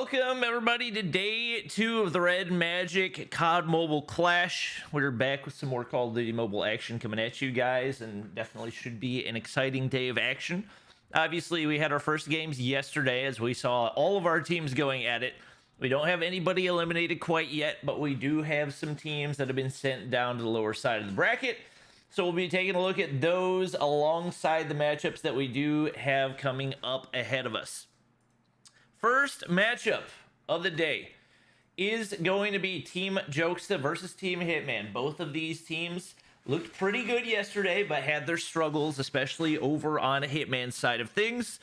Welcome everybody to day 2 of the Red Magic COD Mobile Clash. We're back with some more Call of Duty Mobile action coming at you guys, and definitely should be an exciting day of action. Obviously, we had our first games yesterday as we saw all of our teams going at it. We don't have anybody eliminated quite yet, but we do have some teams that have been sent down to the lower side of the bracket. So we'll be taking a look at those alongside the matchups that we do have coming up ahead of us. First matchup of the day is going to be Team Jokesta versus Team Hitman. Both of these teams looked pretty good yesterday, but had their struggles, especially over on Hitman's side of things.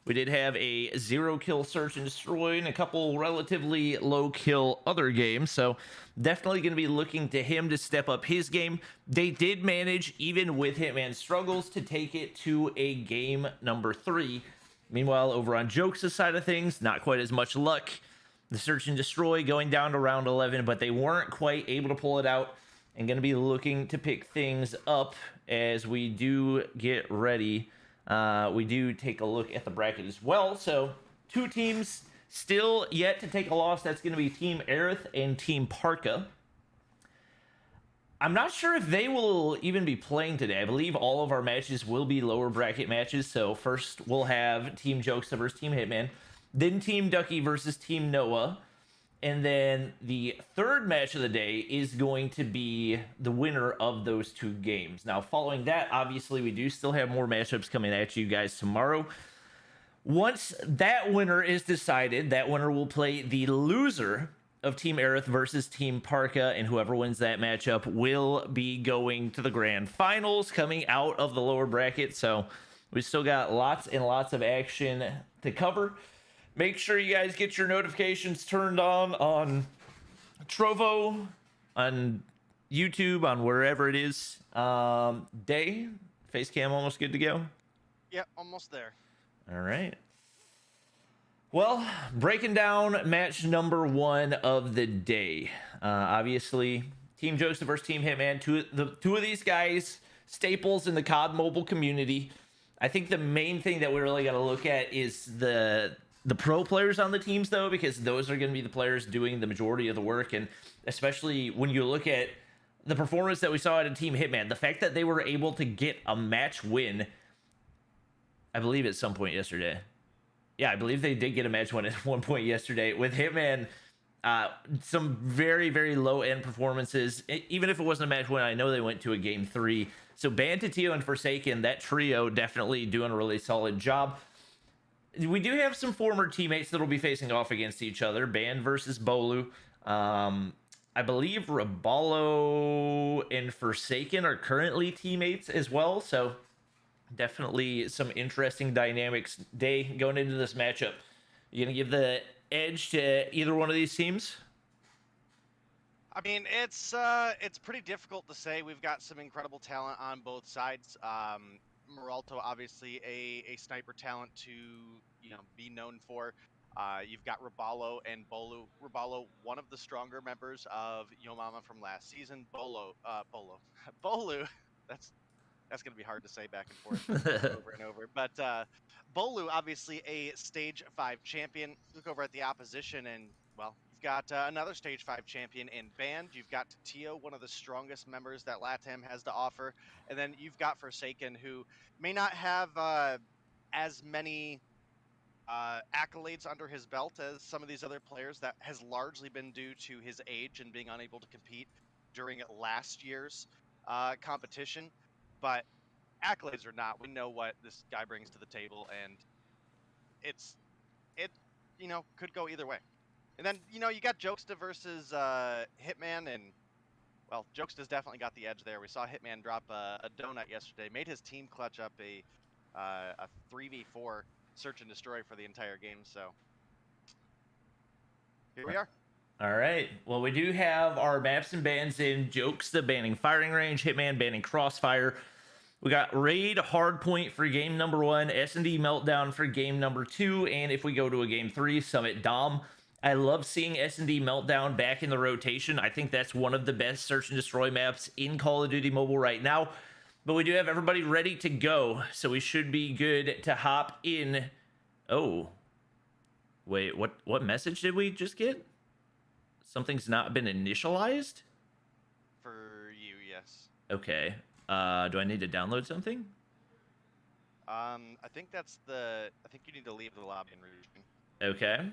We did have a 0-kill search and destroy and a couple relatively low-kill other games, so definitely going to be looking to him to step up his game. They did manage, even with Hitman's struggles, to take it to a game number 3. Meanwhile, over on Jokes' side of things, not quite as much luck. The search and destroy going down to round 11, but they weren't quite able to pull it out, and going to be looking to pick things up as we do get ready. We do take a look at the bracket as well. So 2 teams still yet to take a loss. That's going to be Team Aerith and Team Parka. I'm not sure if they will even be playing today. I believe all of our matches will be lower bracket matches. So first we'll have Team Jokesta versus Team Hitman, then Team Ducky versus Team Noah, and then the third match of the day is going to be the winner of those 2 games. Now, following that, obviously, we do still have more matchups coming at you guys tomorrow. Once that winner is decided, that winner will play the loser of Team Aerith versus Team Parka, and whoever wins that matchup will be going to the grand finals coming out of the lower bracket. So we still got lots and lots of action to cover. Make sure you guys get your notifications turned on Trovo, on YouTube, on wherever it is. Day, face cam almost good to go? Yep, almost there. All right. Well, breaking down match number 1 of the day. Obviously, Team Jokesta versus Team Hitman. Two of these guys, staples in the COD mobile community. I think the main thing that we really got to look at is the pro players on the teams, though, because those are going to be the players doing the majority of the work. And especially when you look at the performance that we saw at a Team Hitman, the fact that they were able to get a match win, I believe at some point yesterday. Yeah, I believe they did get a match win at one point yesterday with Hitman. Some very, very low-end performances. Even if it wasn't a match win, I know they went to a game 3. So Ban, Tatio, and Forsaken, that trio definitely doing a really solid job. We do have some former teammates that will be facing off against each other. Ban versus Bolu. I believe Raballo and Forsaken are currently teammates as well. So definitely some interesting dynamics day going into this matchup. You gonna give the edge to either one of these teams? I mean, it's pretty difficult to say. We've got some incredible talent on both sides. Moralto, obviously a sniper talent to be known for. You've got Raballo and Bolu. Raballo, one of the stronger members of Yo Mama from last season. Bolu. That's going to be hard to say back and forth over and over. But Bolu, obviously a Stage 5 champion. Look over at the opposition, and, well, you've got another Stage 5 champion in Band. You've got Tio, one of the strongest members that LATAM has to offer. And then you've got Forsaken, who may not have as many accolades under his belt as some of these other players. That has largely been due to his age and being unable to compete during last year's competition. But accolades or not, we know what this guy brings to the table, and it could go either way. And then you got Jokesta versus Hitman, and well, Jokesta's definitely got the edge there. We saw Hitman drop a donut yesterday, made his team clutch up a 3v4 search and destroy for the entire game. So here we are. All right. Well, we do have our maps and bans in. Jokesta banning firing range, Hitman banning crossfire. We got Raid Hardpoint for game number 1, SND Meltdown for game number 2, and if we go to a game 3, Summit Dom. I love seeing S&D Meltdown back in the rotation. I think that's one of the best search and destroy maps in Call of Duty Mobile right now. But we do have everybody ready to go, so we should be good to hop in. Oh, Wait, what message did we just get? Something's not been initialized? For you, yes. Okay. Do I need to download something? I think that's the. I think you need to leave the lobby and rejoin. Okay.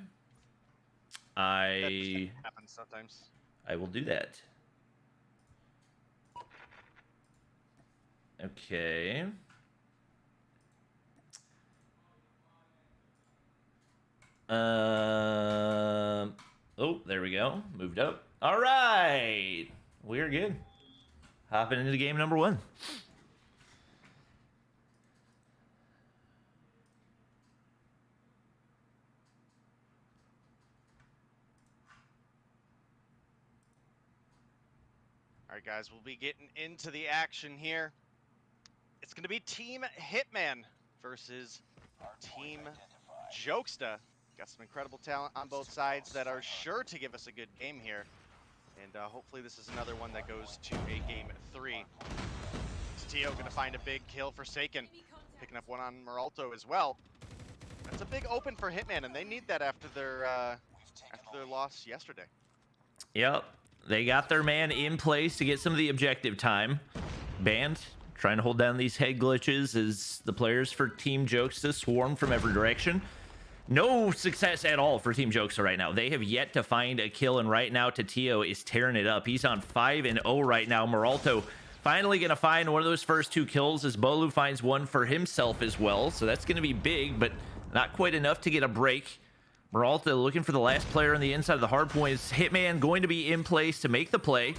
That just happens sometimes. I will do that. Okay. Oh, there we go. Moved up. All right. We're good. Hopping into game number 1. All right, guys, we'll be getting into the action here. It's going to be Team Hitman versus Team Jokesta. Got some incredible talent on both sides that are sure to give us a good game here. And hopefully this is another one that goes to a game 3. Tio going to find a big kill for Forsaken, picking up one on Meralto as well. That's a big open for Hitman, and they need that after their loss yesterday. Yep. They got their man in place to get some of the objective time. Band trying to hold down these head glitches as the players for Team Jokesta swarm from every direction. No success at all for Team Jokesta right now. They have yet to find a kill, and right now Tatio is tearing it up. He's on 5-0 right now. Meralto finally going to find one of those first 2 kills as Bolu finds one for himself as well. So that's going to be big, but not quite enough to get a break. Meralto looking for the last player on the inside of the hardpoint. Hitman going to be in place to make the play.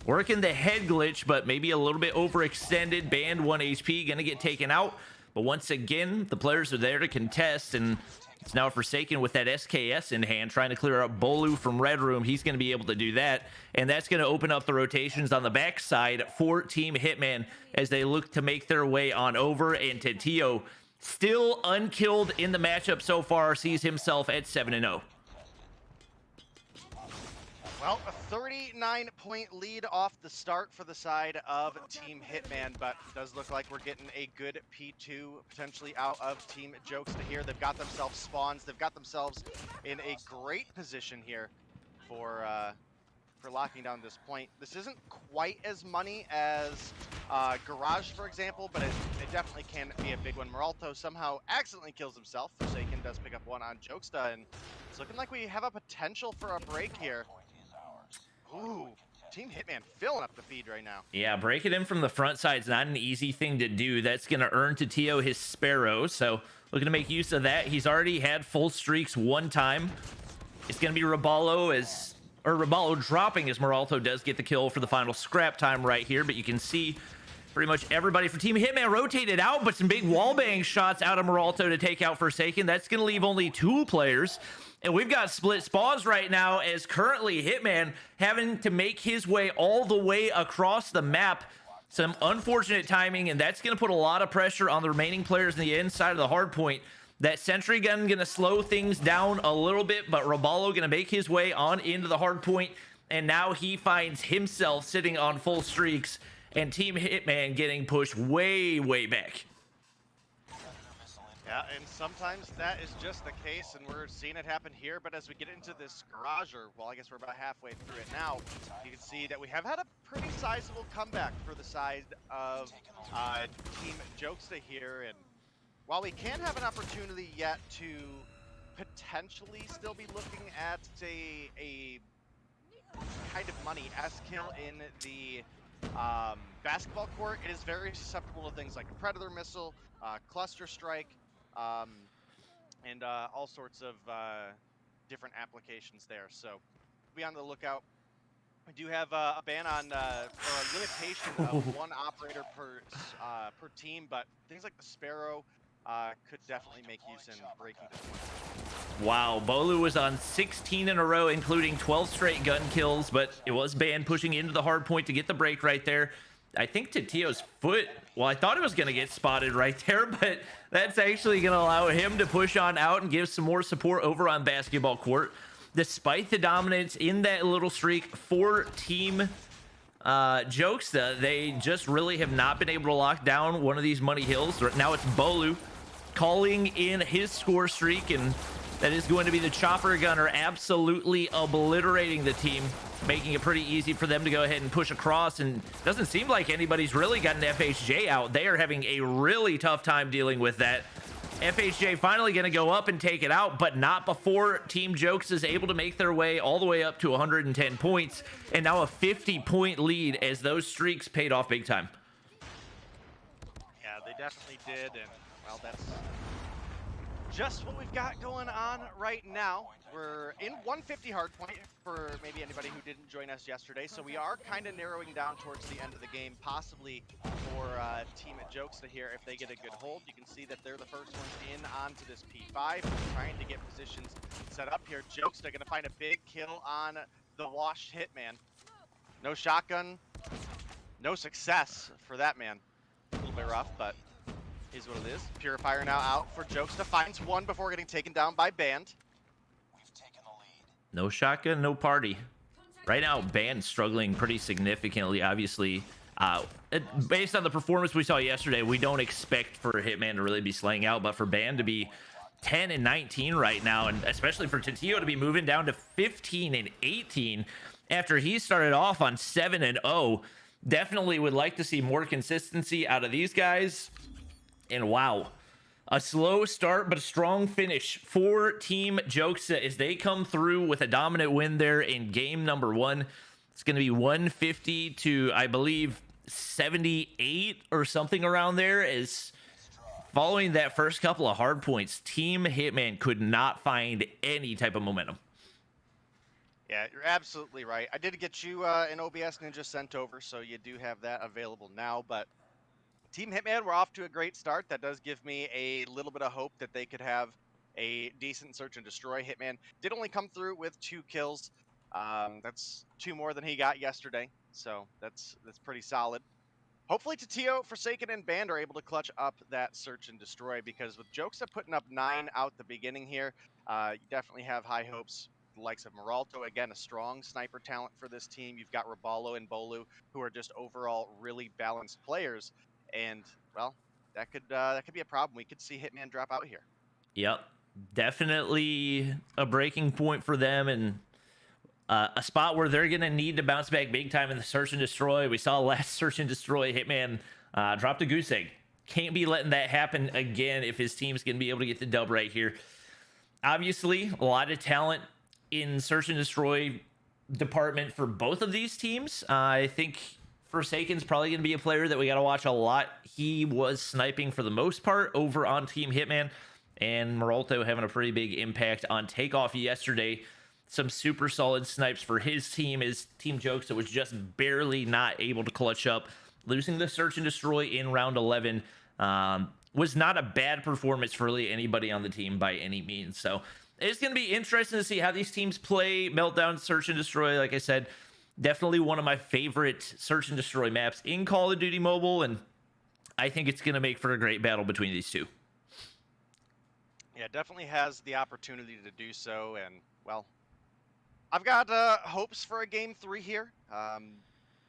Working the head glitch, but maybe a little bit overextended. Banned 1 HP, going to get taken out. But once again, the players are there to contest, and it's now Forsaken with that SKS in hand, trying to clear up Bolu from Red Room. He's going to be able to do that, and that's going to open up the rotations on the backside for Team Hitman as they look to make their way on over. And Tatio, still unkilled in the matchup so far, sees himself at 7-0. Well, a 39-point lead off the start for the side of Team Hitman, but it does look like we're getting a good P2 potentially out of Team Jokesta here. They've got themselves spawns. They've got themselves in a great position here for locking down this point. This isn't quite as money as Garage, for example, but it definitely can be a big one. Meralto somehow accidentally kills himself. Forsaken does pick up one on Jokesta, and it's looking like we have a potential for a break here. Ooh, Team Hitman filling up the feed right now. Yeah, breaking in from the front side is not an easy thing to do. That's going to earn Tatio his Sparrow, so looking to make use of that. He's already had full streaks 1 time. It's going to be Raballo dropping as Meralto does get the kill for the final scrap time right here, but you can see pretty much everybody for Team Hitman rotated out, but some big wallbang shots out of Meralto to take out Forsaken. That's going to leave only 2 players. And we've got split spawns right now as currently Hitman having to make his way all the way across the map. Some unfortunate timing, and that's going to put a lot of pressure on the remaining players on the inside of the hardpoint. That sentry gun going to slow things down a little bit, but Raballo going to make his way on into the hardpoint, and now he finds himself sitting on full streaks, and Team Hitman getting pushed way, way back. Yeah, and sometimes that is just the case, and we're seeing it happen here. But as we get into this garage, or well, I guess we're about halfway through it now, you can see that we have had a pretty sizable comeback for the side of Team Jokesta here. And while we can have an opportunity yet to potentially still be looking at a kind of money S-kill in the basketball court, it is very susceptible to things like a Predator missile, cluster strike, and all sorts of different applications there. So be on the lookout. We do have a ban on or a limitation of 1 operator per team, but things like the Sparrow could definitely make use in breaking this one. Wow, Bolu was on 16 in a row, including 12 straight gun kills, but it was Ban pushing into the hard point to get the break right there. I think Tatio's foot, well, I thought it was going to get spotted right there, but that's actually going to allow him to push on out and give some more support over on basketball court. Despite the dominance in that little streak for Team Jokesta, they just really have not been able to lock down one of these money hills. Now it's Bolu calling in his score streak, and That is going to be the chopper gunner, absolutely obliterating the team, making it pretty easy for them to go ahead and push across. And doesn't seem like anybody's really gotten FHJ out. They are having a really tough time dealing with that. FHJ finally going to go up and take it out, but not before Team Jokes is able to make their way all the way up to 110 points, and now a 50-point lead as those streaks paid off big time. Yeah, they definitely did, and well, that's just what we've got going on right now. We're in 150 hardpoint for maybe anybody who didn't join us yesterday, so we are kind of narrowing down towards the end of the game, possibly for Team at Jokes here if they get a good hold. You can see that they're the first ones in onto this P5, trying to get positions set up here. Jokes are going to find a big kill on the washed Hitman. No shotgun, no success for that man. A little bit rough, but is what it is. Purifier now out for Jokes. Finds one before getting taken down by Band. No shotgun, no party. Right now, Band struggling pretty significantly, obviously. Based on the performance we saw yesterday, we don't expect for Hitman to really be slaying out, but for Band to be 10 and 19 right now, and especially for Titio to be moving down to 15 and 18 after he started off on 7 and 0, definitely would like to see more consistency out of these guys. And wow, a slow start, but a strong finish for Team Jokes as they come through with a dominant win there in game number 1. It's going to be 150 to, I believe, 78 or something around there. As following that first couple of hard points, Team Hitman could not find any type of momentum. Yeah, you're absolutely right. I did get you an OBS Ninja sent over, so you do have that available now, but Team Hitman, we're off to a great start. That does give me a little bit of hope that they could have a decent search and destroy. Hitman did only come through with 2 kills. That's 2 more than he got yesterday, so that's pretty solid. Hopefully Titio, Forsaken, and Band are able to clutch up that search and destroy, because with Jokes putting up 9 out the beginning here, you definitely have high hopes. The likes of Meralto, again, a strong sniper talent for this team. You've got Rabalo and Bolu, who are just overall really balanced players. And well, that could be a problem. We could see Hitman drop out here. Yep, definitely a breaking point for them, and a spot where they're gonna need to bounce back big time in the search and destroy. We saw last search and destroy, Hitman dropped a goose egg. Can't be letting that happen again if his team's gonna be able to get the dub right here. Obviously, a lot of talent in search and destroy department for both of these teams. I think Forsaken's probably going to be a player that we got to watch a lot. He was sniping for the most part over on Team Hitman, and Meralto having a pretty big impact on takeoff yesterday. Some super solid snipes for his team. His Team Jokes that was just barely not able to clutch up. Losing the search and destroy in round 11 was not a bad performance for really anybody on the team by any means. So it's going to be interesting to see how these teams play. Meltdown, search and destroy, like I said, definitely one of my favorite search and destroy maps in Call of Duty Mobile, and I think it's going to make for a great battle between these two. Yeah, definitely has the opportunity to do so, and well, I've got hopes for a game 3 here.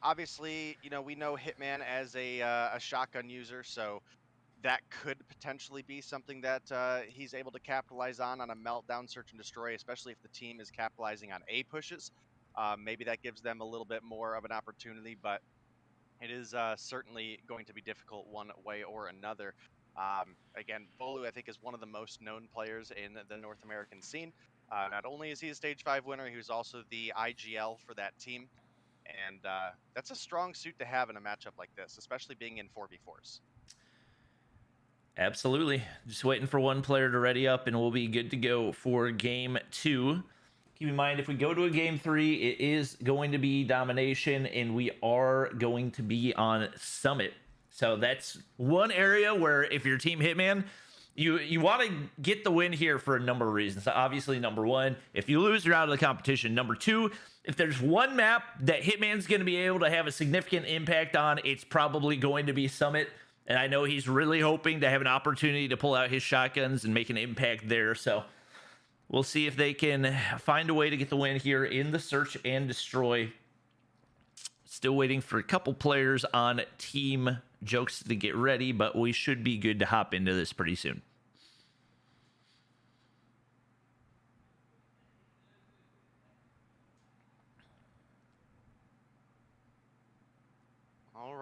Obviously, you know, we know Hitman as a shotgun user, so that could potentially be something that he's able to capitalize on a Meltdown search and destroy, especially if the team is capitalizing on A pushes. Maybe that gives them a little bit more of an opportunity, but it is certainly going to be difficult one way or another. Again, Bolu, I think, is one of the most known players in the North American scene. Not only is he a Stage 5 winner, he was also the IGL for that team. And that's a strong suit to have in a matchup like this, especially being in 4v4s. Absolutely. Just waiting for one player to ready up, and we'll be good to go for game 2. Keep in mind, if we go to a game 3, it is going to be Domination, and we are going to be on Summit. So that's one area where if you're Team Hitman, you want to get the win here for a number of reasons. Obviously, number 1, if you lose, you're out of the competition. Number 2, if there's one map that Hitman's going to be able to have a significant impact on, it's probably going to be Summit. And I know he's really hoping to have an opportunity to pull out his shotguns and make an impact there. So we'll see if they can find a way to get the win here in the search and destroy. Still waiting for a couple players on Team Jokes to get ready, but we should be good to hop into this pretty soon.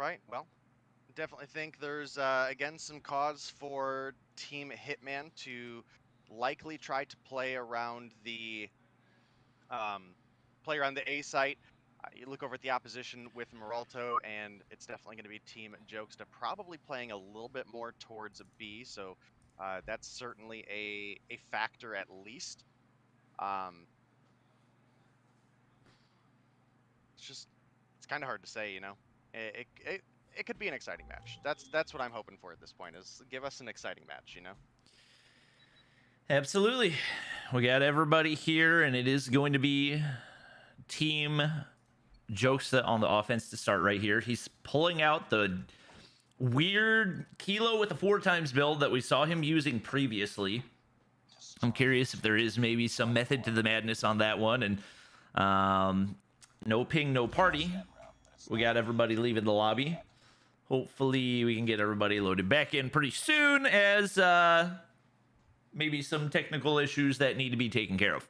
right. Well, definitely think there's again some cause for Team Hitman to likely try to play around the A site. You look over at the opposition with Moralto, and it's definitely going to be Team Jokesta probably playing a little bit more towards B. So that's certainly a factor at least. It's kind of hard to say, you know. It could be an exciting match. That's what I'm hoping for at this point. Is give us an exciting match, you know. Absolutely. We got everybody here, and it is going to be Team Jokesta on the offense to start right here. He's pulling out the weird Kilo with the 4x build that we saw him using previously. I'm curious if there is maybe some method to the madness on that one. And no ping, no party. We got everybody leaving the lobby. Hopefully we can get everybody loaded back in pretty soon, as maybe some technical issues that need to be taken care of.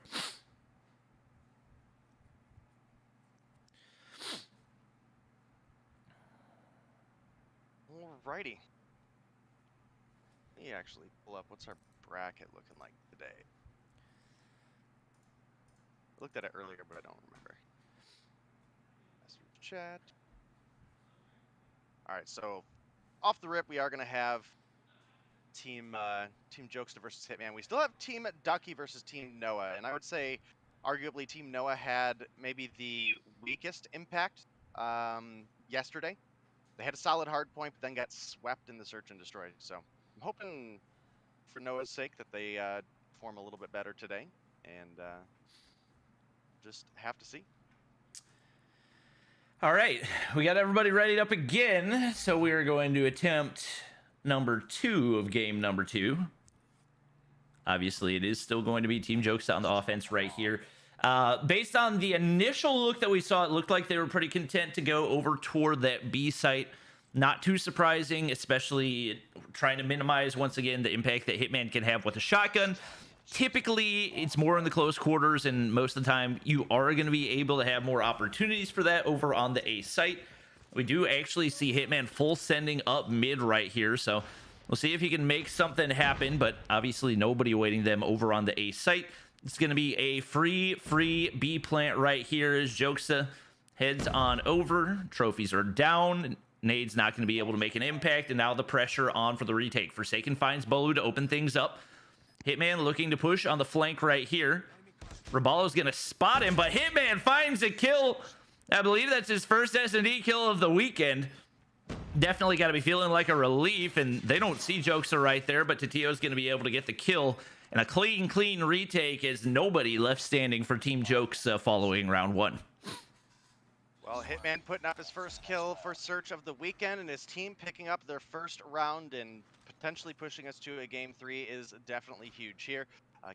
Alrighty. Let me actually pull up what's our bracket looking like today. I looked at it earlier, but I don't remember. Chat. All right, so off the rip, we are going to have Team Jokesta versus Hitman. We still have Team Ducky versus Team Noah, and I would say, arguably, Team Noah had maybe the weakest impact yesterday. They had a solid hard point, but then got swept in the search and destroy. So I'm hoping, for Noah's sake, that they perform a little bit better today, and just have to see. All right, we got everybody readied up again, so we are going to attempt number 2 of game number 2. Obviously, it is still going to be Team Jokesta on the offense right here. Based on the initial look that we saw, it looked like they were pretty content to go over toward that B site. Not too surprising, especially trying to minimize, once again, the impact that Hitman can have with a shotgun. Typically, it's more in the close quarters, and most of the time, you are going to be able to have more opportunities for that over on the A site. We do actually see Hitman full sending up mid right here, so we'll see if he can make something happen, but obviously nobody awaiting them over on the A site. It's going to be a free B plant right here as Jokesta heads on over. Trophies are down. Nade's not going to be able to make an impact, and now the pressure on for the retake. Forsaken finds Bolu to open things up. Hitman looking to push on the flank right here. Rabalo's going to spot him, but Hitman finds a kill. I believe that's his first SND kill of the weekend. Definitely got to be feeling like a relief, and they don't see Jokester right there, but Tatio's going to be able to get the kill. And a clean retake as nobody left standing for Team Jokes following round 1. Well, Hitman putting up his first kill for search of the weekend, and his team picking up their first round and potentially pushing us to a game 3 is definitely huge here.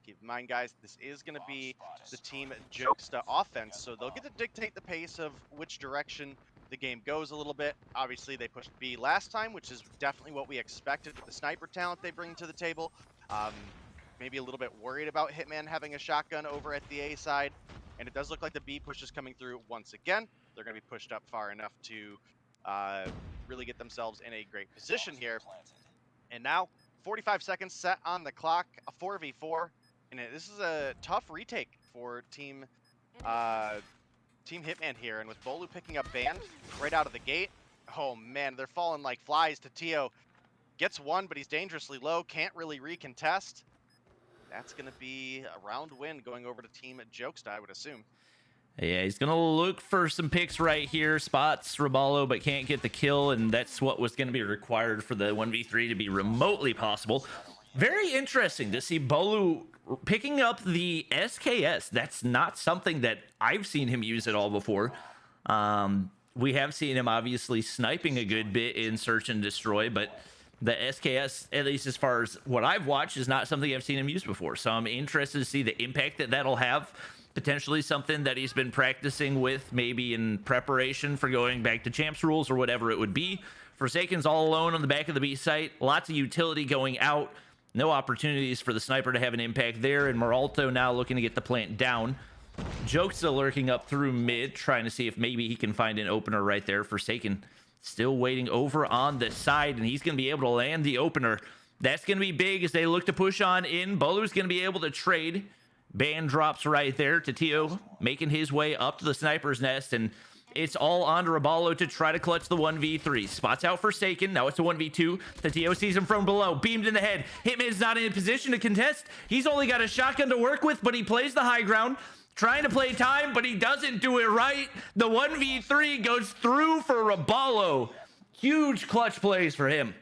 Keep in mind, guys, this is going to be the Team Jokesta offense, so they'll get to dictate the pace of which direction the game goes a little bit. Obviously, they pushed B last time, which is definitely what we expected with the sniper talent they bring to the table. Maybe a little bit worried about Hitman having a shotgun over at the A side, and it does look like the B push is coming through once again. They're going to be pushed up far enough to really get themselves in a great position here. And now, 45 seconds set on the clock, a 4v4, and this is a tough retake for Team Hitman here. And with Bolu picking up Band right out of the gate, oh man, they're falling like flies. Tatio gets one, but he's dangerously low, can't really recontest. That's going to be a round win going over to Team Jokesta, I would assume. Yeah, he's going to look for some picks right here. Spots Rabalo, but can't get the kill, and that's what was going to be required for the 1v3 to be remotely possible. Very interesting to see Bolu picking up the SKS. That's not something that I've seen him use at all before. We have seen him obviously sniping a good bit in Search and Destroy, but the SKS, at least as far as what I've watched, is not something I've seen him use before. So I'm interested to see the impact that that'll have. Potentially something that he's been practicing with, maybe in preparation for going back to Champs rules or whatever it would be. Forsaken's all alone on the back of the B site. Lots of utility going out. No opportunities for the sniper to have an impact there. And Moralto now looking to get the plant down. Joke's still lurking up through mid, trying to see if maybe he can find an opener right there. Forsaken still waiting over on the side, and he's going to be able to land the opener. That's going to be big as they look to push on in. Bolu's going to be able to trade. Band drops right there to Tio, making his way up to the sniper's nest, and it's all on to Raballo to try to clutch the 1v3. Spots out Forsaken. Now it's a 1v2. Tio sees him from below. Beamed in the head. Hitman's not in a position to contest. He's only got a shotgun to work with, but he plays the high ground. Trying to play time, but he doesn't do it right. The 1v3 goes through for Raballo. Huge clutch plays for him.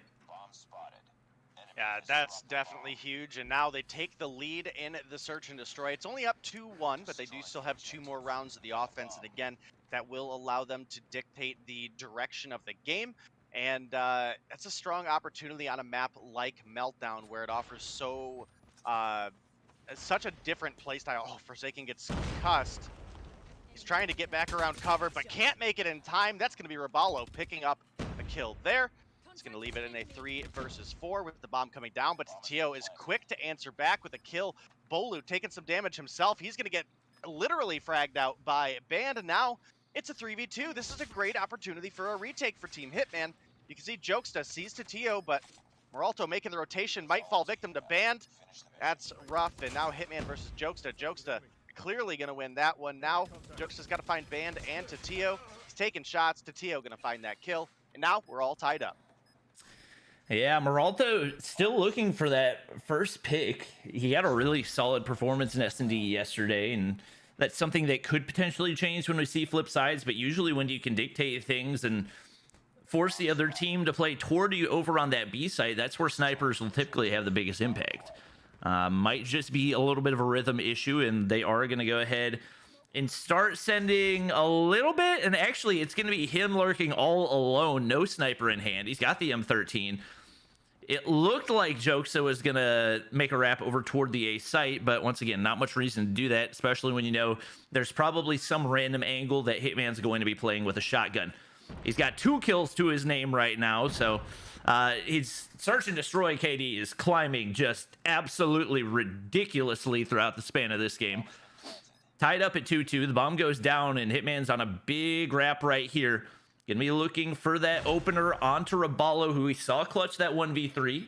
Yeah, that's definitely huge. And now they take the lead in the search and destroy. It's only up 2-1, but they do still have 2 more rounds of the offense. And again, that will allow them to dictate the direction of the game. And that's a strong opportunity on a map like Meltdown, where it offers such a different playstyle. Oh, Forsaken gets cussed. He's trying to get back around cover, but can't make it in time. That's going to be Raballo picking up a kill there. He's going to leave it in a 3 versus 4 with the bomb coming down, but Tio is quick to answer back with a kill. Bolu taking some damage himself. He's going to get literally fragged out by Band, and now it's a 3v2. This is a great opportunity for a retake for Team Hitman. You can see Jokesta sees to Tio, but Meralto making the rotation, might fall victim to Band. That's rough, and now Hitman versus Jokesta. Jokesta clearly going to win that one. Now Jokesta's got to find Band and Tio. He's taking shots. Tio going to find that kill, and now we're all tied up. Yeah, Meralto still looking for that first pick. He had a really solid performance in S&D yesterday, and that's something that could potentially change when we see flip sides, but usually when you can dictate things and force the other team to play toward you over on that B site, that's where snipers will typically have the biggest impact. Might just be a little bit of a rhythm issue, and they are going to go ahead and start sending a little bit, and actually it's going to be him lurking all alone, no sniper in hand. He's got the M13. It looked like Jokesa was going to make a wrap over toward the A site, but once again, not much reason to do that, especially when you know there's probably some random angle that Hitman's going to be playing with a shotgun. He's got 2 kills to his name right now, so his search and destroy KD is climbing just absolutely ridiculously throughout the span of this game. Tied up at 2-2, the bomb goes down, and Hitman's on a big wrap right here. Gonna be looking for that opener onto Raballo, who we saw clutch that 1v3.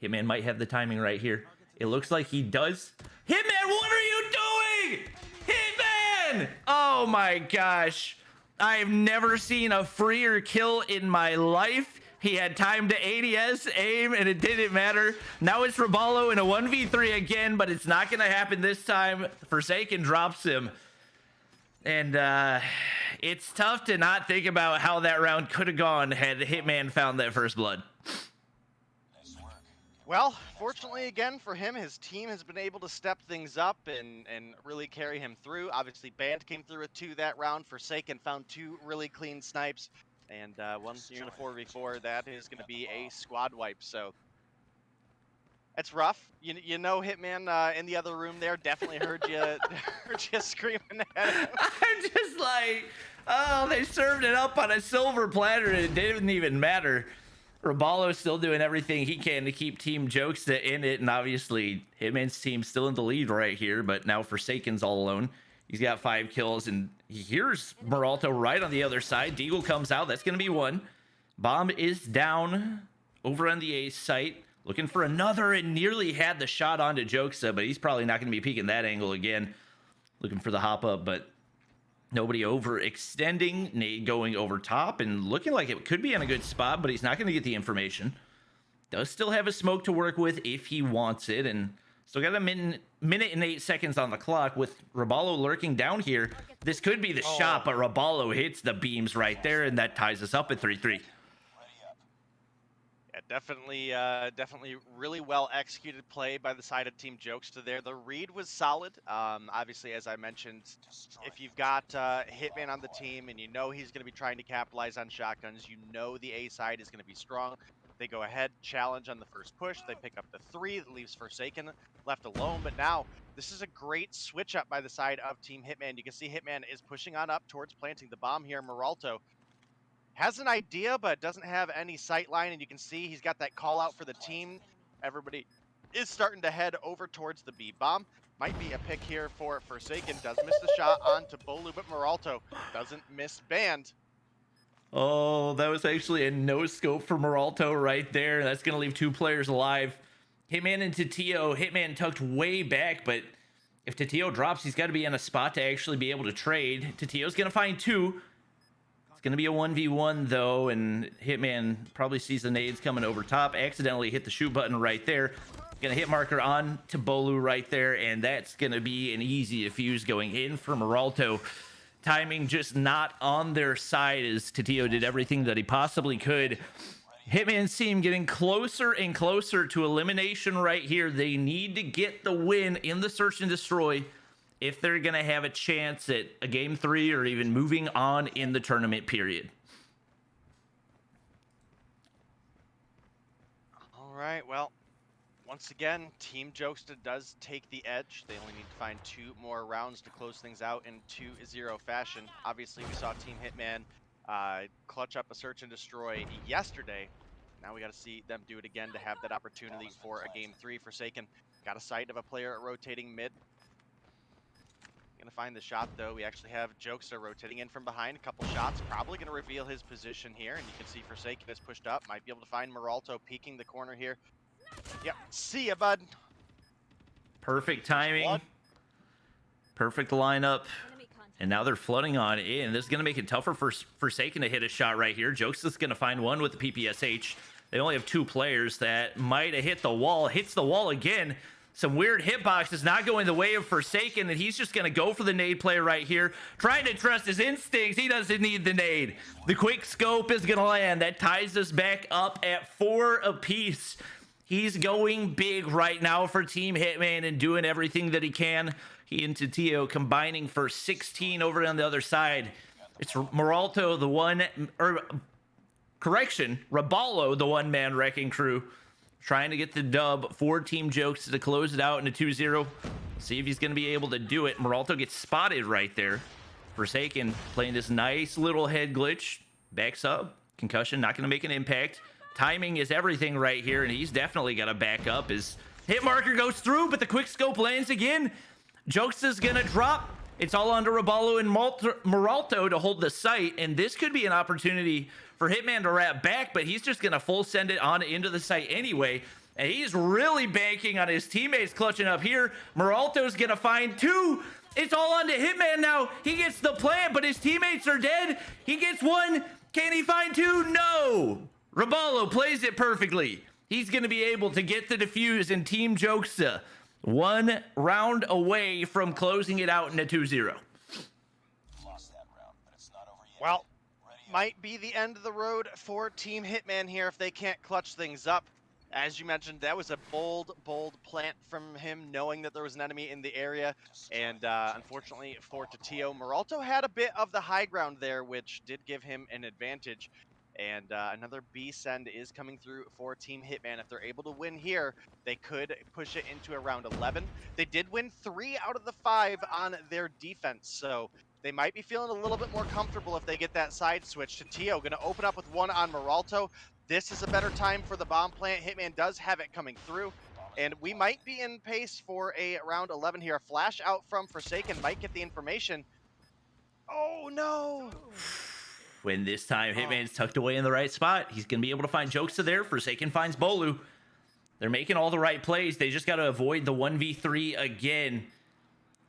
Hitman might have the timing right here. It looks like he does. Hitman, what are you doing? Hitman! Oh my gosh. I have never seen a freer kill in my life. He had time to ADS, aim, and it didn't matter. Now it's Raballo in a 1v3 again, but it's not going to happen this time. Forsaken drops him. And it's tough to not think about how that round could have gone had Hitman found that first blood. Well, fortunately, again, for him, his team has been able to step things up and really carry him through. Obviously, Band came through with 2 that round. Forsaken found 2 really clean snipes. And once you're in a 4v4, that is going to be a squad wipe. So it's rough. You know, Hitman in the other room there definitely heard you, heard you screaming at him. I'm just like, oh, they served it up on a silver platter and it didn't even matter. Raballo's still doing everything he can to keep Team Jokesta in it, and obviously Hitman's team's still in the lead right here, but now Forsaken's all alone. He's got 5 kills, and he hears Meralto right on the other side. Deagle comes out. That's going to be 1. Bomb is down over on the A site. Looking for another, and nearly had the shot onto Jokesa, but he's probably not going to be peeking that angle again. Looking for the hop up, but nobody overextending. Nade going over top and looking like it could be in a good spot, but he's not going to get the information. Does still have a smoke to work with if he wants it, and still got a minute and 8 seconds on the clock with Raballo lurking down here. This could be the shot, but Raballo hits the beams right there, and that ties us up at 3-3. Yeah, definitely really well executed play by the side of Team Jokesta there. The read was solid. Obviously, as I mentioned, if you've got Hitman on the team and you know he's going to be trying to capitalize on shotguns, you know the A side is going to be strong. They go ahead, challenge on the first push. They pick up the 3 that leaves Forsaken left alone. But now this is a great switch up by the side of Team Hitman. You can see Hitman is pushing on up towards planting the bomb here. Meralto has an idea, but doesn't have any sight line. And you can see he's got that call out for the team. Everybody is starting to head over towards the B bomb. Might be a pick here for Forsaken. Does miss the shot onto Bolu, but Meralto doesn't miss Band. Oh, that was actually a no scope for Moralto right there. That's going to leave 2 players alive. Hitman and Tatio. Hitman tucked way back, but if Tatio drops, he's got to be in a spot to actually be able to trade. Tatio's going to find 2. It's going to be a 1v1, though, and Hitman probably sees the nades coming over top. Accidentally hit the shoot button right there. Going to hit marker on to Bolu right there, and that's going to be an easy defuse going in for Moralto. Timing just not on their side as Tatio did everything that he possibly could. Hitman's team getting closer and closer to elimination right here. They need to get the win in the search and destroy if they're going to have a chance at a game 3 or even moving on in the tournament period. All right, well, once again, Team Jokesta does take the edge. They only need to find 2 more rounds to close things out in 2-0 fashion. Obviously, we saw Team Hitman clutch up a search and destroy yesterday. Now we got to see them do it again to have that opportunity for a game 3. Forsaken got a sight of a player rotating mid. Gonna find the shot though. We actually have Jokester rotating in from behind. A couple shots, probably gonna reveal his position here. And you can see Forsaken is pushed up. Might be able to find Moralto peeking the corner here. Yep, see ya, bud. Perfect timing. Perfect lineup. And now they're flooding on in. This is going to make it tougher for Forsaken to hit a shot right here. Jokes is going to find one with the PPSH. They only have 2 players that might have hit the wall. Hits the wall again. Some weird hitboxes not going the way of Forsaken, and he's just going to go for the nade play right here. Trying to trust his instincts. He doesn't need the nade. The quick scope is going to land. That ties us back up at 4 apiece. He's going big right now for Team Hitman and doing everything that he can. He and Tatio combining for 16 over on the other side. It's Moralto, the one, or correction, Raballo, the one-man wrecking crew, trying to get the dub for Team Jokes to close it out into 2-0. See if he's going to be able to do it. Moralto gets spotted right there. Forsaken playing this nice little head glitch. Backs up. Concussion, not going to make an impact. Timing is everything right here, and he's definitely got to back up. His hit marker goes through, but the quick scope lands again. Jokes is going to drop. It's all under Raballo and Moralto to hold the site, and this could be an opportunity for Hitman to wrap back, but he's just going to full send it on into the site anyway. And he's really banking on his teammates clutching up here. Moralto's going to find 2. It's all on to Hitman now. He gets the plant, but his teammates are dead. He gets 1. Can he find 2? No. Raballo plays it perfectly. He's going to be able to get the defuse, and Team Jokesta 1 round away from closing it out into 2-0. Well, might be the end of the road for Team Hitman here if they can't clutch things up. As you mentioned, that was a bold plant from him, knowing that there was an enemy in the area. And unfortunately for Tatio, Moralto had a bit of the high ground there, which did give him an advantage. And another B send is coming through for Team Hitman. If they're able to win here, they could push it into around 11. They did win 3 out of the 5 on their defense, so they might be feeling a little bit more comfortable if they get that side switch. Tatio going to open up with 1 on Moralto. This is a better time for the bomb plant. Hitman does have it coming through, and we might be in pace for a round 11 here. A flash out from Forsaken might get the information. Oh no! When this time Hitman's tucked away in the right spot, he's going to be able to find Jokesta there. Forsaken finds Bolu. They're making all the right plays. They just got to avoid the 1v3 again.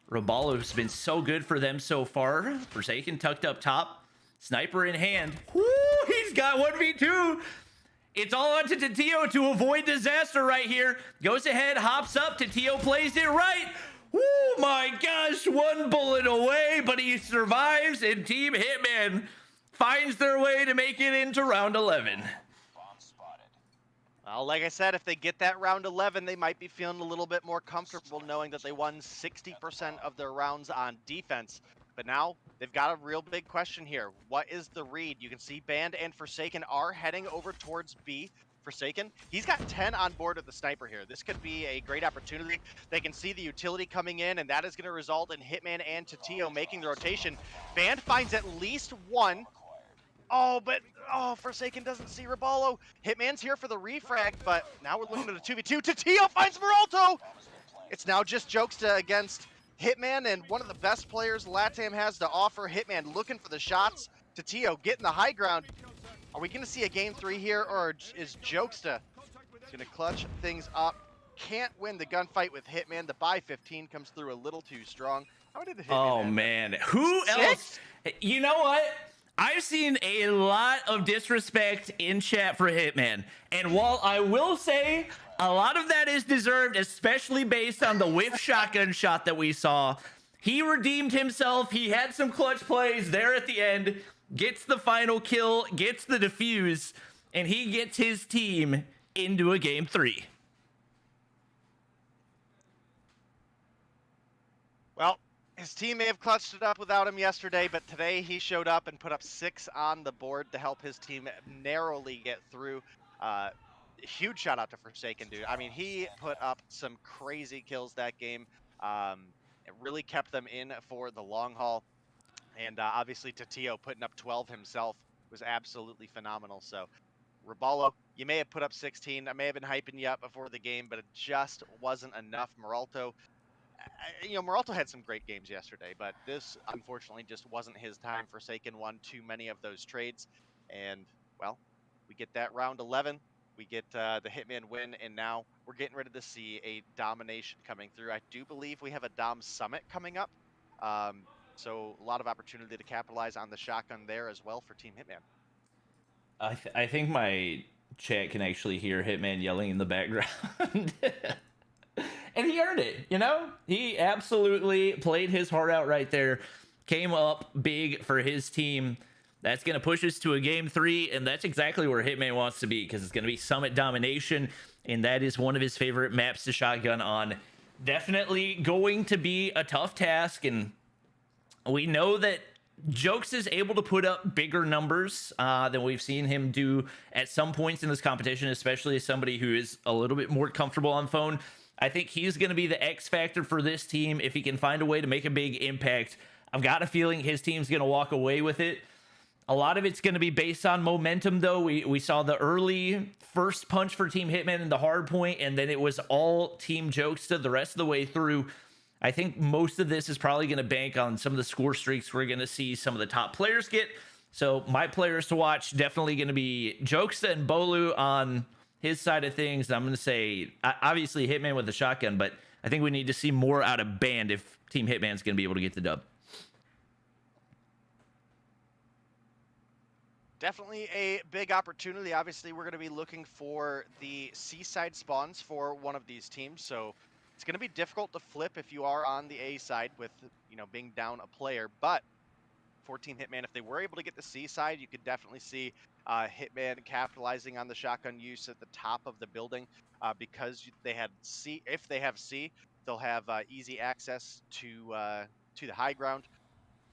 Raballo's been so good for them so far. Forsaken tucked up top. Sniper in hand. Woo, he's got 1v2. It's all on to Tatio to avoid disaster right here. Goes ahead, hops up. Tatio plays it right. Oh my gosh, 1 bullet away, but he survives, and Team Hitman finds their way to make it into round 11. Well, like I said, if they get that round 11, they might be feeling a little bit more comfortable knowing that they won 60% of their rounds on defense. But now they've got a real big question here. What is the read? You can see Band and Forsaken are heading over towards B. Forsaken, he's got 10 on board with the sniper here. This could be a great opportunity. They can see the utility coming in, and that is going to result in Hitman and Tatio making the rotation. Band finds at least 1. Oh, but Forsaken doesn't see Raballo. Hitman's here for the refrag, but now we're looking at a 2v2. Tatio finds Moralto! It's now just Jokesta against Hitman, and one of the best players LATAM has to offer. Hitman looking for the shots. Tatio getting the high ground. Are we going to see a game 3 here, or is Jokesta going to clutch things up? Can't win the gunfight with Hitman. The buy 15 comes through a little too strong. How many did Hitman Oh have? man, who else? You know what? I've seen a lot of disrespect in chat for Hitman, and while I will say a lot of that is deserved, especially based on the whiff shotgun shot that we saw, he redeemed himself. He had some clutch plays there at the end, gets the final kill, gets the defuse, and he gets his team into a game 3. Well, his team may have clutched it up without him yesterday, but today he showed up and put up 6 on the board to help his team narrowly get through. Huge shout out to Forsaken, dude. I mean, he put up some crazy kills that game. It really kept them in for the long haul. And obviously Tatio putting up 12 himself was absolutely phenomenal. So Roballo, you may have put up 16. I may have been hyping you up before the game, but it just wasn't enough. Meralto, Meralto had some great games yesterday, but this unfortunately just wasn't his time. Forsaken won too many of those trades, and well, we get that round 11. We get the Hitman win, and now we're getting ready to see a Domination coming through. I do believe we have a Dom Summit coming up, so a lot of opportunity to capitalize on the shotgun there as well for Team Hitman. I think my chat can actually hear Hitman yelling in the background. And he earned it, you know? He absolutely played his heart out right there. Came up big for his team. That's going to push us to a game 3, and that's exactly where Hitman wants to be, because it's going to be Summit Domination, and that is one of his favorite maps to shotgun on. Definitely going to be a tough task, and we know that Jokes is able to put up bigger numbers than we've seen him do at some points in this competition, especially as somebody who is a little bit more comfortable on phone. I think he's going to be the X factor for this team if he can find a way to make a big impact. I've got a feeling his team's going to walk away with it. A lot of it's going to be based on momentum, though. We saw the early first punch for Team Hitman in the Hardpoint, and then it was all Team Jokesta the rest of the way through. I think most of this is probably going to bank on some of the score streaks we're going to see some of the top players get. So my players to watch definitely going to be Jokesta and Bolu on his side of things. I'm going to say, obviously, Hitman with the shotgun, but I think we need to see more out of Band if Team Hitman's going to be able to get the dub. Definitely a big opportunity. Obviously, we're going to be looking for the seaside spawns for one of these teams, so it's going to be difficult to flip if you are on the A side with, being down a player. But for Team Hitman, if they were able to get the C side, you could definitely see Hitman capitalizing on the shotgun use at the top of the building because they had C. If they have C, they'll have easy access to the high ground.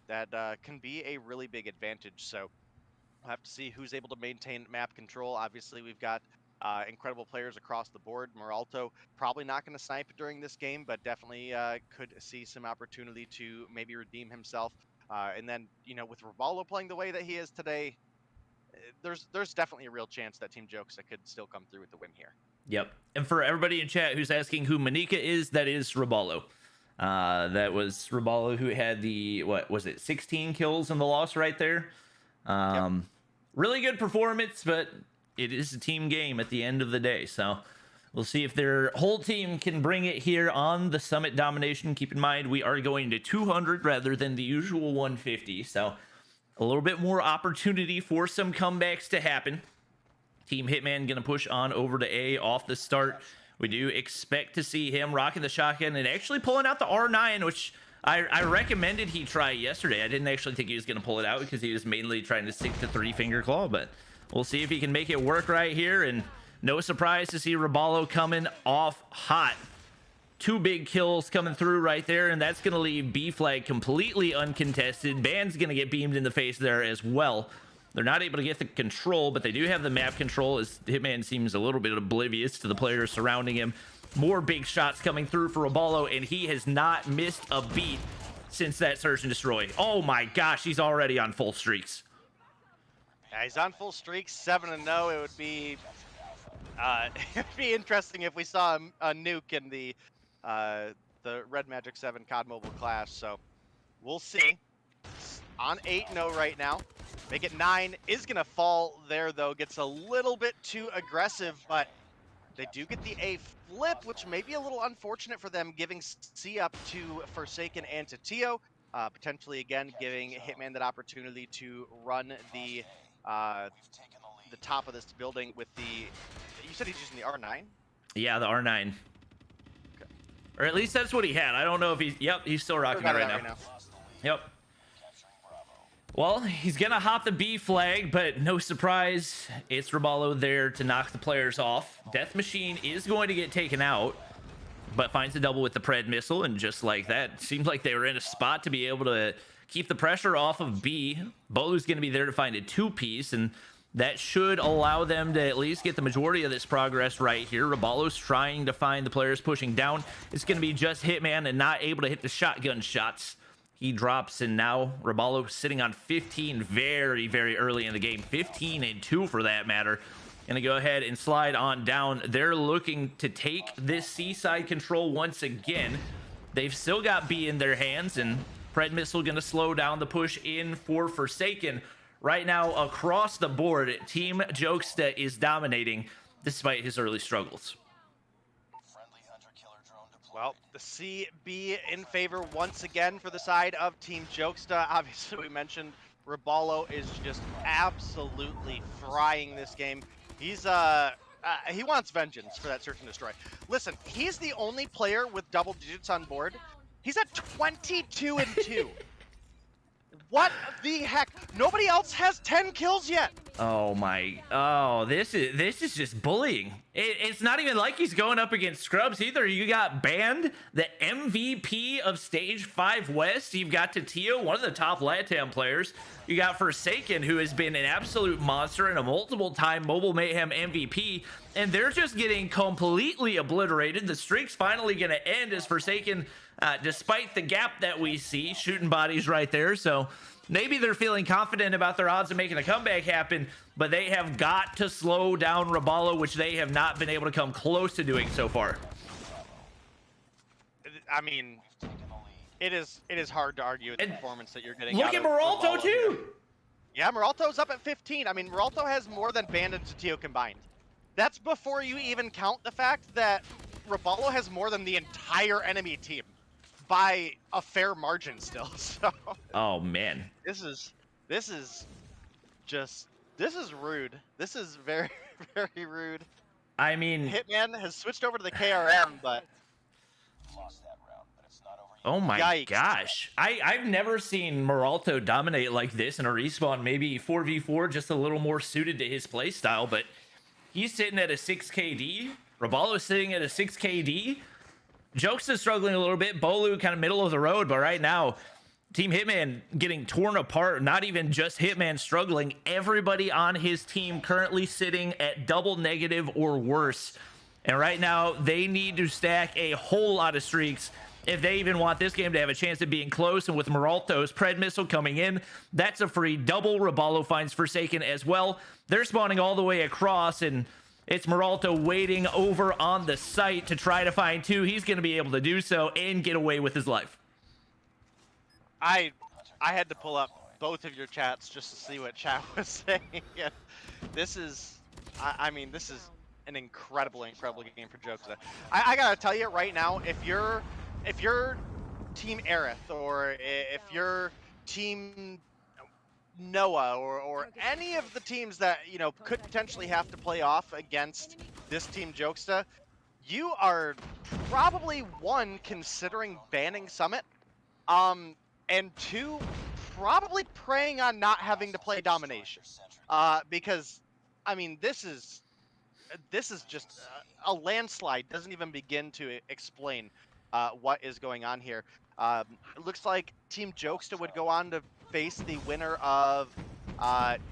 That can be a really big advantage. So we'll have to see who's able to maintain map control. Obviously, we've got incredible players across the board. Meralto probably not going to snipe during this game, but definitely could see some opportunity to maybe redeem himself. And then, with Roballo playing the way that he is today, there's definitely a real chance that Team Jokesta could still come through with the win here. Yep. And for everybody in chat who's asking who Manika is, that is Roballo. That was Roballo who had the, 16 kills in the loss right there. Yep. Really good performance, but it is a team game at the end of the day. So we'll see if their whole team can bring it here on the Summit Domination. Keep in mind, we are going to 200 rather than the usual 150. So a little bit more opportunity for some comebacks to happen. Team Hitman going to push on over to A off the start. We do expect to see him rocking the shotgun and actually pulling out the R9, which I recommended he try yesterday. I didn't actually think he was going to pull it out because he was mainly trying to stick to 3-finger claw, but we'll see if he can make it work right here. And no surprise to see Roballo coming off hot. 2 big kills coming through right there, and that's going to leave B flag completely uncontested. Band's going to get beamed in the face there as well. They're not able to get the control, but they do have the map control as Hitman seems a little bit oblivious to the players surrounding him. More big shots coming through for Roballo, and he has not missed a beat since that search and destroy. Oh my gosh, he's already on full streaks. Yeah, he's on full streaks, 7-0. It would be it'd be interesting if we saw a nuke in the REDMAGIC 7 COD Mobile Clash. So we'll see. On 8-0 right now. Make it 9. Is going to fall there, though. Gets a little bit too aggressive, but they do get the A flip, which may be a little unfortunate for them, giving C up to Forsaken and to Tio. Potentially, again, giving Hitman that opportunity to run the top of this building with the... You said he's using the R9? Yeah, the R9. Okay. Or at least that's what he had. I don't know if he's... Yep, he's still rocking it right now. Yep. Well, he's going to hop the B flag, but no surprise, it's Roballo there to knock the players off. Death Machine is going to get taken out, but finds a double with the Pred missile, and just like that, seems like they were in a spot to be able to keep the pressure off of B. Bolu's going to be there to find a 2-piece, and that should allow them to at least get the majority of this progress right here. Roballo's trying to find the players pushing down. It's going to be just Hitman and not able to hit the shotgun shots. He drops, and now Roballo sitting on 15 very, very early in the game. 15 and 2 for that matter. Gonna go ahead and slide on down. They're looking to take this C-side control once again. They've still got B in their hands, and Pred Missile gonna slow down the push in for Forsaken. Right now, across the board, Team Jokesta is dominating despite his early struggles. Well, the CB in favor once again for the side of Team Jokesta. Obviously, we mentioned Roballo is just absolutely frying this game. He's he wants vengeance for that search and destroy. Listen, he's the only player with double digits on board. He's at 22 and 2. What the heck? Nobody else has 10 kills yet. Oh my! Oh, this is just bullying. It's not even like he's going up against scrubs either. You got Banned, the MVP of Stage 5 West. You've got Tatio, one of the top LATAM players. You got Forsaken, who has been an absolute monster and a multiple-time Mobile Mayhem MVP, and they're just getting completely obliterated. The streak's finally going to end as Forsaken, despite the gap that we see, shooting bodies right there. So maybe they're feeling confident about their odds of making a comeback happen, but they have got to slow down Roballo, which they have not been able to come close to doing so far. I mean, it is hard to argue with the performance that you're getting. Look at Meralto too. Here. Yeah, Meralto's up at 15. I mean, Meralto has more than Band and Tatio combined. That's before you even count the fact that Roballo has more than the entire enemy team by a fair margin still. So oh man, this is rude. This is very, very rude. I mean, Hitman has switched over to the KRM, but oh my yikes. gosh, I've never seen Meralto dominate like this in a respawn. Maybe 4v4, just a little more suited to his play style, but he's sitting at a 6 KD. Roballo's sitting at a 6 KD. Jokes is struggling a little bit. Bolu kind of middle of the road, but right now, Team Hitman getting torn apart. Not even just Hitman struggling. Everybody on his team currently sitting at double negative or worse. And right now, they need to stack a whole lot of streaks if they even want this game to have a chance of being close. And with Meralto's Pred Missile coming in, that's a free double. Roballo finds Forsaken as well. They're spawning all the way across, and it's Meralto waiting over on the site to try to find 2. He's going to be able to do so and get away with his life. I had to pull up both of your chats just to see what chat was saying. This is, I mean, this is an incredible game for Jokesta. I gotta tell you right now, if you're Team Aerith, or if you're Team Noah, or any of the teams that, you know, could potentially have to play off against this Team Jokesta, you are probably, 1, considering banning Summit, and 2, probably praying on not having to play Domination, because I mean, this is just a landslide. Doesn't even begin to explain what is going on here. It looks like Team Jokesta would go on to face the winner of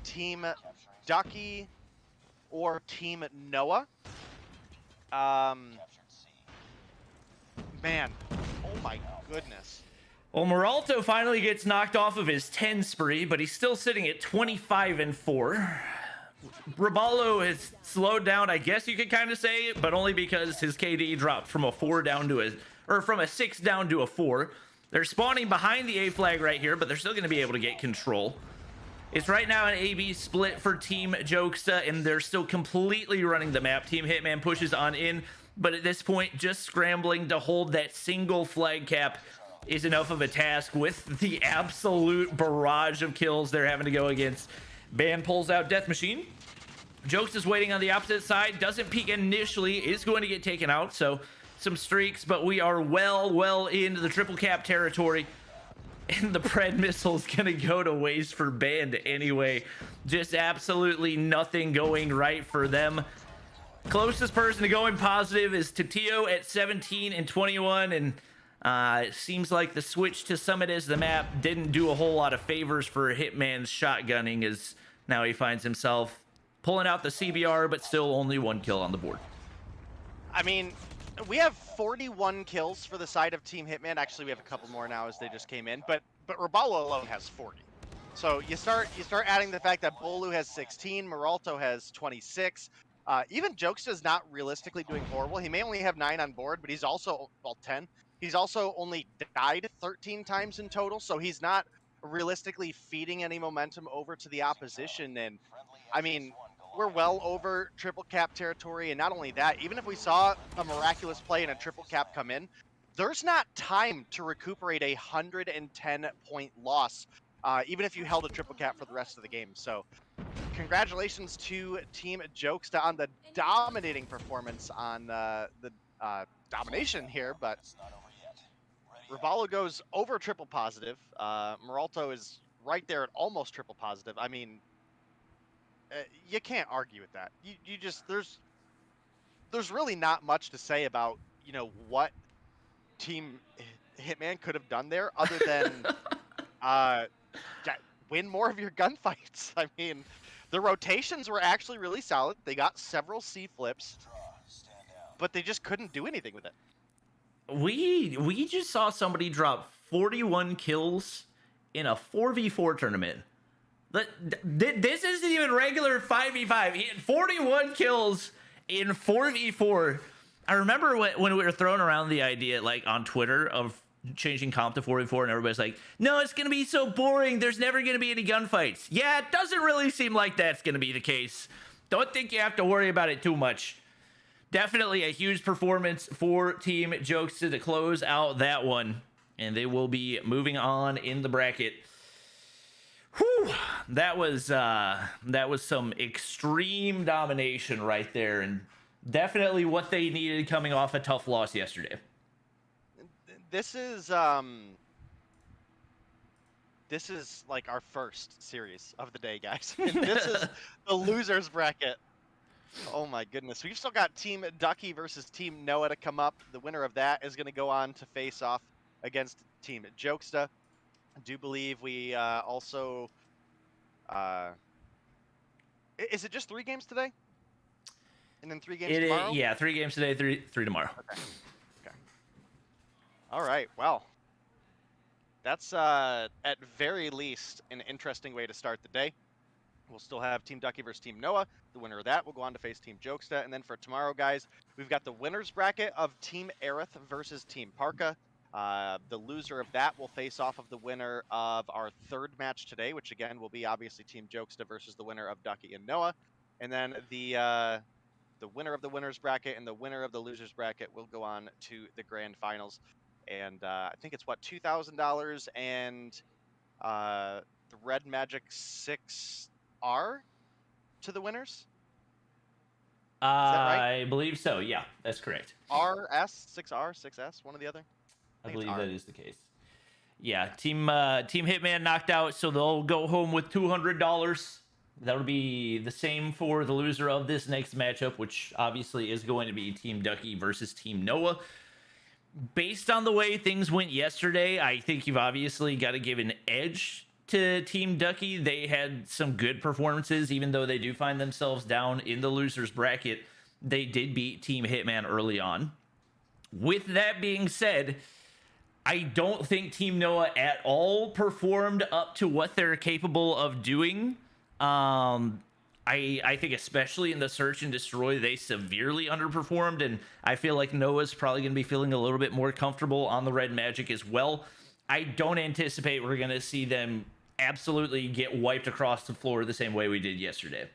Team Ducky or Team Noah. Man, oh my goodness. Well, Meralto finally gets knocked off of his 10 spree, but he's still sitting at 25 and 4. Roballo has slowed down, I guess you could kind of say, but only because his KD dropped from a 4 down to from a 6 down to a 4. They're spawning behind the A flag right here, but they're still going to be able to get control. It's right now an A-B split for Team Jokesta, and they're still completely running the map. Team Hitman pushes on in, but at this point, just scrambling to hold that single flag cap is enough of a task with the absolute barrage of kills they're having to go against. Ban pulls out Death Machine. Jokes is waiting on the opposite side, doesn't peek initially, is going to get taken out, so some streaks, but we are well into the triple cap territory. And the Pred missile's gonna go to waste for Band anyway. Just absolutely nothing going right for them. Closest person to going positive is Tatio at 17 and 21, and it seems like the switch to Summit as the map didn't do a whole lot of favors for Hitman's shotgunning, as now he finds himself pulling out the CBR, but still only 1 kill on the board. I mean, we have 41 kills for the side of Team Hitman. Actually, we have a couple more now as they just came in, but Rabalo alone has 40. So you start adding the fact that Bolu has 16, Meralto has 26. Even Jokesta's not realistically doing horrible. He may only have 9 on board, but he's also, well, 10. He's also only died 13 times in total, so he's not realistically feeding any momentum over to the opposition. And I mean, we're well over triple cap territory, and not only that, even if we saw a miraculous play and a triple cap come in, there's not time to recuperate a 110-point loss, even if you held a triple cap for the rest of the game. So congratulations to Team Jokesta on the dominating performance on the domination here, but Rabalo goes over triple positive. Meralto is right there at almost triple positive. I mean, you can't argue with that. You just there's really not much to say about, you know, what Team Hitman could have done there other than win more of your gunfights. I mean, the rotations were actually really solid. They got several C flips, but they just couldn't do anything with it. We just saw somebody drop 41 kills in a 4v4 tournament. This isn't even regular 5v5. He had 41 kills in 4v4. I remember when we were throwing around the idea, like, on Twitter of changing comp to 4v4, and everybody's like, no, it's going to be so boring. There's never going to be any gunfights. Yeah, it doesn't really seem like that's going to be the case. Don't think you have to worry about it too much. Definitely a huge performance for Team Jokesta to close out that one, and they will be moving on in the bracket. Whew, that was some extreme domination right there, and definitely what they needed coming off a tough loss yesterday. This is like our first series of the day, guys. This is the losers bracket. Oh my goodness. We've still got Team Ducky versus Team Noah to come up. The winner of that is going to go on to face off against Team Jokesta. I do believe we also... is it just 3 games today? And then 3 games tomorrow? Yeah, 3 games today, 3 tomorrow. Okay. All right, well. That's, at very least, an interesting way to start the day. We'll still have Team Ducky versus Team Noah. The winner of that will go on to face Team Jokesta. And then for tomorrow, guys, we've got the winner's bracket of Team Aerith versus Team Parka. The loser of that will face off of the winner of our 3rd match today, which again will be obviously Team Jokesta versus the winner of Ducky and Noah. And then the winner of the winner's bracket and the winner of the loser's bracket will go on to the grand finals. And I think it's what, $2,000 and the REDMAGIC 6R to the winners? Is that right? I believe so. Yeah, that's correct. RS, 6R, 6S, one or the other? I believe that is the case. Yeah, Team Hitman knocked out, so they'll go home with $200. That'll be the same for the loser of this next matchup, which obviously is going to be Team Ducky versus Team Noah. Based on the way things went yesterday, I think you've obviously got to give an edge to Team Ducky. They had some good performances, even though they do find themselves down in the loser's bracket. They did beat Team Hitman early on. With that being said, I don't think Team Noah at all performed up to what they're capable of doing. I think especially in the search and destroy, they severely underperformed, and I feel like Noah's probably going to be feeling a little bit more comfortable on the REDMAGIC as well. I don't anticipate we're going to see them absolutely get wiped across the floor the same way we did yesterday.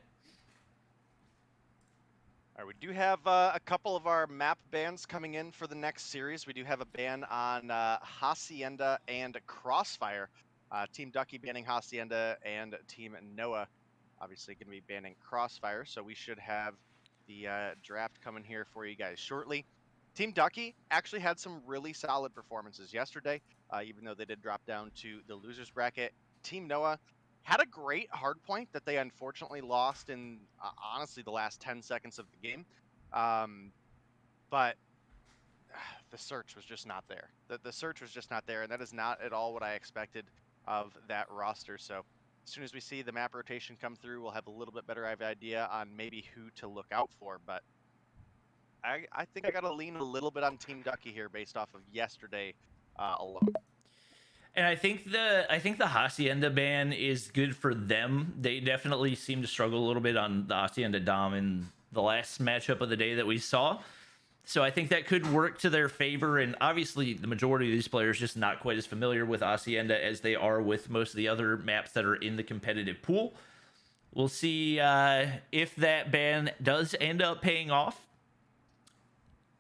All right, we do have a couple of our map bans coming in for the next series. We do have a ban on Hacienda and Crossfire. Team Ducky banning Hacienda, and Team Noah obviously going to be banning Crossfire. So we should have the draft coming here for you guys shortly. Team Ducky actually had some really solid performances yesterday, even though they did drop down to the losers bracket. Team Noah had a great hard point that they unfortunately lost in honestly the last 10 seconds of the game. But the search was just not there. The search was just not there, and that is not at all what I expected of that roster. So as soon as we see the map rotation come through, we'll have a little bit better of an idea on maybe who to look out for. But I think I got to lean a little bit on Team Ducky here based off of yesterday alone. And I think the Hacienda ban is good for them. They definitely seem to struggle a little bit on the Hacienda Dom in the last matchup of the day that we saw. So I think that could work to their favor. And obviously, the majority of these players just not quite as familiar with Hacienda as they are with most of the other maps that are in the competitive pool. We'll see if that ban does end up paying off.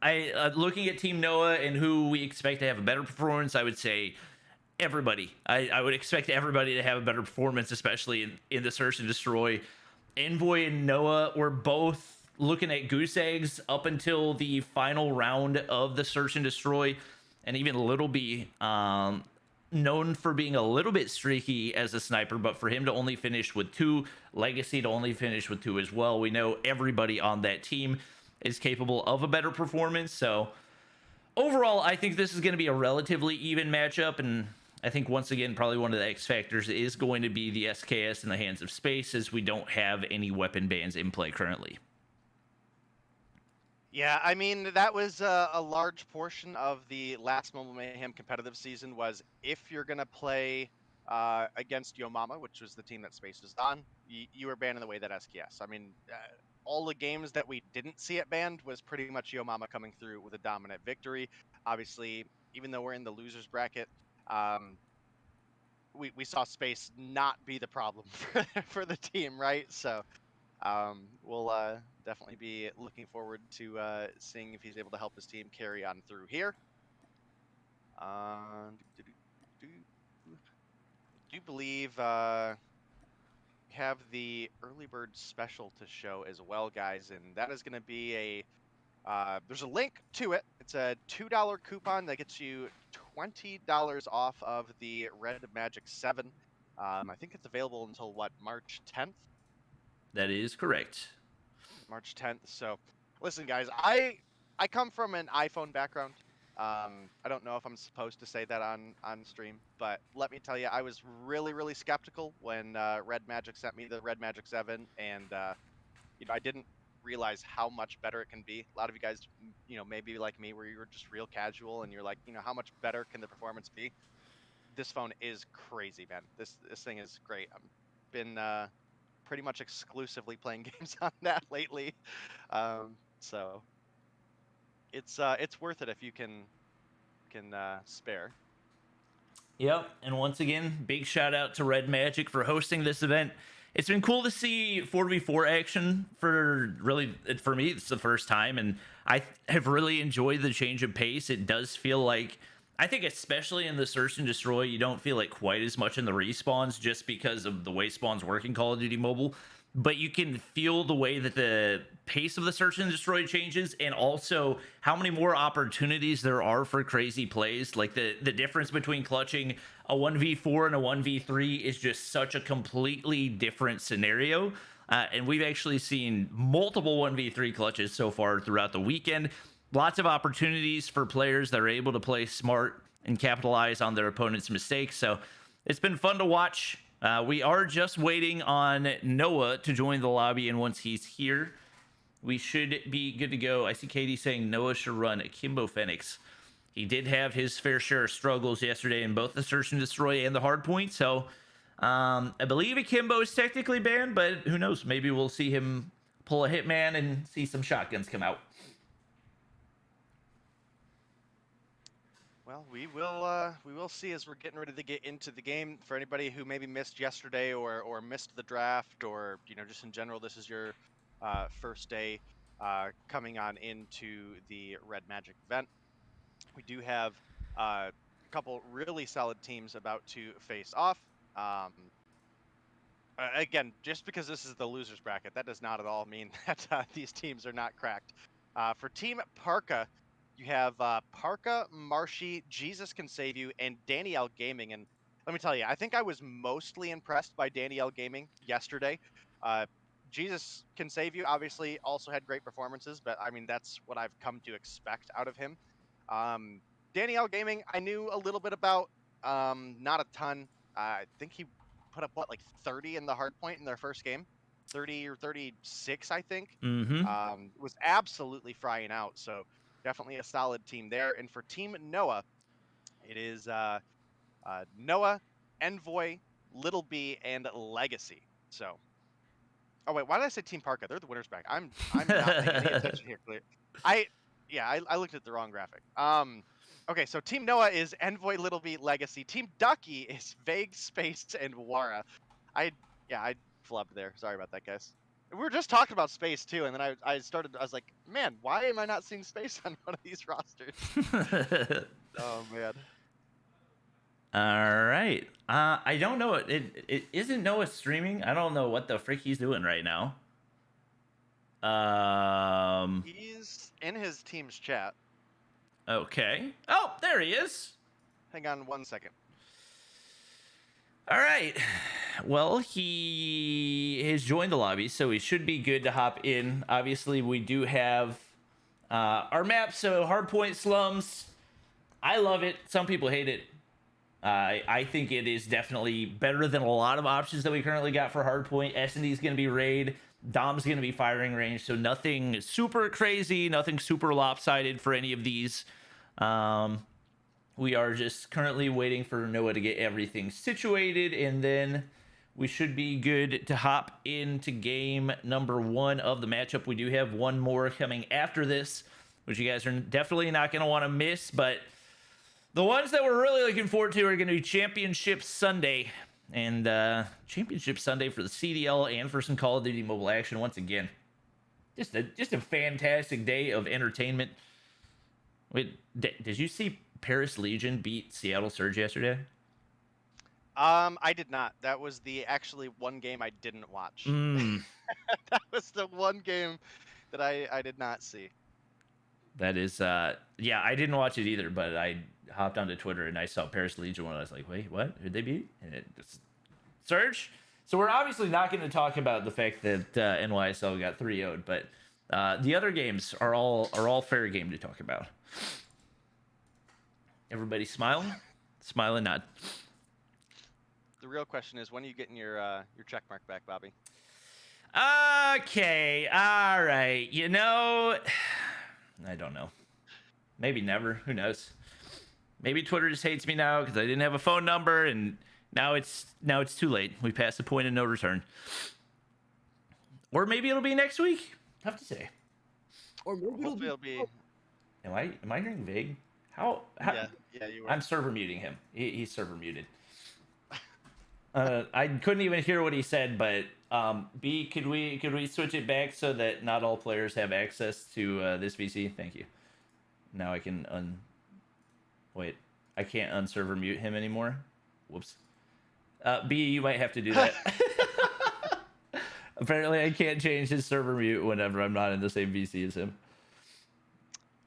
Looking at Team Noah and who we expect to have a better performance, I would say everybody. I would expect everybody to have a better performance, especially in the Search and Destroy. Envoy and Noah were both looking at goose eggs up until the final round of the Search and Destroy, and even Little B, known for being a little bit streaky as a sniper, but for him to only finish with 2, Legacy to only finish with 2 as well. We know everybody on that team is capable of a better performance. So overall, I think this is going to be a relatively even matchup, and I think once again, probably one of the X factors is going to be the SKS in the hands of Space, as we don't have any weapon bans in play currently. Yeah, I mean, that was a large portion of the last Mobile Mayhem competitive season was if you're going to play against Yo Mama, which was the team that Space was on, you were banned in the way that SKS. I mean, all the games that we didn't see it banned was pretty much Yo Mama coming through with a dominant victory. Obviously, even though we're in the losers bracket, we saw Space not be the problem for the team, right? So we'll definitely be looking forward to seeing if he's able to help his team carry on through here. I do believe have the early bird special to show as well, guys, and that is going to be a there's a link to it. It's a $2 coupon that gets you $20 off of the REDMAGIC 7. I think it's available until what, March 10th? That is correct. March 10th. So listen, guys, I come from an iPhone background. I don't know if I'm supposed to say that on stream, but let me tell you, I was really skeptical when REDMAGIC sent me the REDMAGIC 7, and you know, I didn't realize how much better it can be. A lot of you guys, you know, maybe like me, where you were just real casual and you're like, you know, how much better can the performance be? This phone is crazy, man. This thing is great. I've been pretty much exclusively playing games on that lately, so it's worth it if you can spare. Yep, and once again, big shout out to REDMAGIC for hosting this event. It's been cool to see 4v4 action for me. It's the first time, and I have really enjoyed the change of pace. It does feel like, I think especially in the Search and Destroy, you don't feel it quite as much in the respawns just because of the way spawns work in Call of Duty Mobile. But you can feel the way that the pace of the Search and Destroy changes, and also how many more opportunities there are for crazy plays. Like the difference between clutching a 1v4 and a 1v3 is just such a completely different scenario. And we've actually seen multiple 1v3 clutches so far throughout the weekend. Lots of opportunities for players that are able to play smart and capitalize on their opponent's mistakes. So it's been fun to watch. We are just waiting on Noah to join the lobby, and once he's here, we should be good to go. I see Katie saying Noah should run Akimbo Phoenix. He did have his fair share of struggles yesterday in both the Search and Destroy and the Hardpoint, so I believe Akimbo is technically banned, but who knows? Maybe we'll see him pull a Hitman and see some shotguns come out. Well, we will see as we're getting ready to get into the game. For anybody who maybe missed yesterday or missed the draft, or just in general, this is your first day coming on into the Red Magic event. We do have a couple really solid teams about to face off. Again, just because this is the losers bracket, that does not at all mean that these teams are not cracked. For Team Parka, you have Parka, Marshy, Jesus Can Save You, and Danielle Gaming. And let me tell you, I think I was mostly impressed by Danielle Gaming yesterday. Uh, Jesus Can Save You obviously also had great performances, but I mean, that's what I've come to expect out of him. Um, Danielle Gaming, I knew a little bit about, not a ton. I think he put up what, like 30 in the Hardpoint in their first game, 30 or 36, I think. Mm-hmm. Was absolutely frying out. So definitely a solid team there. And for Team Noah, it is Noah, Envoy, Little B, and Legacy. So, oh wait, why did I say Team Parka? They're the winners back. I'm not paying any attention here. I I looked at the wrong graphic. Okay, so Team Noah is Envoy, Little B, Legacy. Team Ducky is Vague, Space, and Wara. I flubbed there. Sorry about that, guys. We were just talking about Space too, and then I was like, man, why am I not seeing Space on one of these rosters? Oh man. All right. I don't know. It isn't Noah streaming. I don't know what the frick he's doing right now. He's in his team's chat. Okay. Oh, there he is. Hang on 1 second. All right. Well, he has joined the lobby, so he should be good to hop in. Obviously, we do have our map, so Hardpoint Slums. I love it. Some people hate it. I think it is definitely better than a lot of options that we currently got for Hardpoint. SND is going to be raid. Dom's going to be firing range, so nothing super crazy, nothing super lopsided for any of these. We are just currently waiting for Noah to get everything situated, and then we should be good to hop into game number 1 of the matchup. We do have one more coming after this, which you guys are definitely not going to want to miss, but the ones that we're really looking forward to are going to be Championship Sunday, and Championship Sunday for the CDL and for some Call of Duty mobile action once again. Just a fantastic day of entertainment. Wait, did you see Paris Legion beat Seattle Surge yesterday? I did not. That was the actually one game I didn't watch. That was the one game that I did not see. That is, yeah, I didn't watch it either, but I hopped onto Twitter and I saw Paris Legion and I was like, wait, what? Who'd they beat? And it just Surge. So we're obviously not going to talk about the fact that NYSL got 3-0'd, but the other games are all fair game to talk about. Everybody smiling? Smile and nod. The real question is, when are you getting your check mark back, Bobby? Okay, all right. You know, I don't know. Maybe never. Who knows? Maybe Twitter just hates me now because I didn't have a phone number, and now it's too late. We passed the point of no return. Or maybe it'll be next week. Tough to say. Or maybe it'll be. Am I hearing vague? How Yeah, you were. I'm server muting him. He's server muted. I couldn't even hear what he said, but B, could we switch it back so that not all players have access to this VC? Thank you. Now I can wait. I can't unserver mute him anymore. Whoops. B, you might have to do that. Apparently, I can't change his server mute whenever I'm not in the same VC as him.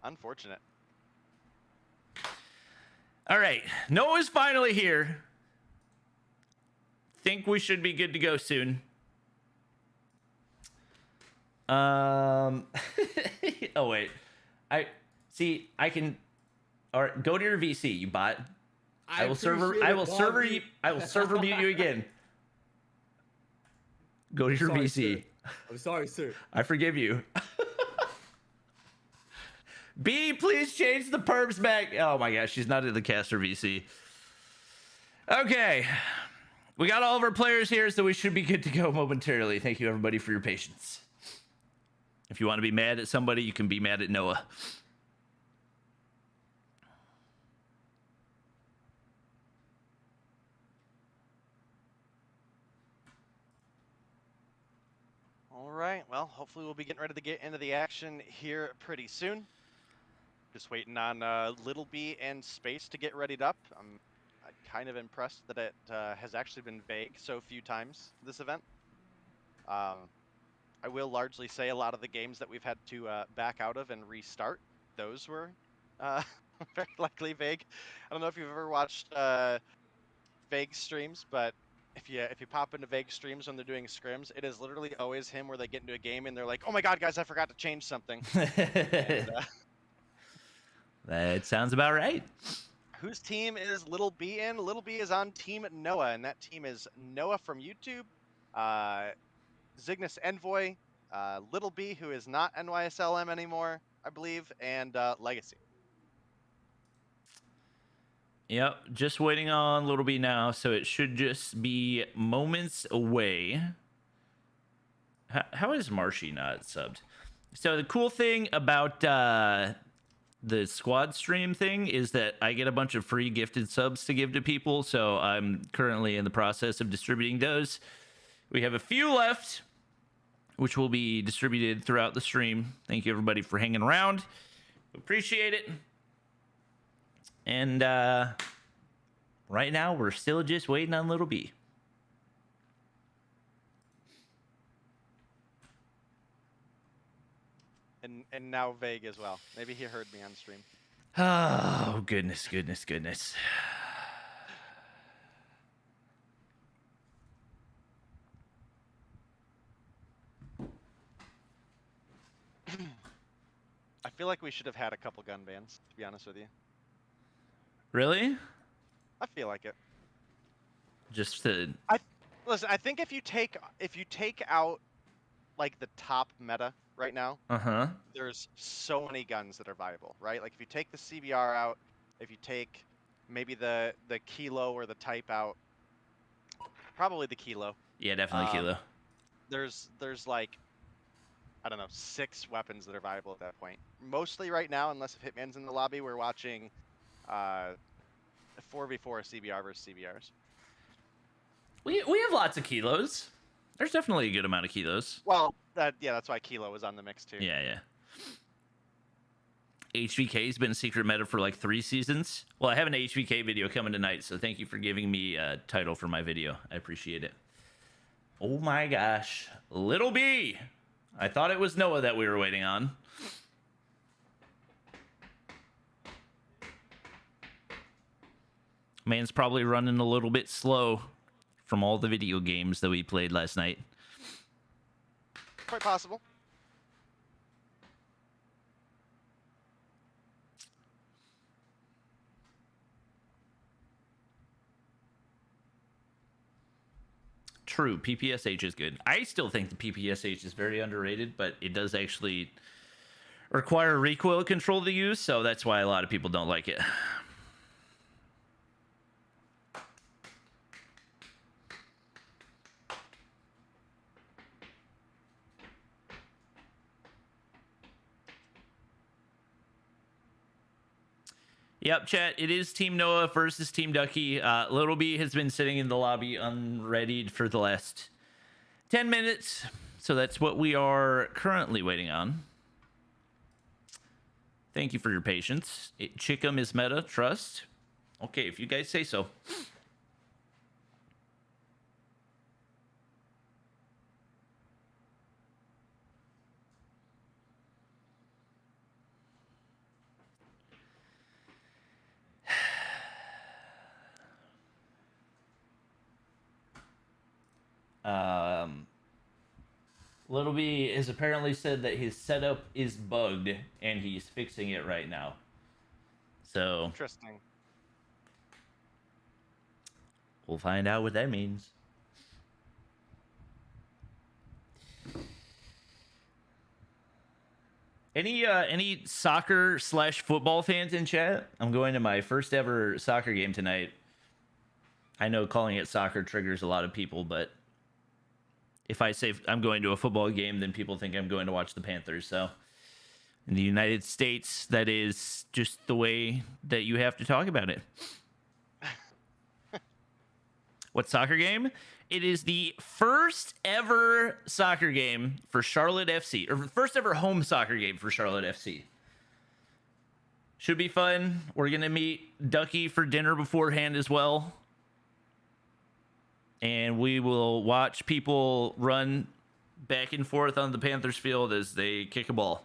Unfortunate. All right, Noah's finally here. Think we should be good to go soon. Oh wait, I can. All right, go to your VC, you bot. I will server mute you again. Go to your VC. Sir. I'm sorry, sir. I forgive you. B, please change the perps back. Oh my gosh, she's not in the caster VC. Okay. We got all of our players here, so we should be good to go momentarily. Thank you, everybody, for your patience. If you want to be mad at somebody, you can be mad at Noah. All right. Well, hopefully we'll be getting ready to get into the action here pretty soon. Just waiting on Little B and Space to get readied up. I'm kind of impressed that it has actually been vague so few times this event. I will largely say a lot of the games that we've had to back out of and restart, those were very likely vague. I don't know if you've ever watched vague streams, but if you pop into vague streams when they're doing scrims, it is literally always him where they get into a game and they're like, "Oh my god, guys, I forgot to change something." And, That sounds about right. whose team is Little B in? Little B is on Team Noah, and that team is Noah from YouTube, Cygnus Envoy, Little B, who is not NYSLM anymore, I believe, and Legacy. Yep, just waiting on Little B now, so it should just be moments away. How is Marshy not subbed? So the cool thing about the squad stream thing is that I get a bunch of free gifted subs to give to people, so I'm currently in the process of distributing those. We have a few left, which will be distributed throughout the stream. Thank you, everybody, for hanging around. Appreciate it. And right now, we're still just waiting on Little B. And now vague as well. Maybe he heard me on stream. Oh, goodness. I feel like we should have had a couple gun bans, to be honest with you. Really? I feel like it. Just to... Listen, I think if you take out like the top meta right now, there's so many guns that are viable, right? Like if you take the CBR out, if you take maybe the Kilo or the Type out, probably the Kilo. Yeah, definitely Kilo. There's like, I don't know, 6 weapons that are viable at that point. Mostly right now, unless if Hitman's in the lobby, we're watching 4v4 CBR versus CBRs. We have lots of kilos. There's definitely a good amount of kilos. Well, that's why Kilo was on the mix too. Yeah. HVK's been a secret meta for like 3 seasons. Well, I have an HVK video coming tonight, so thank you for giving me a title for my video. I appreciate it. Oh my gosh. Little B. I thought it was Noah that we were waiting on. Man's probably running a little bit slow from all the video games that we played last night. Quite possible. True, PPSH is good. I still think the PPSH is very underrated, but it does actually require recoil control to use, so that's why a lot of people don't like it. Yep, chat, it is Team Noah versus Team Ducky. Little B has been sitting in the lobby unreadied for the last 10 minutes. So that's what we are currently waiting on. Thank you for your patience. Chickum is meta, trust. Okay, if you guys say so. Little B has apparently said that his setup is bugged and he's fixing it right now. So Interesting. We'll find out what that means. Any soccer / football fans in chat? I'm going to my first ever soccer game tonight. I know calling it soccer triggers a lot of people, but if I say I'm going to a football game, then people think I'm going to watch the Panthers. So in the United States, that is just the way that you have to talk about it. What soccer game? It is the first ever soccer game for Charlotte FC, or first ever home soccer game for Charlotte FC. Should be fun. We're going to meet Ducky for dinner beforehand as well. And we will watch people run back and forth on the Panthers field as they kick a ball.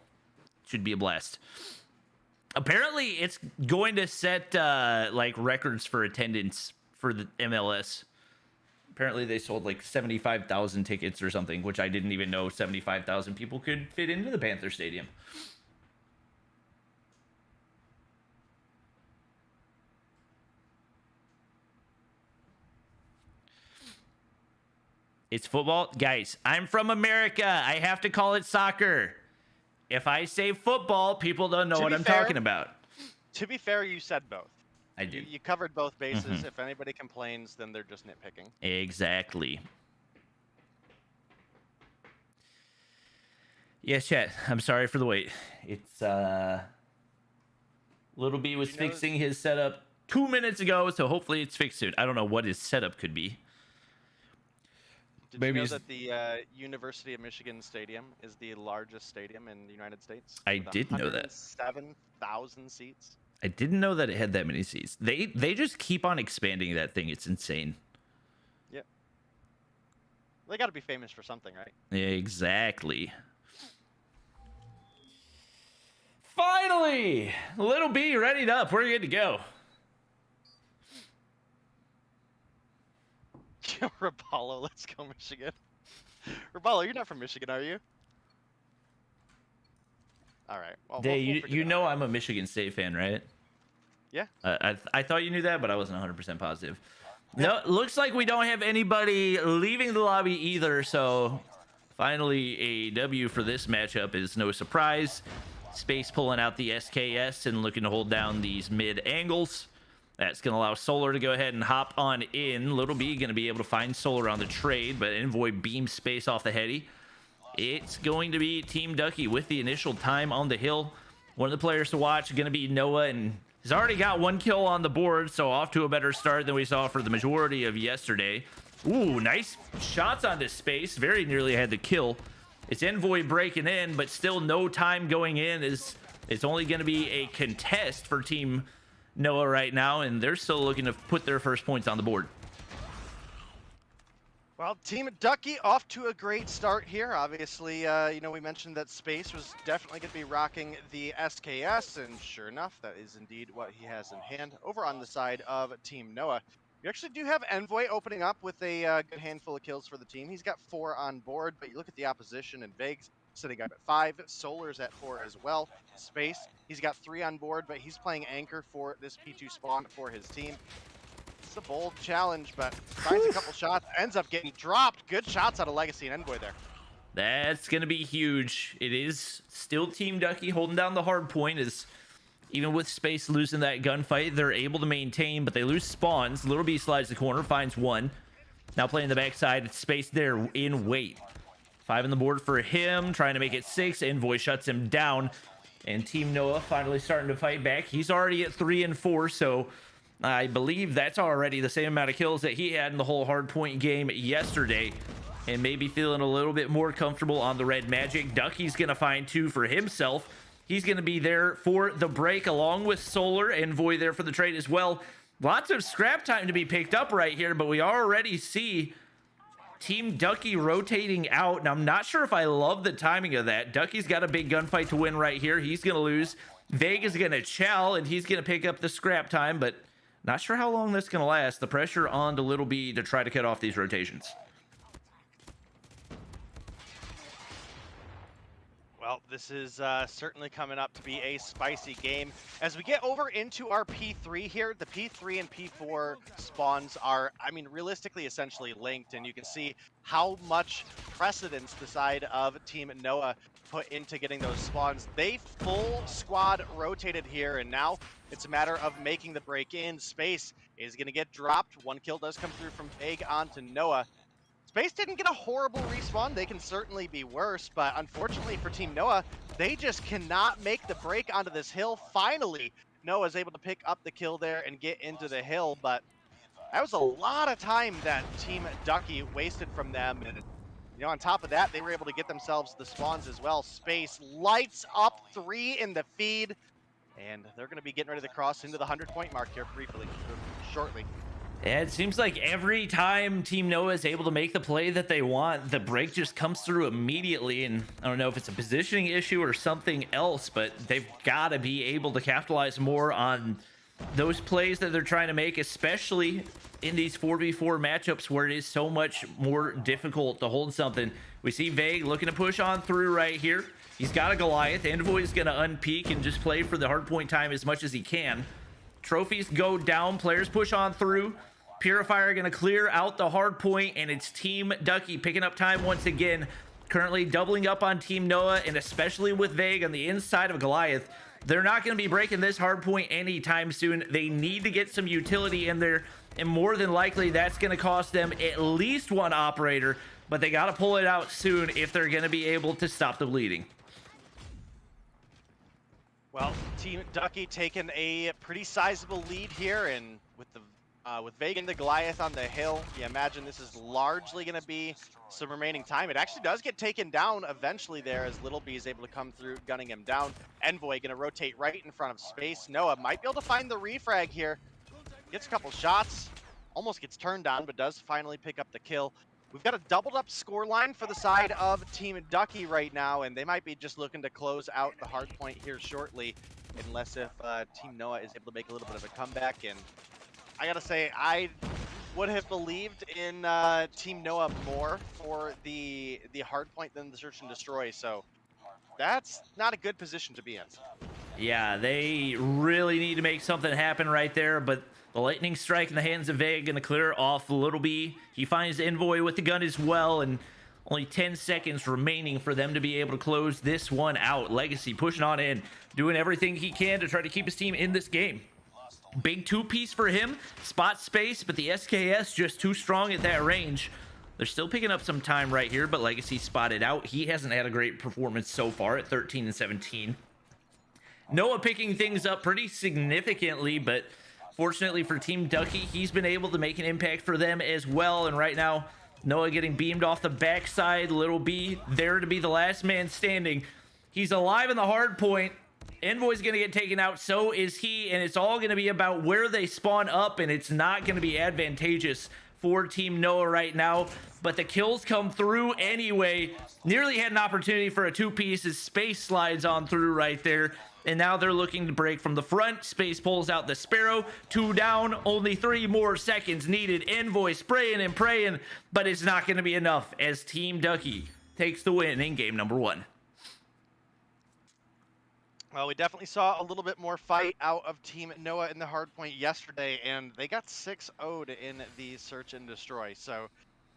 Should be a blast. Apparently, it's going to set like records for attendance for the MLS. Apparently, they sold like 75,000 tickets or something, which I didn't even know 75,000 people could fit into the Panther Stadium. It's football. Guys, I'm from America. I have to call it soccer. If I say football, people don't know what I'm talking about. To be fair, you said both. I do. You covered both bases. If anybody complains, then they're just nitpicking. Exactly. Yes, chat. I'm sorry for the wait. It's Little B was fixing his setup 2 minutes ago, so hopefully it's fixed soon. I don't know what his setup could be. Did you know that the University of Michigan Stadium is the largest stadium in the United States? I did know that. 7,000 seats. I didn't know that it had that many seats. They just keep on expanding that thing. It's insane. Yep. They got to be famous for something, right? Exactly. Finally, Little B readied up. We're good to go. Rapallo, let's go Michigan. Rapallo, you're not from Michigan, are you? All right. Well, Day, you know I'm a Michigan State fan, right? Yeah. I thought you knew that, but I wasn't 100% positive. No, looks like we don't have anybody leaving the lobby either, so finally a W for this matchup is no surprise. Space pulling out the SKS and looking to hold down these mid angles. That's going to allow Solar to go ahead and hop on in. Little B going to be able to find Solar on the trade, but Envoy beams Space off the heady. It's going to be Team Ducky with the initial time on the hill. One of the players to watch is going to be Noah, and he's already got 1 kill on the board, so off to a better start than we saw for the majority of yesterday. Ooh, nice shots onto Space. Very nearly had the kill. It's Envoy breaking in, but still no time going in. It's only going to be a contest for Team Noah right now, and they're still looking to put their first points on the board. Well, Team Ducky off to a great start here. Obviously, you know, we mentioned that Space was definitely going to be rocking the SKS, and sure enough, that is indeed what he has in hand. Over on the side of Team Noah, you actually do have Envoy opening up with a good handful of kills for the team. He's got 4 on board, but you look at the opposition, and Vegs sitting up at 5. Solar's at 4 as well. Space, he's got 3 on board, but he's playing anchor for this P2 spawn for his team. It's a bold challenge, but finds a couple shots, ends up getting dropped. Good shots out of Legacy and Envoy there. That's going to be huge. It is still Team Ducky holding down the hard point. Is even with Space losing that gunfight, they're able to maintain, but they lose spawns. Little B slides the corner, finds 1. Now playing the backside, it's Space there in wait. 5 on the board for him, trying to make it 6. Envoy shuts him down, and Team Noah finally starting to fight back. He's already at 3 and 4, so I believe that's already the same amount of kills that he had in the whole Hardpoint game yesterday, and maybe feeling a little bit more comfortable on the REDMAGIC. Ducky's going to find 2 for himself. He's going to be there for the break along with Solar. Envoy there for the trade as well. Lots of scrap time to be picked up right here, but we already see Team Ducky rotating out, and I'm not sure if I love the timing of that. Ducky's got a big gunfight to win right here. He's going to lose. Vega's going to chow, and he's going to pick up the scrap time, but not sure how long this is going to last. The pressure on to Little B to try to cut off these rotations. Well, this is certainly coming up to be a spicy game. As we get over into our P3 here, the P3 and P4 spawns are, I mean, realistically essentially linked, and you can see how much precedence the side of Team Noah put into getting those spawns. They full squad rotated here, and now it's a matter of making the break in. Space is going to get dropped. 1 kill does come through from Veg onto Noah. Space didn't get a horrible respawn. They can certainly be worse, but unfortunately for Team Noah, they just cannot make the break onto this hill. Finally, Noah's able to pick up the kill there and get into the hill, but That was a lot of time that Team Ducky wasted from them, and you know, on top of that, they were able to get themselves the spawns as well. Space lights up 3 in the feed, and they're going to be getting ready to cross into the 100-point mark here briefly, shortly. Yeah, it seems like every time Team Noah is able to make the play that they want, the break just comes through immediately. And I don't know if it's a positioning issue or something else, but they've got to be able to capitalize more on those plays that they're trying to make, especially in these 4v4 matchups where it is so much more difficult to hold something. We see Vague looking to push on through right here. He's got a Goliath. Envoy is going to unpeak and just play for the hardpoint time as much as he can. Trophies go down. Players push on through. Purifier going to clear out the hard point, and it's Team Ducky picking up time once again. Currently doubling up on Team Noah, and especially with Vague on the inside of Goliath. They're not going to be breaking this hard point anytime soon. They need to get some utility in there, and more than likely that's going to cost them at least one operator, but they got to pull it out soon if they're going to be able to stop the bleeding. Well, Team Ducky taking a pretty sizable lead here, and with Vague and the Goliath on the hill, you imagine this is largely going to be some remaining time. It actually does get taken down eventually there as Little B is able to come through, gunning him down. Envoy going to rotate right in front of Space. Noah might be able to find the refrag here. Gets a couple shots, almost gets turned on, but does finally pick up the kill. We've got a doubled up score line for the side of Team Ducky right now, and they might be just looking to close out the hard point here shortly, unless if Team Noah is able to make a little bit of a comeback. And I gotta say, I would have believed in Team Noah more for the hard point than the search and destroy, so that's not a good position to be in. Yeah, they really need to make something happen right there, but the lightning strike in the hands of Vague going to clear off Little B. He finds Envoy with the gun as well, and only 10 seconds remaining for them to be able to close this one out. Legacy pushing on in, doing everything he can to try to keep his team in this game. Big two-piece for him, spot space, but the SKS just too strong at that range. They're still picking up some time right here, but Legacy spotted out. He hasn't had a great performance so far at 13 and 17. Noah picking things up pretty significantly, but fortunately for Team Ducky, he's been able to make an impact for them as well. And right now, Noah getting beamed off the backside. Little B there to be the last man standing. He's alive in the hard point. Envoy's going to get taken out, so is he, and it's all going to be about where they spawn up, and it's not going to be advantageous for Team Noah right now, but the kills come through anyway. Nearly had an opportunity for a two-piece as Space slides on through right there, and now they're looking to break from the front. Space pulls out the Sparrow, 2 down, only 3 more seconds needed. Envoy spraying and praying, but it's not going to be enough as Team Ducky takes the win in game number 1. Well, we definitely saw a little bit more fight out of Team Noah in the hardpoint yesterday, and they got 6-0'd in the search and destroy. So,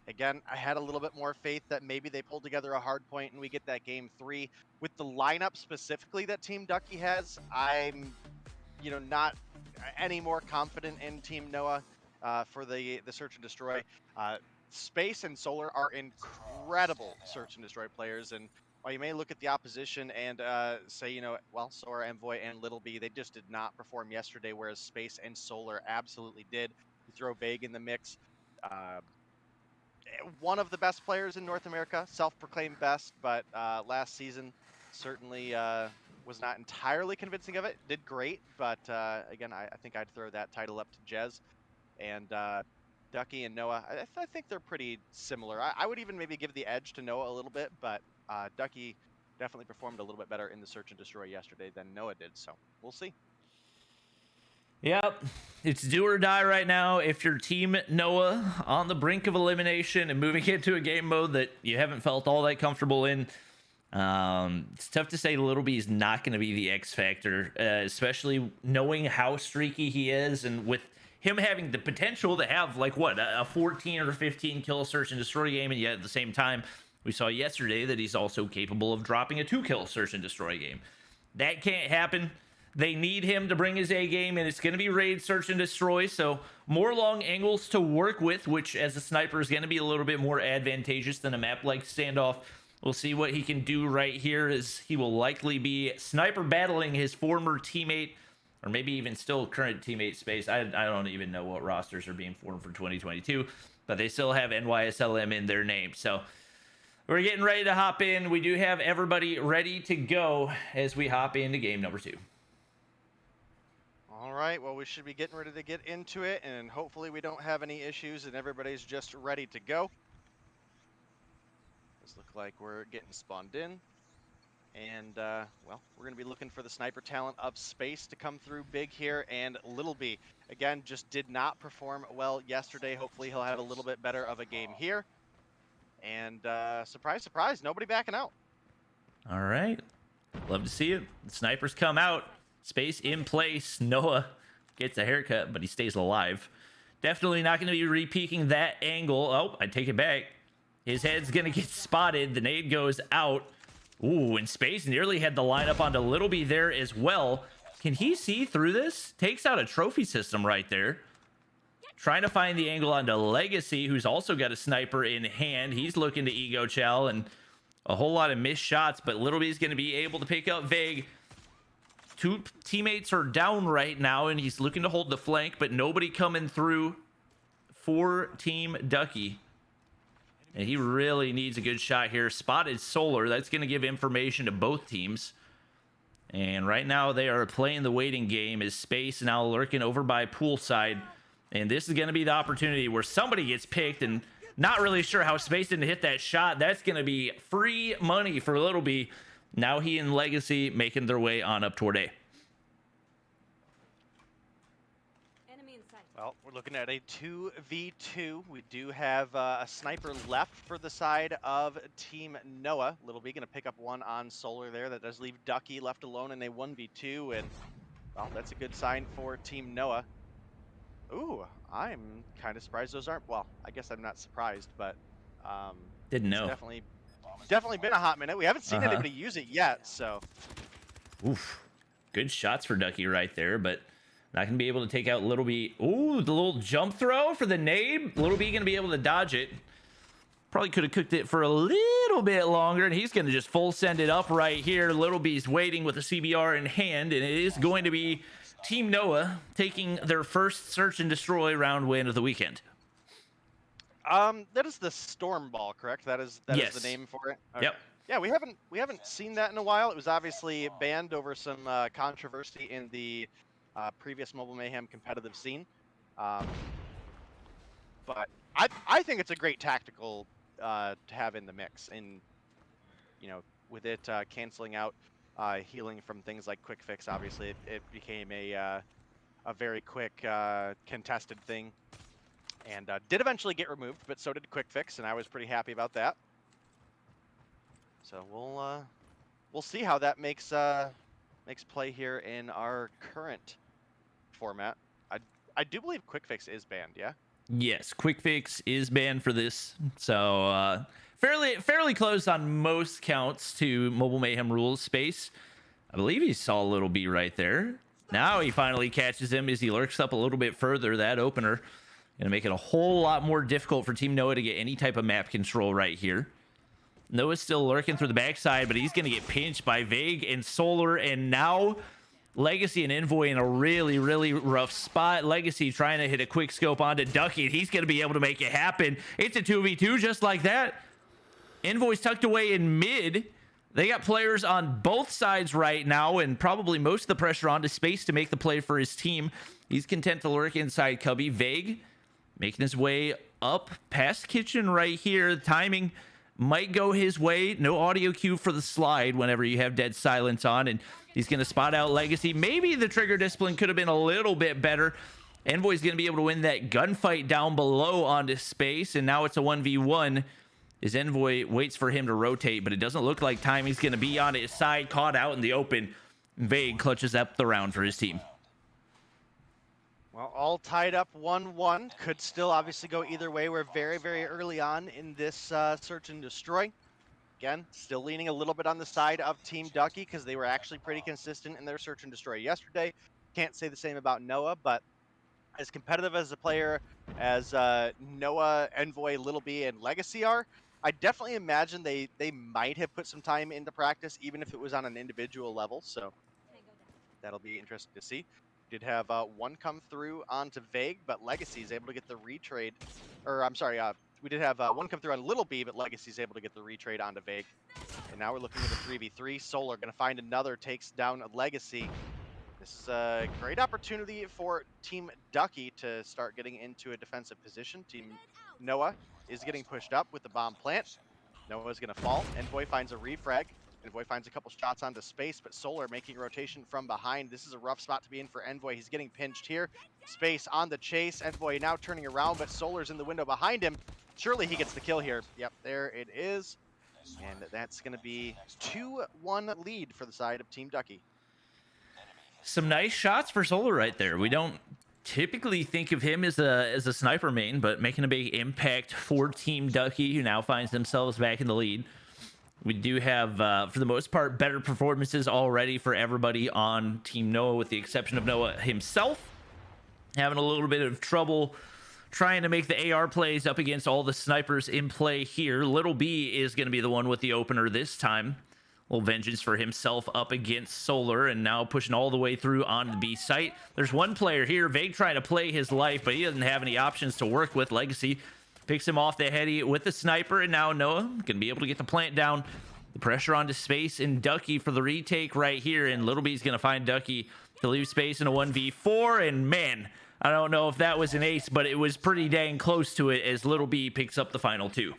again, I had a little bit more faith that maybe they pulled together a hardpoint and we get that game 3. With the lineup specifically that Team Ducky has, I'm, not any more confident in Team Noah for the search and destroy. Space and Solar are incredible search and destroy players, and while you may look at the opposition and say, well, so are Envoy and Little B, they just did not perform yesterday, whereas Space and Solar absolutely did. You throw Vague in the mix. One of the best players in North America, self-proclaimed best, but last season certainly was not entirely convincing of it. Did great, but again, I think I'd throw that title up to Jez. And Ducky and Noah, I think they're pretty similar. I would even maybe give the edge to Noah a little bit, but Ducky definitely performed a little bit better in the search and destroy yesterday than Noah did, so we'll see. Yep, it's do or die right now. If you're Team Noah on the brink of elimination and moving into a game mode that you haven't felt all that comfortable in, it's tough to say Little B is not going to be the X factor, especially knowing how streaky he is, and with him having the potential to have like a 14 or 15 kill search and destroy game, and yet at the same time, we saw yesterday that he's also capable of dropping a 2-kill search and destroy game. That can't happen. They need him to bring his A game, and it's going to be raid, search, and destroy, so more long angles to work with, which as a sniper is going to be a little bit more advantageous than a map like Standoff. We'll see what he can do right here, as he will likely be sniper battling his former teammate or maybe even still current teammate space. I don't even know what rosters are being formed for 2022, but they still have NYSLM in their name. So we're getting ready to hop in. We do have everybody ready to go as we hop into game number 2. All right, well, we should be getting ready to get into it, and hopefully we don't have any issues and everybody's just ready to go. Does look like we're getting spawned in. And, well, we're going to be looking for the sniper talent of Space to come through big here. And Little B, again, just did not perform well yesterday. Hopefully he'll have a little bit better of a game here. And, surprise, surprise, nobody backing out. All right. Love to see it. The snipers come out. Space in place. Noah gets a haircut, but he stays alive. Definitely not going to be re-peeking that angle. Oh, I take it back. His head's going to get spotted. The nade goes out. Ooh, and Space nearly had the lineup onto Little B there as well. Can he see through this? Takes out a trophy system right there. Trying to find the angle onto Legacy, who's also got a sniper in hand. He's looking to ego chow and a whole lot of missed shots, but Little B is going to be able to pick up Vague. 2 teammates are down right now, and he's looking to hold the flank, but nobody coming through for Team Ducky. And he really needs a good shot here. Spotted Solar. That's going to give information to both teams. And right now they are playing the waiting game as Space now lurking over by poolside. And this is going to be the opportunity where somebody gets picked, and not really sure how Space didn't hit that shot. That's going to be free money for Little B. Now he and Legacy making their way on up toward A. Well, we're looking at a 2v2. We do have a sniper left for the side of Team Noah. Little B going to pick up one on Solar there. That does leave Ducky left alone in a 1v2. And, well, that's a good sign for Team Noah. Ooh, I'm kind of surprised those aren't... Well, I guess I'm not surprised, but... Didn't know. Definitely been a hot minute. We haven't seen anybody use it yet, so... Oof. Good shots for Ducky right there, but... not going to be able to take out Little B. Ooh, the little jump throw for the nade. Little B going to be able to dodge it. Probably could have cooked it for a little bit longer, and he's going to just full send it up right here. Little B's waiting with a CBR in hand, and it is going to be Team Noah taking their first search and destroy round win of the weekend. That is the Storm Ball, correct? That is the name for it? Okay. Yep. Yeah, we haven't seen that in a while. It was obviously banned over some controversy in the previous Mobile Mayhem competitive scene. But I think it's a great tactical to have in the mix, and you know, with it canceling out healing from things like quick fix, obviously it became a very quick contested thing, and did eventually get removed, but so did quick fix, and I was pretty happy about that. So we'll see how that makes play here in our current format. I do believe quick fix is banned, yeah? Yes, quick fix is banned for this. So fairly close on most counts to Mobile Mayhem rules. Space, I believe he saw a Little B right there. Now he finally catches him as he lurks up a little bit further. That opener gonna make it a whole lot more difficult for Team Noah to get any type of map control right here. Noah's still lurking through the backside, but he's going to get pinched by Vague and Solar, and now Legacy and Envoy in a really, really rough spot. Legacy trying to hit a quick scope onto Ducky, and he's going to be able to make it happen. It's a 2v2 just like that. Envoy's tucked away in mid. They got players on both sides right now, and probably most of the pressure onto Space to make the play for his team. He's content to lurk inside Cubby. Vague making his way up past Kitchen right here. The timing might go his way. No audio cue for the slide whenever you have dead silence on, and he's going to spot out Legacy. Maybe the trigger discipline could have been a little bit better. Envoy's going to be able to win that gunfight down below onto Space, and now it's a 1v1 as Envoy waits for him to rotate, but it doesn't look like timing's going to be on his side. Caught out in the open. Vague clutches up the round for his team. Well, all tied up 1-1. Could still obviously go either way. We're very, very early on in this search and destroy. Again, still leaning a little bit on the side of Team Ducky because they were actually pretty consistent in their search and destroy yesterday. Can't say the same about Noah, but as competitive as a player as Noah, Envoy, Little B, and Legacy are, I definitely imagine they might have put some time into practice, even if it was on an individual level. So that'll be interesting to see. Did have one come through onto Vague, but Legacy is able to get the retrade. Or I'm sorry, we did have one come through on Little B, but Legacy is able to get the retrade onto Vague. And now we're looking at a 3v3. Solar going to find another, takes down Legacy. This is a great opportunity for Team Ducky to start getting into a defensive position. Team Noah is getting pushed up with the bomb plant. Noah's going to fall. Envoy finds a refrag. Envoy finds a couple shots onto Space, but Solar making rotation from behind. This is a rough spot to be in for Envoy. He's getting pinched here. Space on the chase. Envoy now turning around, but Solar's in the window behind him. Surely he gets the kill here. Yep, there it is. And that's going to be 2-1 lead for the side of Team Ducky. Some nice shots for Solar right there. We don't typically think of him as a sniper main, but making a big impact for Team Ducky, who now finds themselves back in the lead. We do have, for the most part, better performances already for everybody on Team Noah, with the exception of Noah himself. Having a little bit of trouble trying to make the AR plays up against all the snipers in play here. Little B is going to be the one with the opener this time. A little vengeance for himself up against Solar, and now pushing all the way through on the B site. There's one player here, Vague, trying to play his life, but he doesn't have any options to work with. Legacy picks him off the heady with the sniper, and now Noah can be able to get the plant down. The pressure onto Space and Ducky for the retake right here, and Little B's going to find Ducky to leave Space in a 1v4, and man, I don't know if that was an ace, but it was pretty dang close to it as Little B picks up the final two.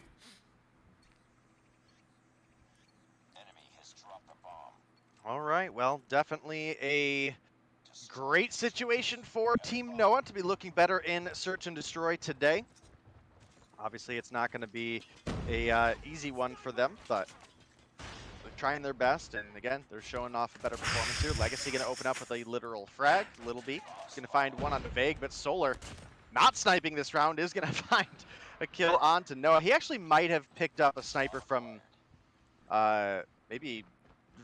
All right, well, definitely a great situation for Team Noah to be looking better in Search and Destroy today. Obviously, it's not going to be a easy one for them, but they're trying their best, and again, they're showing off a better performance here. Legacy going to open up with a literal frag. Little B is going to find one on Vague, but Solar, not sniping this round, is going to find a kill onto Noah. He actually might have picked up a sniper from maybe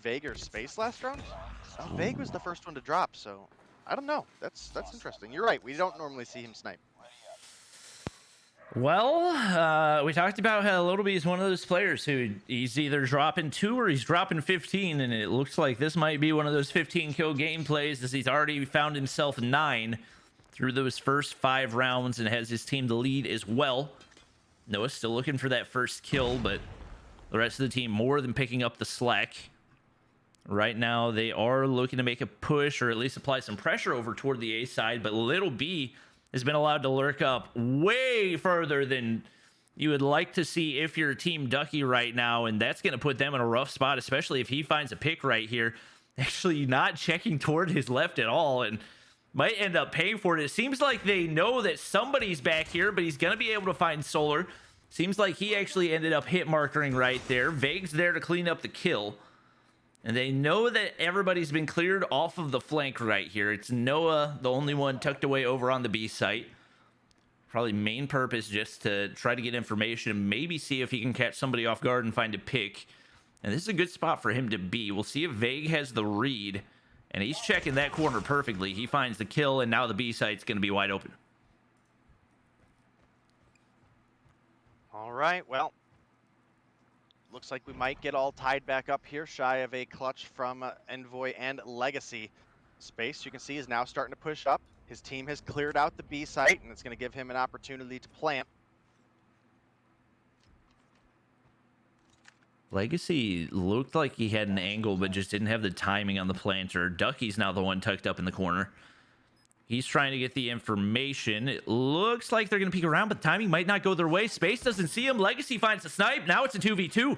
Vague or Space last round. Oh, Vague was the first one to drop, so I don't know. That's interesting. You're right. We don't normally see him snipe. Well, we talked about how Little B is one of those players who he's either dropping 2 or he's dropping 15, and it looks like this might be one of those 15 kill game plays, as he's already found himself 9 through those first 5 rounds and has his team to lead as well. Noah's still looking for that first kill, but the rest of the team more than picking up the slack. Right now, they are looking to make a push or at least apply some pressure over toward the A side, but Little B has been allowed to lurk up way further than you would like to see if you're Team Ducky right now, and that's going to put them in a rough spot, especially if he finds a pick right here. Actually not checking toward his left at all, and might end up paying for it. It seems like they know that somebody's back here, but he's going to be able to find Solar. Seems like he actually ended up hit markering right there. Vague's there to clean up the kill. And they know that everybody's been cleared off of the flank right here. It's Noah, the only one tucked away over on the B site. Probably main purpose just to try to get information and maybe see if he can catch somebody off guard and find a pick. And this is a good spot for him to be. We'll see if Vague has the read. And he's checking that corner perfectly. He finds the kill, and now the B site's going to be wide open. All right, well, looks like we might get all tied back up here, shy of a clutch from Envoy and Legacy. Space, you can see, is now starting to push up. His team has cleared out the B site, and it's going to give him an opportunity to plant. Legacy looked like he had an angle, but just didn't have the timing on the planter. Ducky's now the one tucked up in the corner. He's trying to get the information. It looks like they're going to peek around, but the timing might not go their way. Space doesn't see him. Legacy finds the snipe. Now it's a 2v2.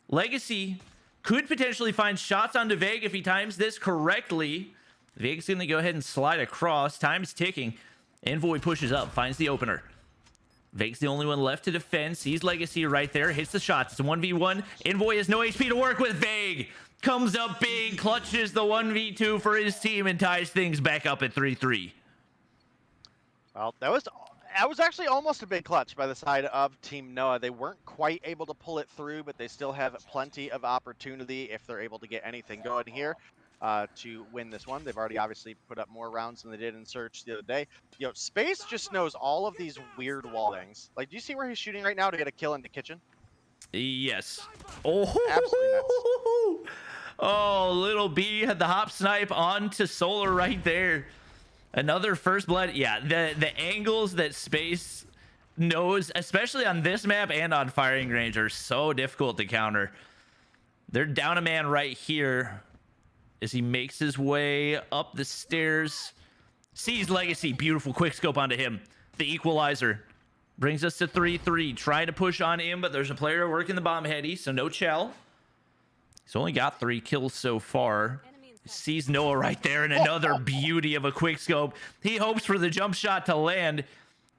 Legacy could potentially find shots onto Vague if he times this correctly. Vague's going to go ahead and slide across. Time's ticking. Envoy pushes up, finds the opener. Vague's the only one left to defend. Sees Legacy right there. Hits the shots. It's a 1v1. Envoy has no HP to work with. Vague comes up big, clutches the 1v2 for his team, and ties things back up at 3-3. Well, that was actually almost a big clutch by the side of Team Noah. They weren't quite able to pull it through, but they still have plenty of opportunity if they're able to get anything going here to win this one. They've already obviously put up more rounds than they did in Search the other day. You know, Space just knows all of these weird wall things. Like, do you see where he's shooting right now to get a kill in the kitchen? Yes. Oh, absolutely nuts. Oh, little B had the hop snipe onto Solar right there. Another first blood. Yeah, the angles that Space knows, especially on this map and on firing range, are so difficult to counter. They're down a man right here as he makes his way up the stairs. Sees Legacy. Beautiful quick scope onto him. The equalizer brings us to 3-3. Trying to push on him, but there's a player working the bomb heady, so no Chell. He's only got 3 kills so far. Sees Noah right there, and another beauty of a quick scope. He hopes for the jump shot to land.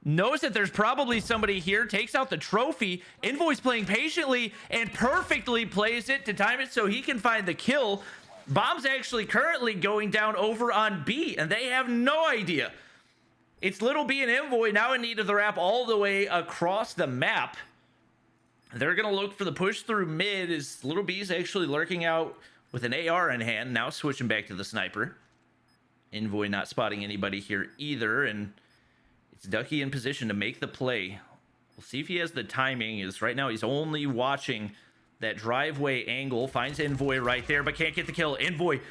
Knows that there's probably somebody here. Takes out the trophy. Envoy's playing patiently and perfectly plays it to time it so he can find the kill. Bomb's actually currently going down over on B, and they have no idea. It's Little B and Envoy now in need of the wrap all the way across the map. They're going to look for the push through mid as Little B's actually lurking out with an AR in hand. Now switching back to the sniper. Envoy not spotting anybody here either, and it's Ducky in position to make the play. We'll see if he has the timing. Is right now he's only watching that driveway angle. Finds Envoy right there, but can't get the kill. Envoy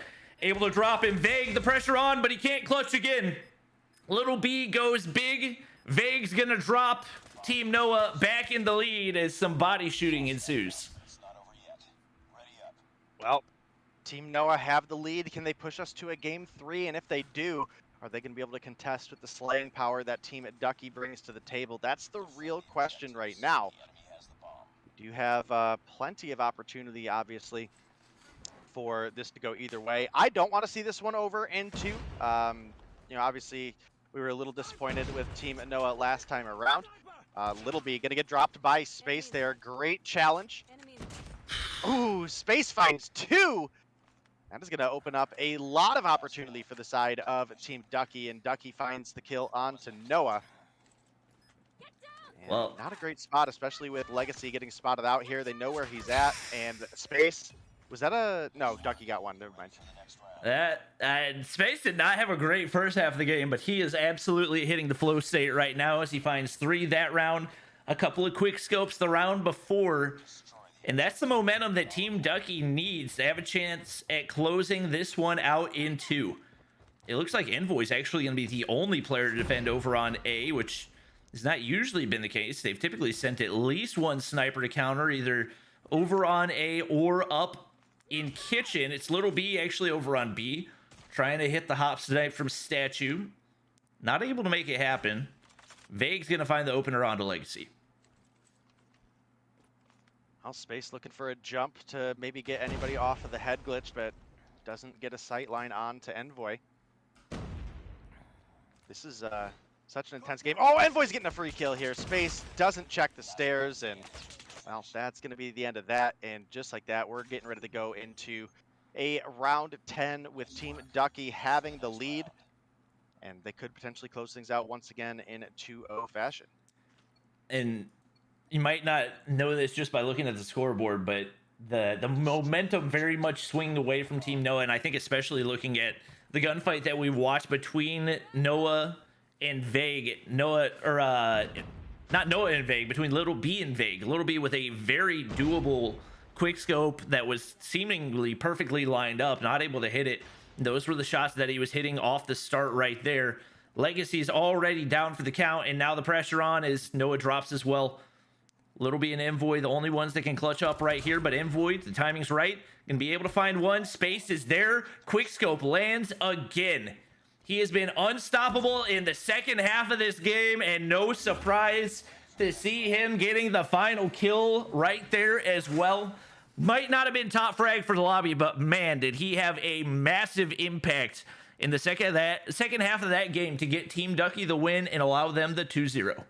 able to drop him. Vague, the pressure on, but he can't clutch again. Little B goes big. Vague's gonna drop. Team Noah back in the lead as some body shooting ensues. Well, Team Noah have the lead. Can they push us to a game 3? And if they do, are they going to be able to contest with the slaying power that Team Ducky brings to the table? That's the real question right now. Do you have plenty of opportunity, obviously, for this to go either way? I don't want to see this one over in 2. You know, obviously, we were a little disappointed with Team Noah last time around. Little B going to get dropped by Space there. Great challenge. Ooh, Space finds 2. That is going to open up a lot of opportunity for the side of Team Ducky, and Ducky finds the kill onto Noah. And Well, not a great spot, especially with Legacy getting spotted out here. They know where he's at, and Space, was that a... No, Ducky got one, never mind. Space did not have a great first half of the game, but he is absolutely hitting the flow state right now as he finds 3 that round, a couple of quick scopes the round before, and that's the momentum that Team Ducky needs to have a chance at closing this one out in 2. It looks like Envoy's actually going to be the only player to defend over on A, which has not usually been the case. They've typically sent at least one sniper to counter, either over on A or up in kitchen. It's Little B actually over on B, trying to hit the hop snipe from Statue. Not able to make it happen. Vague's going to find the opener onto Legacy. Well, Space looking for a jump to maybe get anybody off of the head glitch, but doesn't get a sight line on to Envoy. This is such an intense game. Oh, Envoy's getting a free kill here. Space doesn't check the stairs, and well, that's going to be the end of that. And just like that, we're getting ready to go into a round 10 with Team Ducky having the lead, and they could potentially close things out once again in 2-0 fashion. And you might not know this just by looking at the scoreboard, but the momentum very much swinging away from Team Noah, and I think especially looking at the gunfight that we watched between Noah and Vague. Noah, or not Noah and Vague, between Little B and Vague. Little B with a very doable quick scope that was seemingly perfectly lined up, not able to hit it. Those were the shots that he was hitting off the start right there. Legacy's already down for the count, and now the pressure on as Noah drops as well. Little B and Envoy, the only ones that can clutch up right here, but Envoy, the timing's right, gonna be able to find one. Space is there. Quickscope lands again. He has been unstoppable in the second half of this game, and no surprise to see him getting the final kill right there as well. Might not have been top frag for the lobby, but man, did he have a massive impact in the second half of that game to get Team Ducky the win and allow them the 2-0.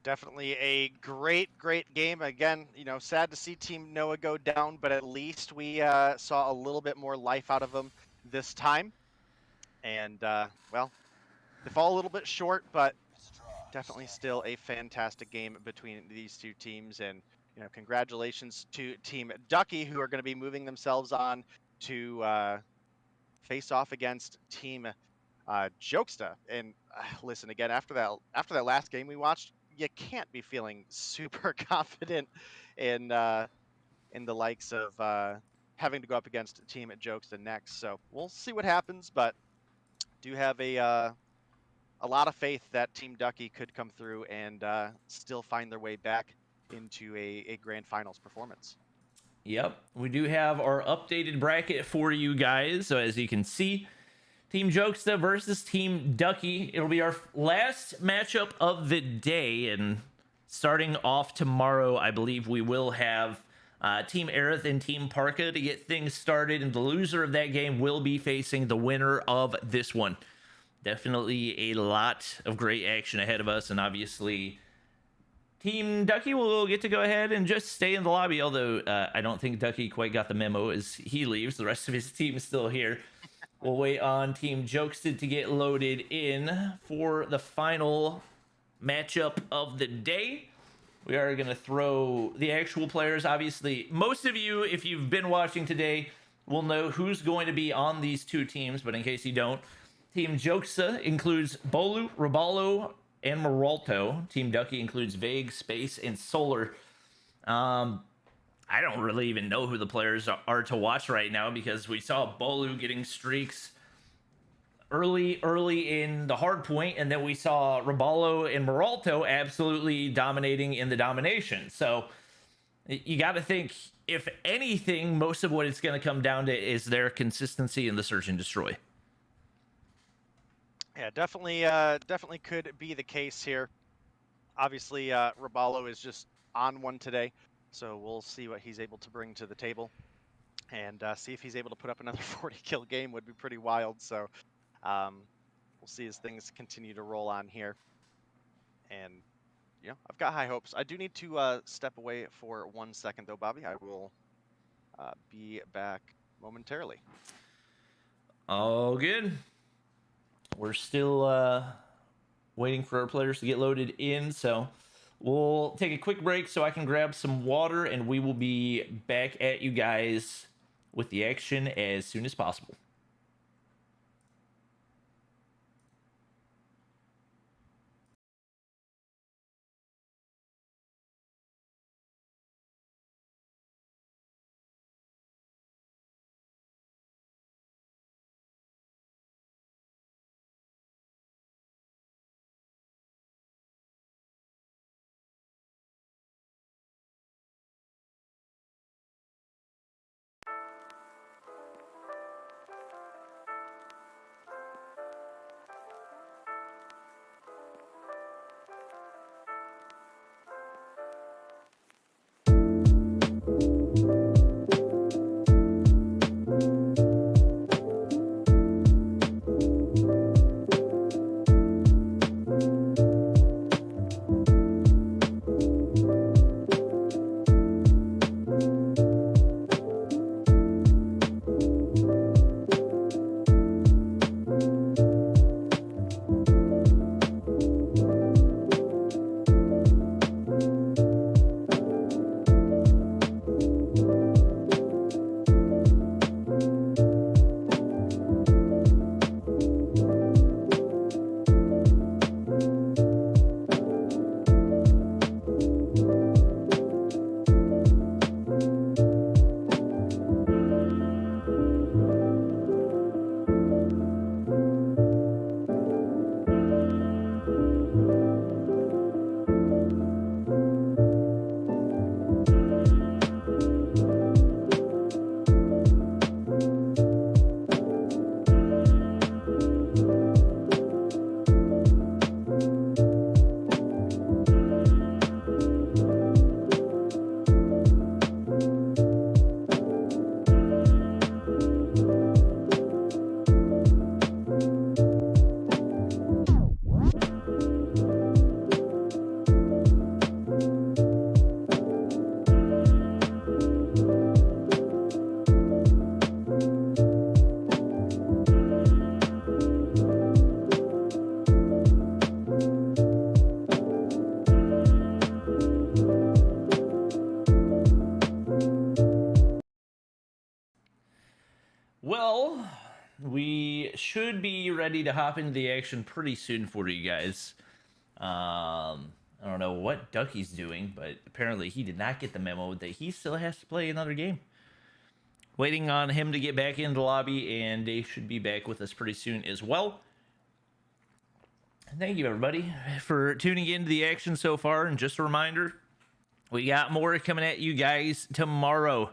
Definitely a great game. Again, you know, sad to see Team Noah go down, but at least we saw a little bit more life out of them this time. And, well, they fall a little bit short, but definitely still a fantastic game between these two teams. And, you know, congratulations to Team Ducky, who are going to be moving themselves on to face off against Team Jokesta. And listen, again, after that last game we watched, you can't be feeling super confident in the likes of having to go up against Team Jokesta next. So we'll see what happens, but do have a lot of faith that Team Ducky could come through and still find their way back into a grand finals performance. Yep, we do have our updated bracket for you guys. So as you can see, Team Jokesta versus Team Ducky. It'll be our last matchup of the day, and starting off tomorrow, I believe we will have Team Aerith and Team Parka to get things started, and the loser of that game will be facing the winner of this one. Definitely a lot of great action ahead of us, and obviously Team Ducky will get to go ahead and just stay in the lobby, although I don't think Ducky quite got the memo as he leaves. The rest of his team is still here. We'll wait on Team Jokesta to get loaded in for the final matchup of the day. We are going to throw the actual players. Obviously, most of you, if you've been watching today, will know who's going to be on these two teams, but in case you don't, Team Jokesta includes Bolu, Roballo, and Meralto. Team Ducky includes Vague, Space, and Solar. I don't really even know who the players are to watch right now, because we saw Bolu getting streaks early in the Hardpoint, and then we saw Roballo and Meralto absolutely dominating in the Domination. So you got to think, if anything, most of what it's going to come down to is their consistency in the Search and Destroy. Yeah, definitely could be the case here. Obviously, Roballo is just on one today, so we'll see what he's able to bring to the table, and see if he's able to put up another 40 kill game. Would be pretty wild. So we'll see as things continue to roll on here, and I've got high hopes. I do need to step away for 1 second though, Bobby. I will be back momentarily. All good. We're still waiting for our players to get loaded in, so we'll take a quick break so I can grab some water, and we will be back at you guys with the action as soon as possible. Well, we should be ready to hop into the action pretty soon for you guys. I don't know what Ducky's doing, but apparently he did not get the memo that he still has to play another game. Waiting on him to get back into the lobby, and they should be back with us pretty soon as well. Thank you, everybody, for tuning into the action so far. And just a reminder, we got more coming at you guys tomorrow.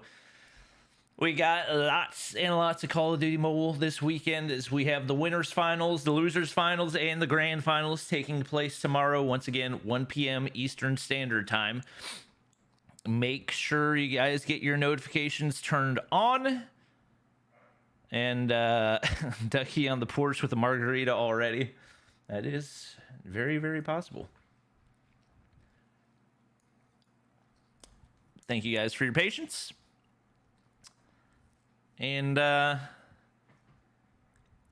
We got lots and lots of Call of Duty Mobile this weekend, as we have the winners finals, the losers finals, and the grand finals taking place tomorrow. Once again, 1 p.m. Eastern Standard Time. Make sure you guys get your notifications turned on. And Ducky on the porch with a margarita already. That is very, very possible. Thank you guys for your patience. And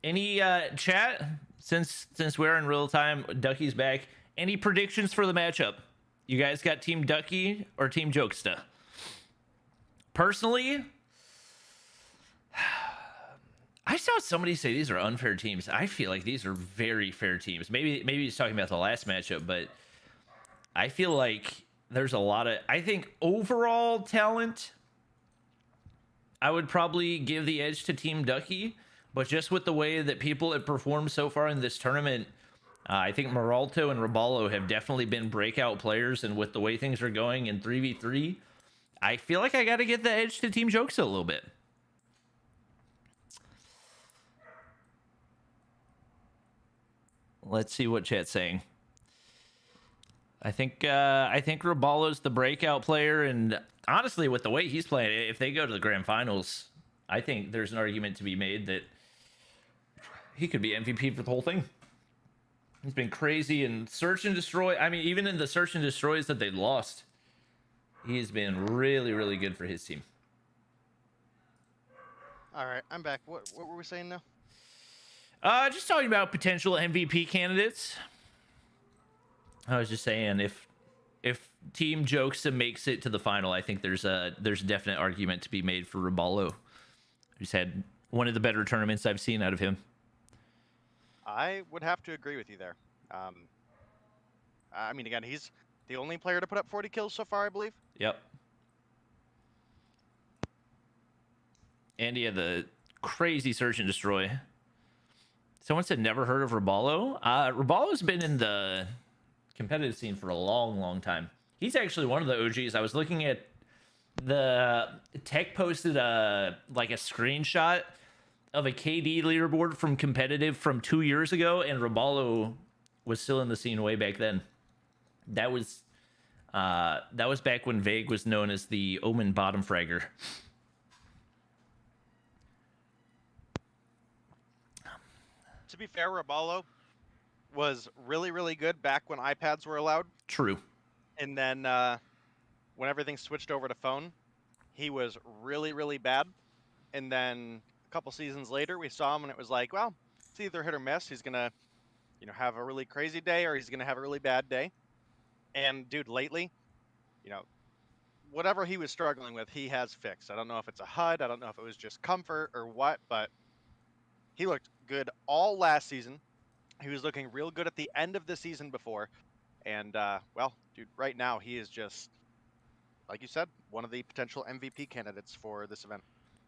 any chat, since we're in real time, Ducky's back. Any predictions for the matchup? You guys got Team Ducky or Team Jokesta? Personally, I saw somebody say these are unfair teams. I feel like these are very fair teams. Maybe he's talking about the last matchup, but I feel like there's a lot of... I think overall talent, I would probably give the edge to Team Ducky, but just with the way that people have performed so far in this tournament, I think Meralto and Roballo have definitely been breakout players, and with the way things are going in 3v3, I feel like I got to get the edge to Team Jokes a little bit. Let's see what chat's saying. I think Roballo's the breakout player, and honestly, with the way he's playing, if they go to the grand finals, I think there's an argument to be made that he could be MVP for the whole thing. He's been crazy in Search and Destroy. I mean, even in the Search and Destroys that they lost, he's been really, really good for his team. All right, I'm back. What were we saying now? Just talking about potential MVP candidates. I was just saying, if Team Jokesta makes it to the final, I think there's a definite argument to be made for Roballo. He's had one of the better tournaments I've seen out of him. I would have to agree with you there. I mean, again, he's the only player to put up 40 kills so far, I believe. Yep. And he had the crazy Search and Destroy. Someone said never heard of Roballo. Roballo's been in the competitive scene for a long, long time. He's actually one of the OGs. I was looking at the Tech posted like a screenshot of a KD leaderboard from competitive from 2 years ago, and Roballo was still in the scene way back then. That was back when Vague was known as the Omen bottom fragger. To be fair, Roballo was really, really good back when iPads were allowed. True. And then when everything switched over to phone, he was really, really bad. And then a couple seasons later, we saw him, and it was like, well, it's either hit or miss. He's gonna, have a really crazy day, or he's gonna have a really bad day. And dude, lately, whatever he was struggling with, he has fixed. I don't know if it's a HUD. I don't know if it was just comfort or what, but he looked good all last season. He was looking real good at the end of the season before. And, well, dude, right now he is just, like you said, one of the potential MVP candidates for this event.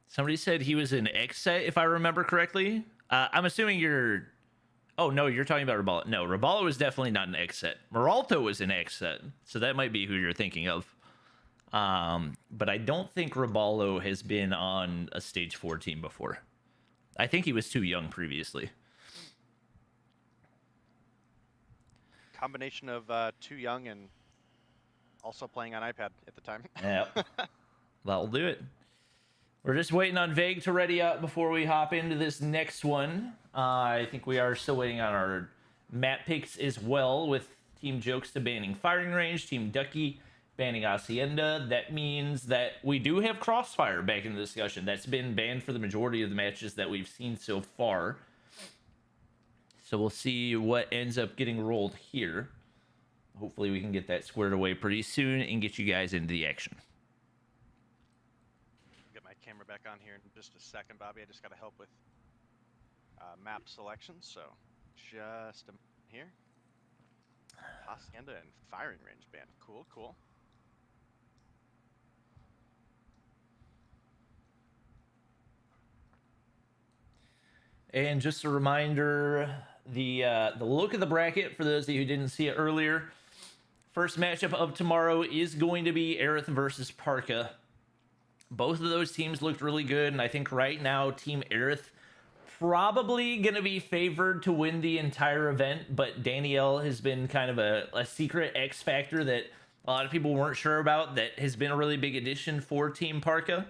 Somebody said he was in X set, if I remember correctly. I'm assuming you're... Oh, no, you're talking about Roballo. No, Roballo was definitely not an X set. Meralto was in X set, so that might be who you're thinking of. But I don't think Roballo has been on a Stage 4 team before. I think he was too young previously. Combination of too young and also playing on iPad at the time. Yeah, that'll do it. We're just waiting on Vague to ready up before we hop into this next one. I think we are still waiting on our map picks as well, with Team Jokesta banning Firing Range, Team Ducky banning Hacienda. That means that we do have Crossfire back in the discussion. That's been banned for the majority of the matches that we've seen so far. So we'll see what ends up getting rolled here. Hopefully we can get that squared away pretty soon and get you guys into the action. Get my camera back on here in just a second, Bobby. I just got to help with map selection, so just a minute here. Hacienda and Firing Range band. Cool, cool. And just a reminder, the look of the bracket for those of you who didn't see it earlier. First matchup of tomorrow is going to be Aerith versus Parka. Both of those teams looked really good, and I think right now Team Aerith probably going to be favored to win the entire event, but Danielle has been kind of a secret X factor that a lot of people weren't sure about that has been a really big addition for Team Parka.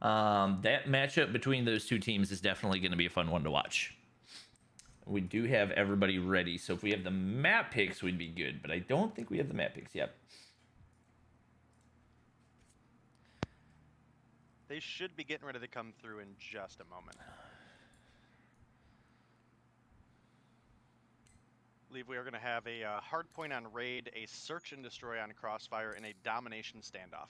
That matchup between those two teams is definitely going to be a fun one to watch. We do have everybody ready, so if we have the map picks, we'd be good, but I don't think we have the map picks yet. They should be getting ready to come through in just a moment. I believe we are going to have a Hardpoint on Raid, a Search and Destroy on Crossfire, and a Domination standoff.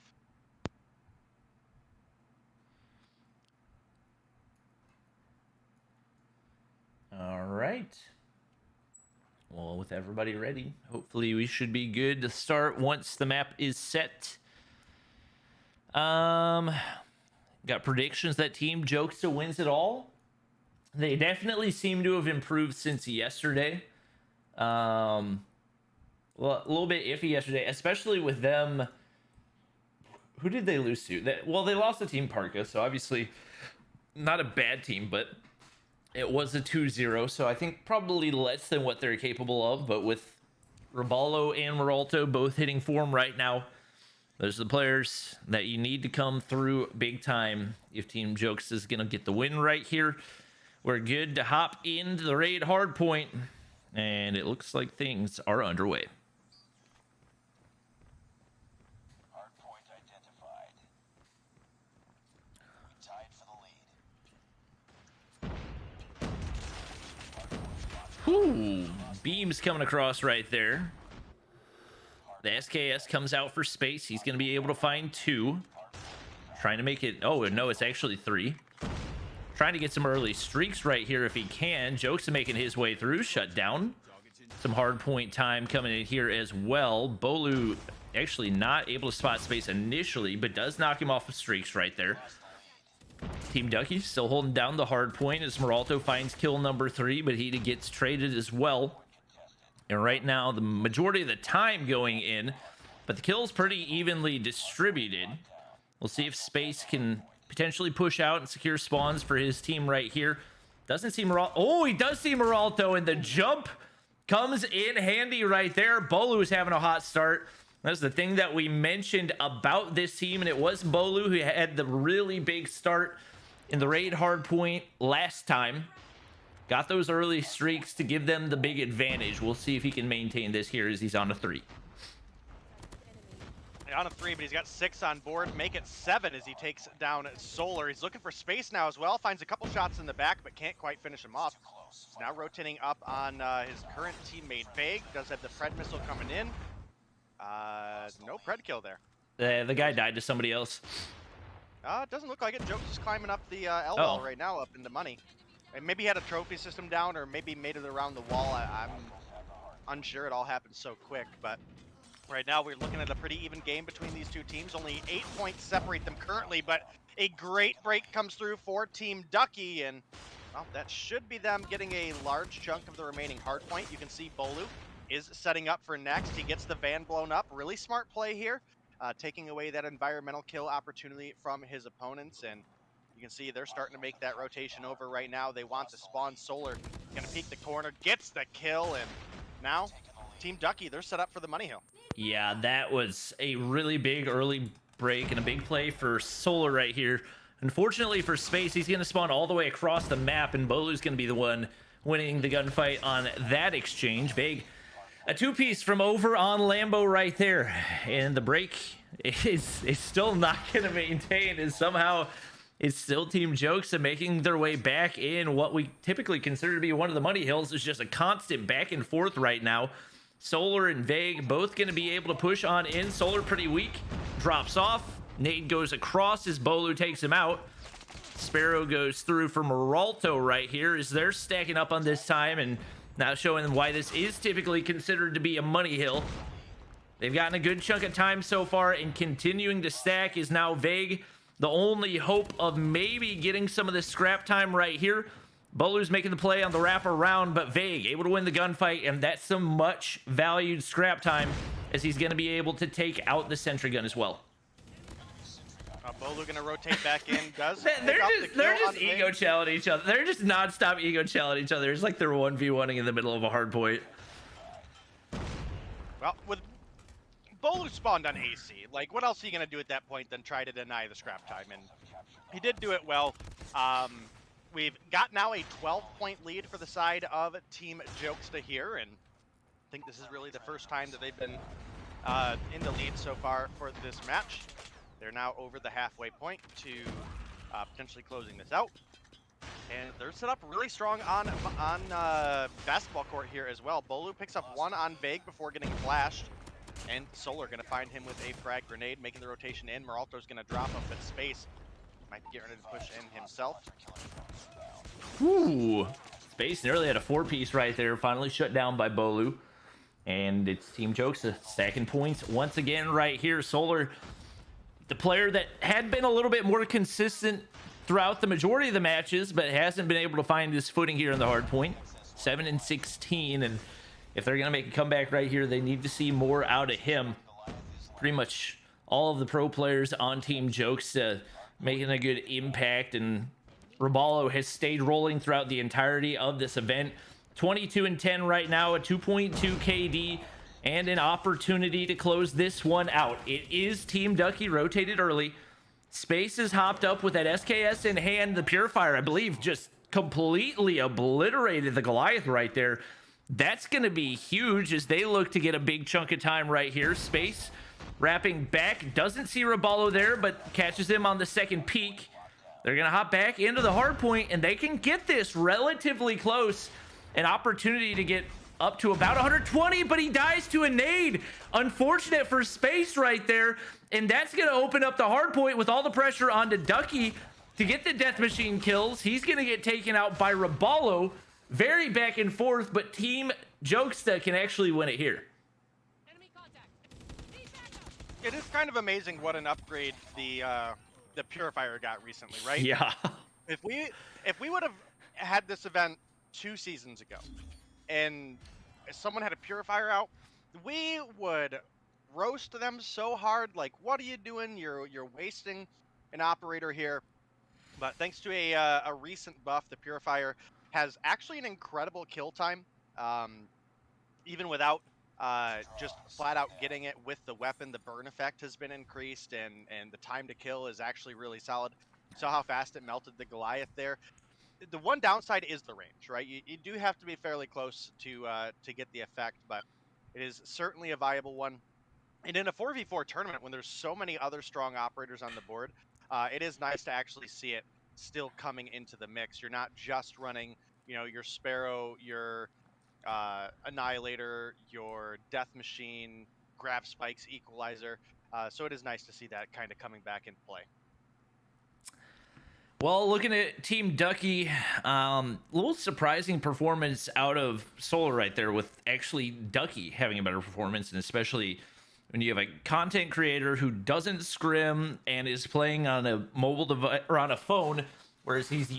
All right. Well, with everybody ready, hopefully we should be good to start once the map is set. Got predictions that Team Jokester wins it all. They definitely seem to have improved since yesterday. Well, a little bit iffy yesterday, especially with them. Who did they lose to? Well, they lost to Team Parka, so obviously not a bad team, but it was a 2-0, so I think probably less than what they're capable of. But with Raballo and Meralto both hitting form right now, those are the players that you need to come through big time if Team Jokes is going to get the win right here. We're good to hop into the raid Hardpoint, and it looks like things are underway. Hardpoint identified. We tied for the lead. Ooh, beams coming across right there. The SKS comes out for space. He's going to be able to find 2. Trying to make it... Oh, no, it's actually 3. Trying to get some early streaks right here if he can. Jokes making his way through. Shut down. Some hard point time coming in here as well. Bolu actually not able to spot space initially, but does knock him off of streaks right there. Team Ducky still holding down the hard point as Meralto finds kill number 3, but he gets traded as well. And right now, the majority of the time going in, but the kill's pretty evenly distributed. We'll see if Space can potentially push out and secure spawns for his team right here. Doesn't see Meralto. Oh, he does see Meralto, and the jump comes in handy right there. Bolu is having a hot start. That's the thing that we mentioned about this team, and it was Bolu who had the really big start in the raid hardpoint last time. Got those early streaks to give them the big advantage. We'll see if he can maintain this here as he's on a 3. On a 3, but he's got 6 on board. Make it 7 as he takes down Solar. He's looking for space now as well. Finds a couple shots in the back, but can't quite finish him off. He's now rotating up on his current teammate, Vague. Does have the Pred missile coming in. No Pred kill there. The guy died to somebody else. It doesn't look like it. Joke's just climbing up the L-wall right now, up into money. And maybe he had a trophy system down, or maybe made it around the wall. I'm unsure. It all happened so quick, but right now we're looking at a pretty even game between these two teams. Only 8 points separate them currently, but a great break comes through for Team Ducky, and well, that should be them getting a large chunk of the remaining hard point. You can see Bolu is setting up for next. He gets the van blown up. Really smart play here, taking away that environmental kill opportunity from his opponents, and you can see they're starting to make that rotation over right now. They want to spawn Solar. Gonna peek the corner, gets the kill, and now Team Ducky, they're set up for the money hill. Yeah, that was a really big early break and a big play for Solar right here. Unfortunately for Space, he's going to spawn all the way across the map, and Bolu's going to be the one winning the gunfight on that exchange. Vague, a 2-piece from over on Lambo right there. And the break is still not going to maintain, as somehow it's still Team Jokes and making their way back in what we typically consider to be one of the money hills. It's just a constant back and forth right now. Solar and Vague both going to be able to push on in. Solar pretty weak, drops off. Nade goes across as Bolu takes him out. Sparrow goes through for Meralto right here as they're stacking up on this time, and now showing them why this is typically considered to be a money hill. They've gotten a good chunk of time so far, and continuing to stack is now Vague. The only hope of maybe getting some of this scrap time right here Bolu's making the play on the wraparound, but Vague able to win the gunfight, and that's some much valued scrap time as he's going to be able to take out the sentry gun as well. Bolu gonna rotate back in. Does They're just ego challing each other. They're just nonstop ego challing each other. It's like they're 1v1ing in the middle of a hard point. Well, with Bolu spawned on AC. Like, what else are you gonna do at that point than try to deny the scrap time? And he did do it well. We've got now a 12-point lead for the side of Team Jokesta here, and I think this is really the first time that they've been in the lead so far for this match. They're now over the halfway point to potentially closing this out. And they're set up really strong on basketball court here as well. Bolu picks up one on Vague before getting flashed. And Solar going to find him with a frag grenade, making the rotation in. Meralto's going to drop up at space. Might get ready to push in himself. Ooh. Space nearly had a 4-piece right there. Finally shut down by Bolu. And it's Team Jokesta stacking points once again right here. Solar, the player that had been a little bit more consistent throughout the majority of the matches, but hasn't been able to find his footing here in the hard point. 7-16, and if they're gonna make a comeback right here, they need to see more out of him. Pretty much all of the pro players on Team Jokesta making a good impact, and Roballo has stayed rolling throughout the entirety of this event. 22-10 right now, a 2.2 KD, and an opportunity to close this one out. It is Team Ducky rotated early. Space is hopped up with that SKS in hand. The Purifier, I believe, just completely obliterated the Goliath right there. That's going to be huge as they look to get a big chunk of time right here. Space wrapping back. Doesn't see Roballo there, but catches him on the second peek. They're going to hop back into the hard point, and they can get this relatively close. An opportunity to get up to about 120, but he dies to a nade. Unfortunate for Space right there. And that's going to open up the hard point with all the pressure onto Ducky to get the death machine kills. He's going to get taken out by Roballo. Very back and forth, but Team Jokesta can actually win it here. It is kind of amazing what an upgrade the Purifier got recently, right? Yeah. If we would have had this event 2 seasons ago, and someone had a Purifier out, we would roast them so hard. Like, what are you doing? You're wasting an operator here. But thanks to a recent buff, the Purifier has actually an incredible kill time, even without just flat out getting it with the weapon. The burn effect has been increased, and the time to kill is actually really solid. Saw how fast it melted the Goliath there. The one downside is the range, right? You do have to be fairly close to get the effect, but it is certainly a viable one. And in a 4v4 tournament, when there's so many other strong operators on the board, it is nice to actually see it still coming into the mix. You're not just running, your Sparrow, your Annihilator, your Death Machine, Grab Spikes, Equalizer. So it is nice to see that kind of coming back into play. Well, looking at Team Ducky, little surprising performance out of Solar right there, with actually Ducky having a better performance, and especially when you have a content creator who doesn't scrim and is playing on a mobile device or on a phone, whereas he's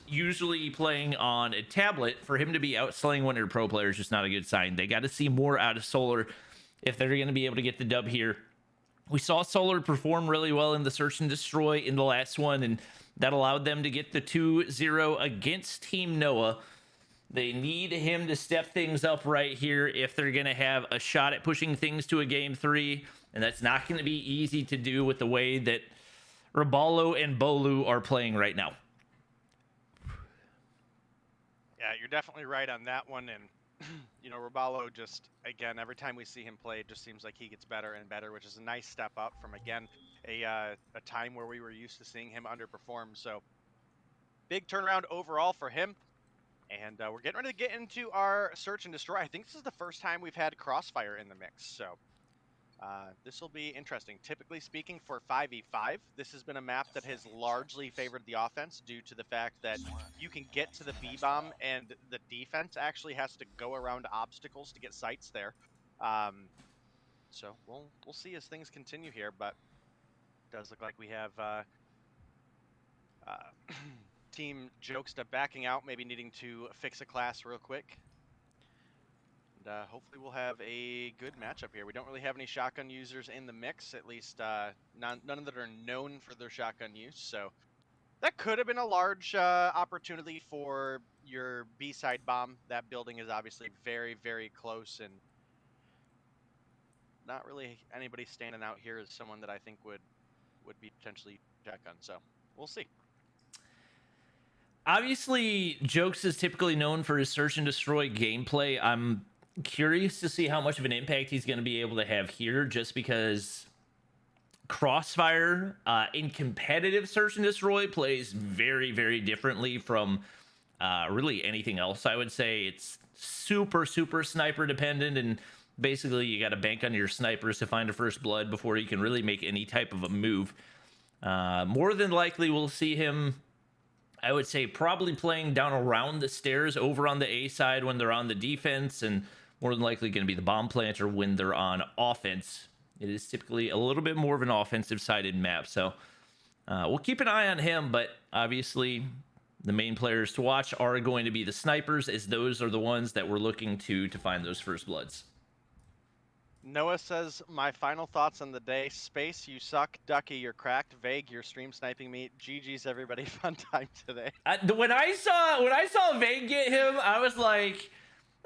usually playing on a tablet. For him to be outslaying one of your pro players is just not a good sign. They got to see more out of Solar if they're going to be able to get the dub here. We saw Solar perform really well in the Search and Destroy in the last one, and that allowed them to get the 2-0 against Team Noah. They need him to step things up right here if they're going to have a shot at pushing things to a game 3. And that's not going to be easy to do with the way that Roballo and Bolu are playing right now. Yeah, you're definitely right on that one. And, Roballo just, again, every time we see him play, it just seems like he gets better and better, which is a nice step up from, again, a time where we were used to seeing him underperform. So big turnaround overall for him. And we're getting ready to get into our Search and Destroy. I think this is the first time we've had Crossfire in the mix. So this will be interesting. Typically speaking, for 5v5, this has been a map that has largely favored the offense due to the fact that you can get to the B-bomb and the defense actually has to go around obstacles to get sites there. So we'll see as things continue here, but it does look like we have Team Jokesta backing out, maybe needing to fix a class real quick. And hopefully we'll have a good matchup here. We don't really have any shotgun users in the mix, at least none that are known for their shotgun use. So that could have been a large opportunity for your B-side bomb. That building is obviously very, very close, and not really anybody standing out here as someone that I think would be potentially shotgun. So we'll see. Obviously, Jokes is typically known for his search and destroy gameplay. I'm curious to see how much of an impact he's going to be able to have here, just because Crossfire in competitive search and destroy plays very, very differently from really anything else. I would say it's super sniper dependent, and basically you got to bank on your snipers to find a first blood before you can really make any type of a move. More than likely we'll see him, I would say, probably playing down around the stairs over on the A side when they're on the defense, and more than likely going to be the bomb planter when they're on offense. It is typically a little bit more of an offensive sided map, so we'll keep an eye on him. But obviously the main players to watch are going to be the snipers, as those are the ones that we're looking to find those first bloods. Noah says, my final thoughts on the day: Space, you suck. Ducky, you're cracked. Vague, you're stream sniping me. GG's everybody, fun time today. When I saw Vague get him, I was like,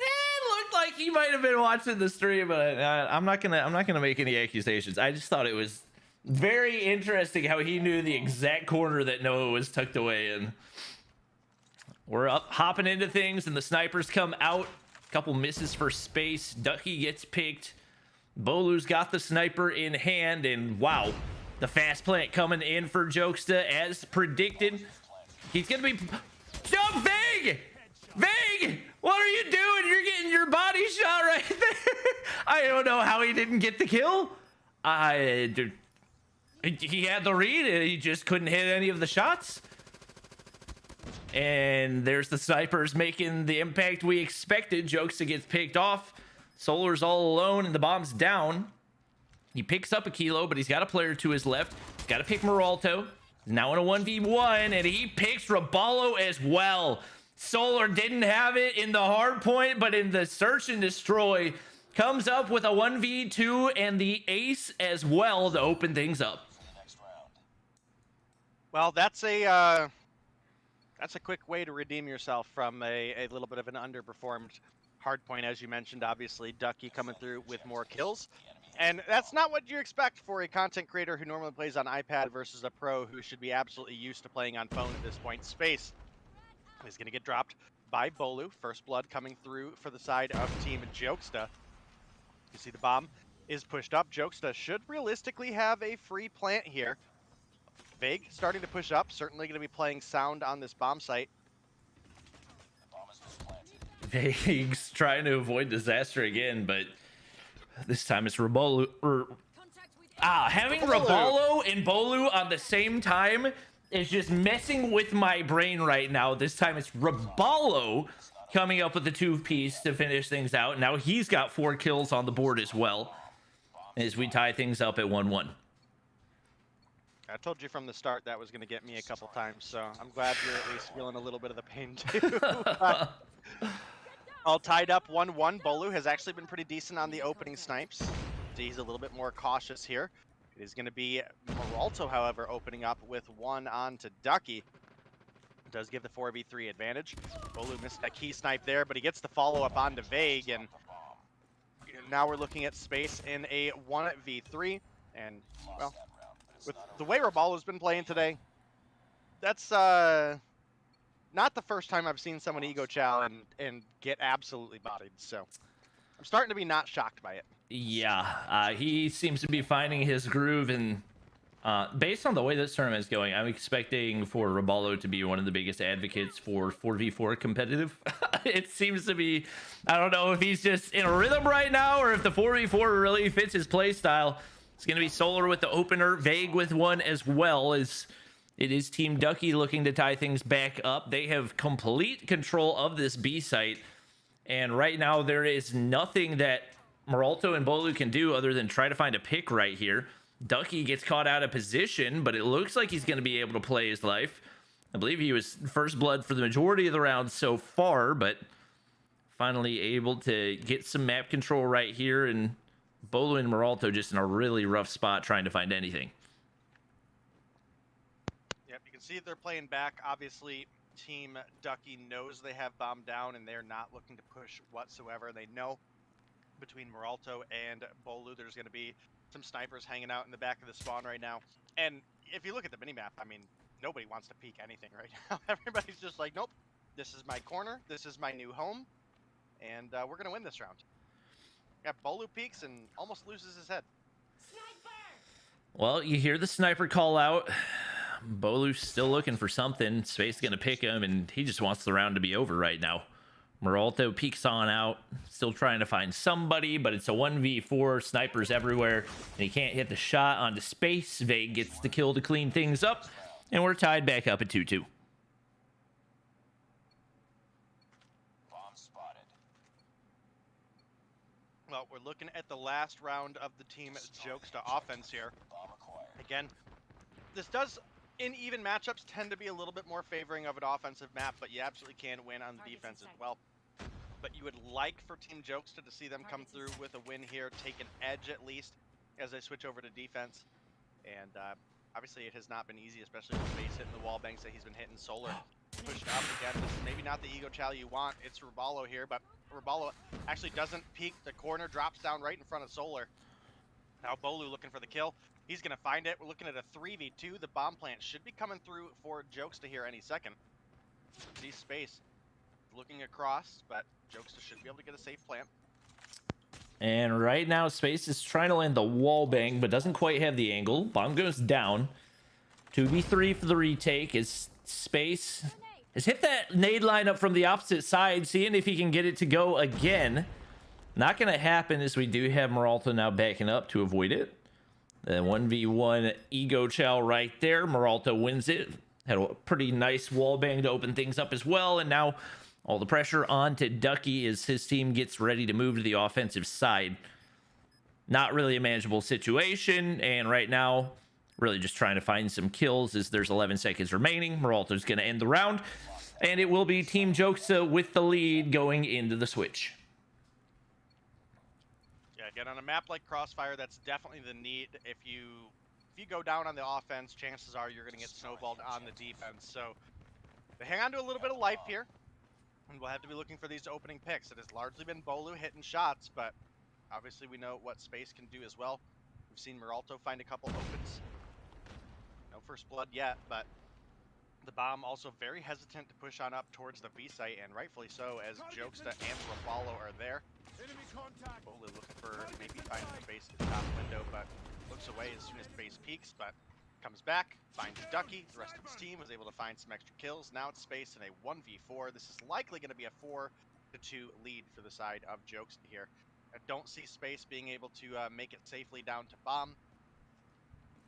it looked like he might have been watching the stream, but I'm not gonna make any accusations. I just thought it was very interesting how he knew the exact corner that Noah was tucked away in. We're up hopping into things, and the snipers come out. A couple misses for Space. Ducky gets picked. Bolu's got the sniper in hand, and wow, the fast plant coming in for Jokesta as predicted. He's gonna be jump. Vague, what are you doing? You're getting your body shot right there. I don't know how he didn't get the kill. He had the read, he just couldn't hit any of the shots. And there's the snipers making the impact we expected. Jokesta gets picked off. Solar's all alone, and the bomb's down. He picks up a kilo, but he's got a player to his left. He's got to pick Meralto. He's now in a 1v1, and he picks Raballo as well. Solar didn't have it in the hard point, but in the search and destroy, comes up with a 1v2 and the ace as well to open things up. Well, that's a quick way to redeem yourself from a little bit of an underperformed Hardpoint, as you mentioned. Obviously, Ducky coming through with more kills. And that's not what you expect for a content creator who normally plays on iPad versus a pro who should be absolutely used to playing on phone at this point. Space is going to get dropped by Bolu. First blood coming through for the side of Team Jokesta. You see the bomb is pushed up. Jokesta should realistically have a free plant here. Vague starting to push up. Certainly going to be playing sound on this bomb site. Vague's trying to avoid disaster again, but this time it's Raballo. Having Raballo and Bolu on the same time is just messing with my brain right now. This time it's Raballo coming up with the 2-piece to finish things out. Now he's got 4 kills on the board as well, as we tie things up at 1-1. I told you from the start that was going to get me a couple times, so I'm glad you're at least feeling a little bit of the pain too. All tied up 1-1. Bolu has actually been pretty decent on the opening snipes. So he's a little bit more cautious here. It is going to be Meralto, however, opening up with 1 on to Ducky. Does give the 4v3 advantage. Bolu missed a key snipe there, but he gets the follow-up onto Vague, and now we're looking at Space in a 1v3. And, well, with the way Raballo's been playing today, that's not the first time I've seen someone ego chow and get absolutely bodied. So I'm starting to be not shocked by it. Yeah, he seems to be finding his groove, and based on the way this tournament is going, I'm expecting for Raballo to be one of the biggest advocates for 4v4 competitive. It seems to be, I don't know if he's just in a rhythm right now or if the 4v4 really fits his play style. It's going to be Solar with the opener, Vague with 1 as well, as it is Team Ducky looking to tie things back up. They have complete control of this B site, and right now there is nothing that Meralto and Bolu can do other than try to find a pick right here. Ducky gets caught out of position, but it looks like he's going to be able to play his life. I believe he was first blood for the majority of the round so far, but finally able to get some map control right here, and Bolu and Meralto just in a really rough spot trying to find anything. Yep, you can see they're playing back. Obviously, Team Ducky knows they have bomb down, and they're not looking to push whatsoever. They know between Meralto and Bolu, there's going to be some snipers hanging out in the back of the spawn right now. And if you look at the minimap, I mean, nobody wants to peek anything right now. Everybody's just like, nope, this is my corner, this is my new home, and we're going to win this round. Yeah, Bolu peeks and almost loses his head. Well, you hear the sniper call out. Bolu's still looking for something. Space is going to pick him, and he just wants the round to be over right now. Meralto peeks on out, still trying to find somebody, but it's a 1v4, snipers everywhere, and he can't hit the shot onto Space. Vague gets the kill to clean things up, and we're tied back up at 2-2. Bomb spotted. Well, we're looking at the last round of the Team Jokesta offense here. Bomb acquired. Again, this does, in even matchups, tend to be a little bit more favoring of an offensive map, but you absolutely can win on the defense as well. But you would like for Team Jokesta to see them come through with a win here, take an edge at least, as they switch over to defense. And obviously it has not been easy, especially with Space hitting the wall banks that he's been hitting. Solar pushed up again. This is maybe not the ego chow you want. It's Robalo here, but Robalo actually doesn't peek. The corner drops down right in front of Solar. Now Bolu looking for the kill. He's going to find it. We're looking at a 3v2. The bomb plant should be coming through for Jokesta here any second. See Space looking across, but Jokesta should be able to get a safe plant. And right now, Space is trying to land the wall bang, but doesn't quite have the angle. Bomb goes down. 2v3 for the retake as Space has hit that nade lineup from the opposite side, seeing if he can get it to go again. Not going to happen, as we do have Meralto now backing up to avoid it. The 1v1 ego chow right there. Meralto wins it. Had a pretty nice wall bang to open things up as well. And now all the pressure on to Ducky as his team gets ready to move to the offensive side. Not really a manageable situation. And right now, really just trying to find some kills as there's 11 seconds remaining. Meralto's going to end the round. And it will be Team Jokesta with the lead going into the switch. Yeah, again, on a map like Crossfire, that's definitely the need. If you go down on the offense, chances are you're going to get snowballed on the defense. So they hang on to a little bit of life here, and we'll have to be looking for these opening picks. It has largely been Bolu hitting shots, but obviously we know what Space can do as well. We've seen Meralto find a couple opens. No first blood yet, but the bomb also very hesitant to push on up towards the B site, and rightfully so, as Jokesta and Rapallo are there. Bolu looking for maybe finding Space at the top window, but looks away as soon as Space peeks, but comes back, finds Ducky. The rest of his team was able to find some extra kills. Now it's Space in a 1v4. This is likely going to be a 4-2 lead for the side of Jokesta here. I don't see Space being able to make it safely down to bomb.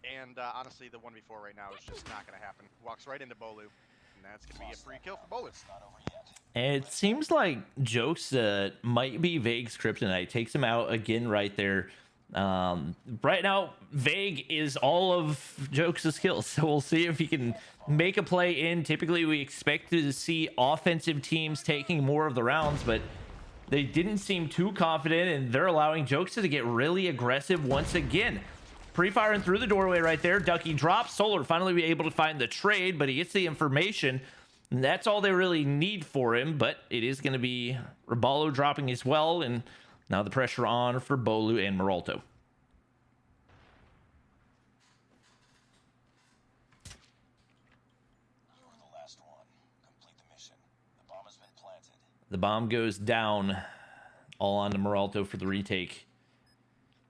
And honestly, the 1v4 right now is just not going to happen. Walks right into Bolu, and that's going to be a free kill for Bolu. It's not over yet. And it seems like Jokesta might be Vague's kryptonite. Takes him out again right there. Right now, Vague is all of Jokesta's skills, so we'll see if he can make a play in. Typically, we expect to see offensive teams taking more of the rounds, but they didn't seem too confident, and they're allowing Jokesta to get really aggressive once again. Pre-firing through the doorway right there. Ducky drops. Solar finally be able to find the trade, but he gets the information. And that's all they really need for him, but it is going to be Robalo dropping as well, and now the pressure on for Bolu and Meralto. You're the last one. Complete the mission. The bomb has been planted. The bomb goes down, all on to Meralto for the retake.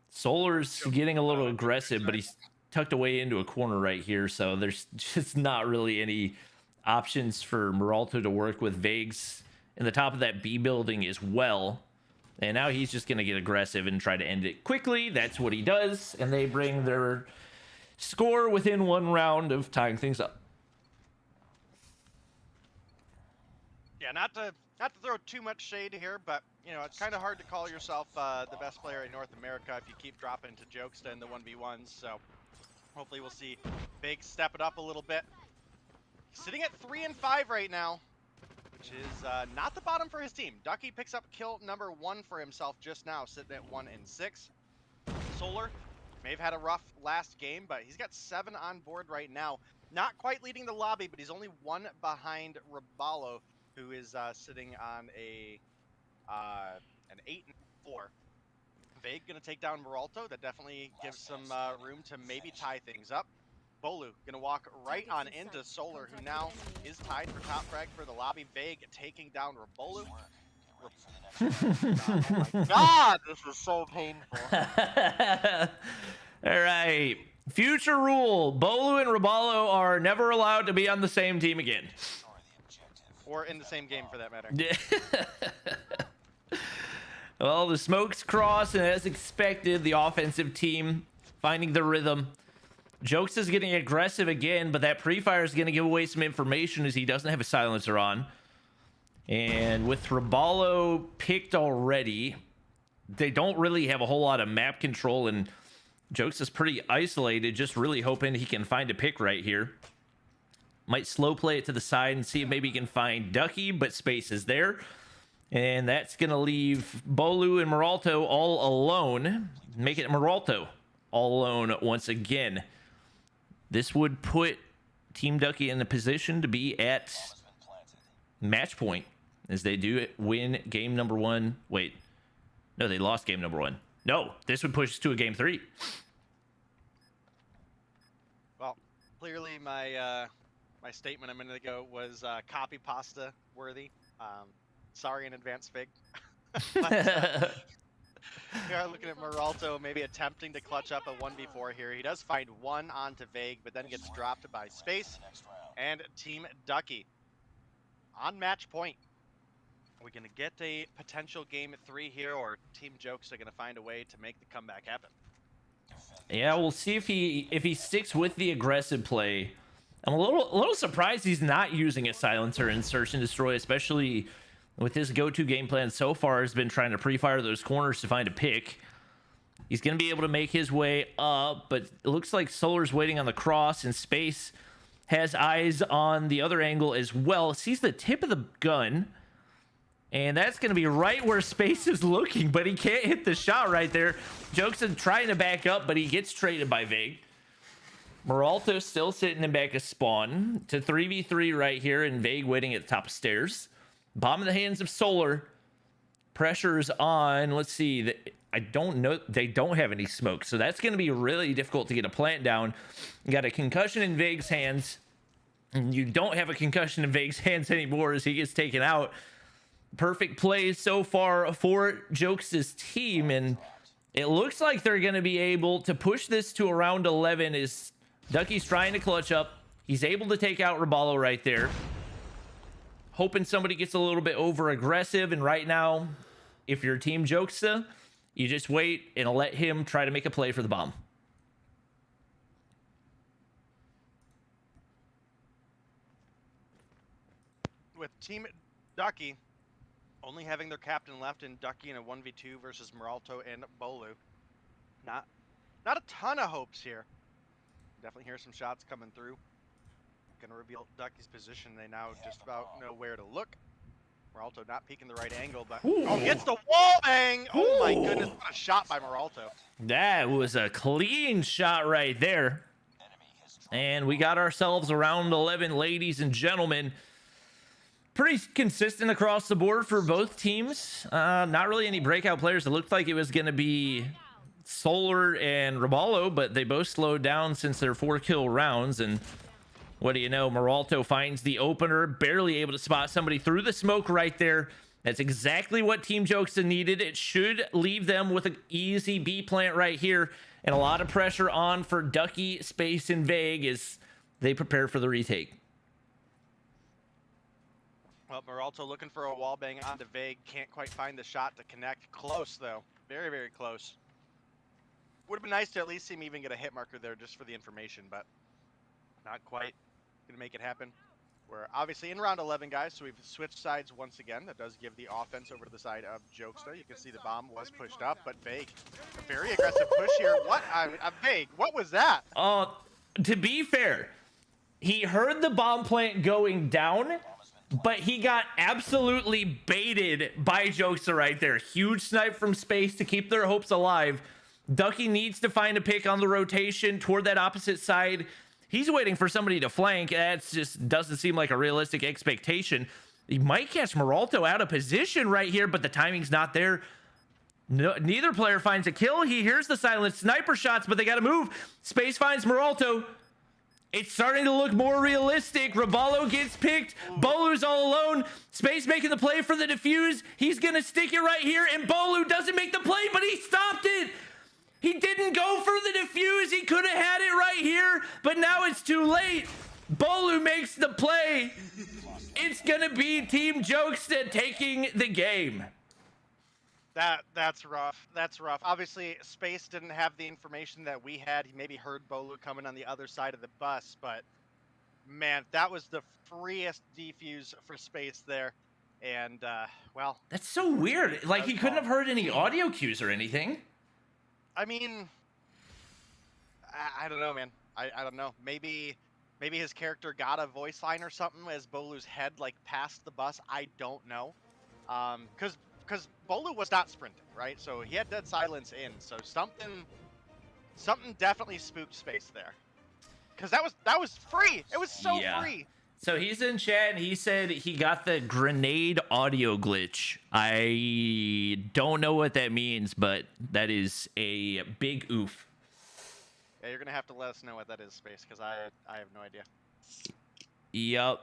Solar's getting a little aggressive, but he's tucked away into a corner right here, so there's just not really any options for Meralto to work with. Vague's in the top of that B building as well. And now he's just going to get aggressive and try to end it quickly. That's what he does. And they bring their score within one round of tying things up. Yeah, not to throw too much shade here, but you know, it's kind of hard to call yourself the best player in North America if you keep dropping to Jokesta in the 1v1s. So hopefully we'll see Big step it up a little bit. sitting at 3 and 5 right now, which is not the bottom for his team. Ducky picks up kill number 1 for himself just now, sitting at 1 and 6. Solar may have had a rough last game, but he's got 7 on board right now. Not quite leading the lobby, but he's only 1 behind Raballo, who is sitting on an 8 and 4. Vague gonna take down Meralto. That definitely gives some room to maybe tie things up. Bolu gonna walk right on into Solar, who now is tied for top frag for the lobby. Vague taking down Rabolu. Oh my god, this is so painful. All right. Future rule: Bolu and Raballo are never allowed to be on the same team again. Or in the same game, for that matter. Well, the smokes cross, and as expected, the offensive team finding the rhythm. Jokes is getting aggressive again, but that pre-fire is going to give away some information as he doesn't have a silencer on. And with Raballo picked already, they don't really have a whole lot of map control, and Jokes is pretty isolated, just really hoping he can find a pick right here. Might slow play it to the side and see if maybe he can find Ducky, but space is there. And that's going to leave Bolu and Meralto all alone, making it Meralto all alone once again. This would put Team Ducky in a position to be at match point as they do win game number 1. Wait, no, they lost game number 1. No, this would push us to a game 3. Well, clearly my my statement a minute ago was copy pasta worthy. Sorry in advance, Fig. We are looking at Meralto maybe attempting to clutch up a 1v4 here. He does find 1 onto Vague, but then gets dropped by Space and Team Ducky. On match point, are we going to get a potential game 3 here, or Team Jokes are going to find a way to make the comeback happen? Yeah, we'll see if he sticks with the aggressive play. I'm a little surprised he's not using a silencer in Search and Destroy, especially with his go-to game plan so far has been trying to pre-fire those corners to find a pick. He's going to be able to make his way up, but it looks like Solar's waiting on the cross, and Space has eyes on the other angle as well. Sees the tip of the gun, and that's going to be right where Space is looking, but he can't hit the shot right there. Jokes is trying to back up, but he gets traded by Vague. Meralto still sitting in back of spawn to 3v3 right here, and Vague waiting at the top of stairs. Bomb in the hands of Solar. Pressure's on. Let's see. I don't know. They don't have any smoke, so that's going to be really difficult to get a plant down. You got a concussion in Vague's hands, and you don't have a concussion in Vague's hands anymore as he gets taken out. Perfect plays so far for Jokes' team, and it looks like they're going to be able to push this to around 11 as Ducky's trying to clutch up. He's able to take out Raballo right there. Hoping somebody gets a little bit over aggressive, and right now, if you're Team Jokesa, you just wait and let him try to make a play for the bomb. With Team Ducky only having their captain left in Ducky in a 1v2 versus Meralto and Bolu, not a ton of hopes here. Definitely hear some shots coming through. Gonna reveal Ducky's position. They now just about know where to look. Meralto not peeking the right angle, but gets the wall bang! Oh my goodness, what a shot by Meralto. That was a clean shot right there. And we got ourselves around 11, ladies and gentlemen. Pretty consistent across the board for both teams. Not really any breakout players. It looked like it was gonna be Solar and Raballo, but they both slowed down since their 4-kill rounds, and what do you know? Meralto finds the opener, barely able to spot somebody through the smoke right there. That's exactly what Team Jokesa needed. It should leave them with an easy B plant right here, and a lot of pressure on for Ducky, Space, and Vague as they prepare for the retake. Well, Meralto looking for a wall bang onto Vague. Can't quite find the shot to connect. Close, though. Very, very close. Would have been nice to at least see him even get a hit marker there just for the information, but not quite going to make it happen. We're obviously in round 11, guys, so we've switched sides once again. That does give the offense over to the side of Jokester. You can see the bomb was pushed up, but Vague, a very aggressive push here. What? Vague, what was that? To be fair, He heard the bomb plant going down, but he got absolutely baited by Jokester right there. Huge snipe from space to keep their hopes alive. Ducky needs to find a pick on the rotation toward that opposite side. He's waiting for somebody to flank. That just doesn't seem like a realistic expectation. He might catch Meralto out of position right here, but the timing's not there. No, neither player finds a kill. He hears the silent sniper shots, but they got to move. Space finds Meralto. It's starting to look more realistic. Raballo gets picked. Bolu's all alone. Space making the play for the defuse. He's going to stick it right here, and Bolu doesn't make the play, but he stopped it. He didn't go for the defuse. He could have had it right here, but now it's too late. Bolu makes the play. It's going to be Team Jokester taking the game. That's rough. That's rough. Obviously, Space didn't have the information that we had. He maybe heard Bolu coming on the other side of the bus, but man, that was the freest defuse for Space there. And well, that's so weird. Like, he couldn't have heard any audio cues or anything. I mean, I don't know, man. I don't know. Maybe his character got a voice line or something as Bolu's head like passed the bus. I don't know. Because Bolu was not sprinting, right? So he had dead silence in. So something definitely spooked Space there. Because that was free. It was so free. So he's in chat and he said he got the grenade audio glitch. I don't know what that means, but that is a big oof. Yeah, you're gonna have to let us know what that is, Space, because I have no idea. Yep.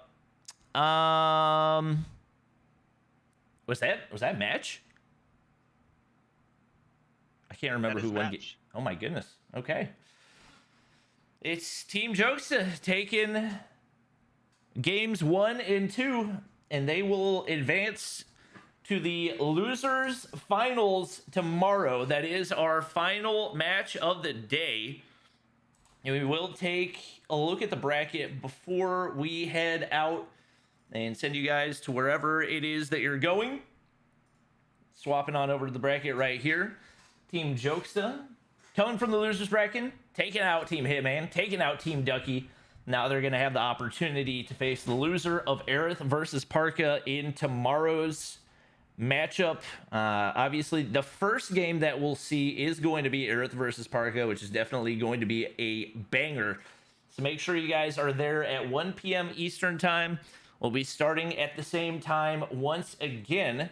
Was that match? I can't remember who won. Oh my goodness. Okay. It's Team Jokester taking games 1 and 2, and they will advance to the losers finals tomorrow. That is our final match of the day. And we will take a look at the bracket before we head out and send you guys to wherever it is that you're going. Swapping on over to the bracket right here. Team Jokester coming from the losers bracket, taking out Team Hitman, taking out Team Ducky. Now they're going to have the opportunity to face the loser of Aerith versus Parka in tomorrow's matchup. Obviously, the first game that we'll see is going to be Aerith versus Parka, which is definitely going to be a banger. So make sure you guys are there at 1 p.m. Eastern time. We'll be starting at the same time once again.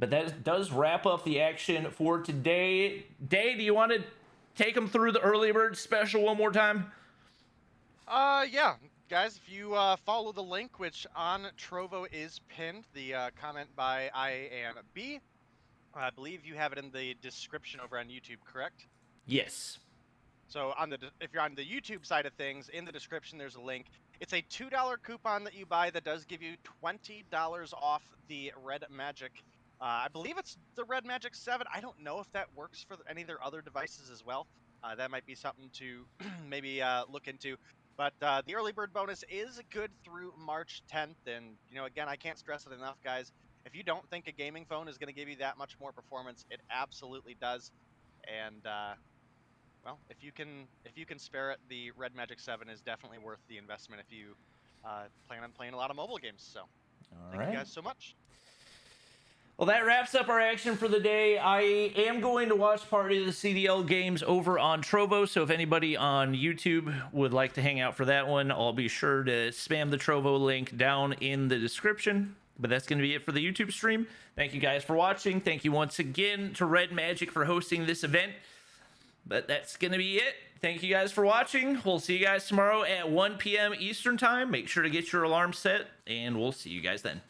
But that does wrap up the action for today. Day, do you want to take them through the early bird special one more time? Yeah, guys, if you follow the link, which on Trovo is pinned, the comment by IAMB, I believe you have it in the description over on YouTube, correct? Yes. So if you're on the YouTube side of things, in the description there's a link. It's a $2 coupon that you buy that does give you $20 off the REDMAGIC. I believe it's the REDMAGIC 7. I don't know if that works for any of their other devices as well. That might be something to maybe look into. But the early bird bonus is good through March 10th. And, you know, again, I can't stress it enough, guys. If you don't think a gaming phone is going to give you that much more performance, it absolutely does. And, well, if you can spare it, the REDMAGIC 7 is definitely worth the investment if you plan on playing a lot of mobile games. So, thank you guys so much. Well, that wraps up our action for the day. I am going to watch part of the CDL games over on Trovo, so if anybody on YouTube would like to hang out for that one, I'll be sure to spam the Trovo link down in the description. But that's going to be it for the YouTube stream. Thank you guys for watching. Thank you once again to REDMAGIC for hosting this event. But that's going to be it. Thank you guys for watching. We'll see you guys tomorrow at 1 p.m. Eastern time. Make sure to get your alarm set, and we'll see you guys then.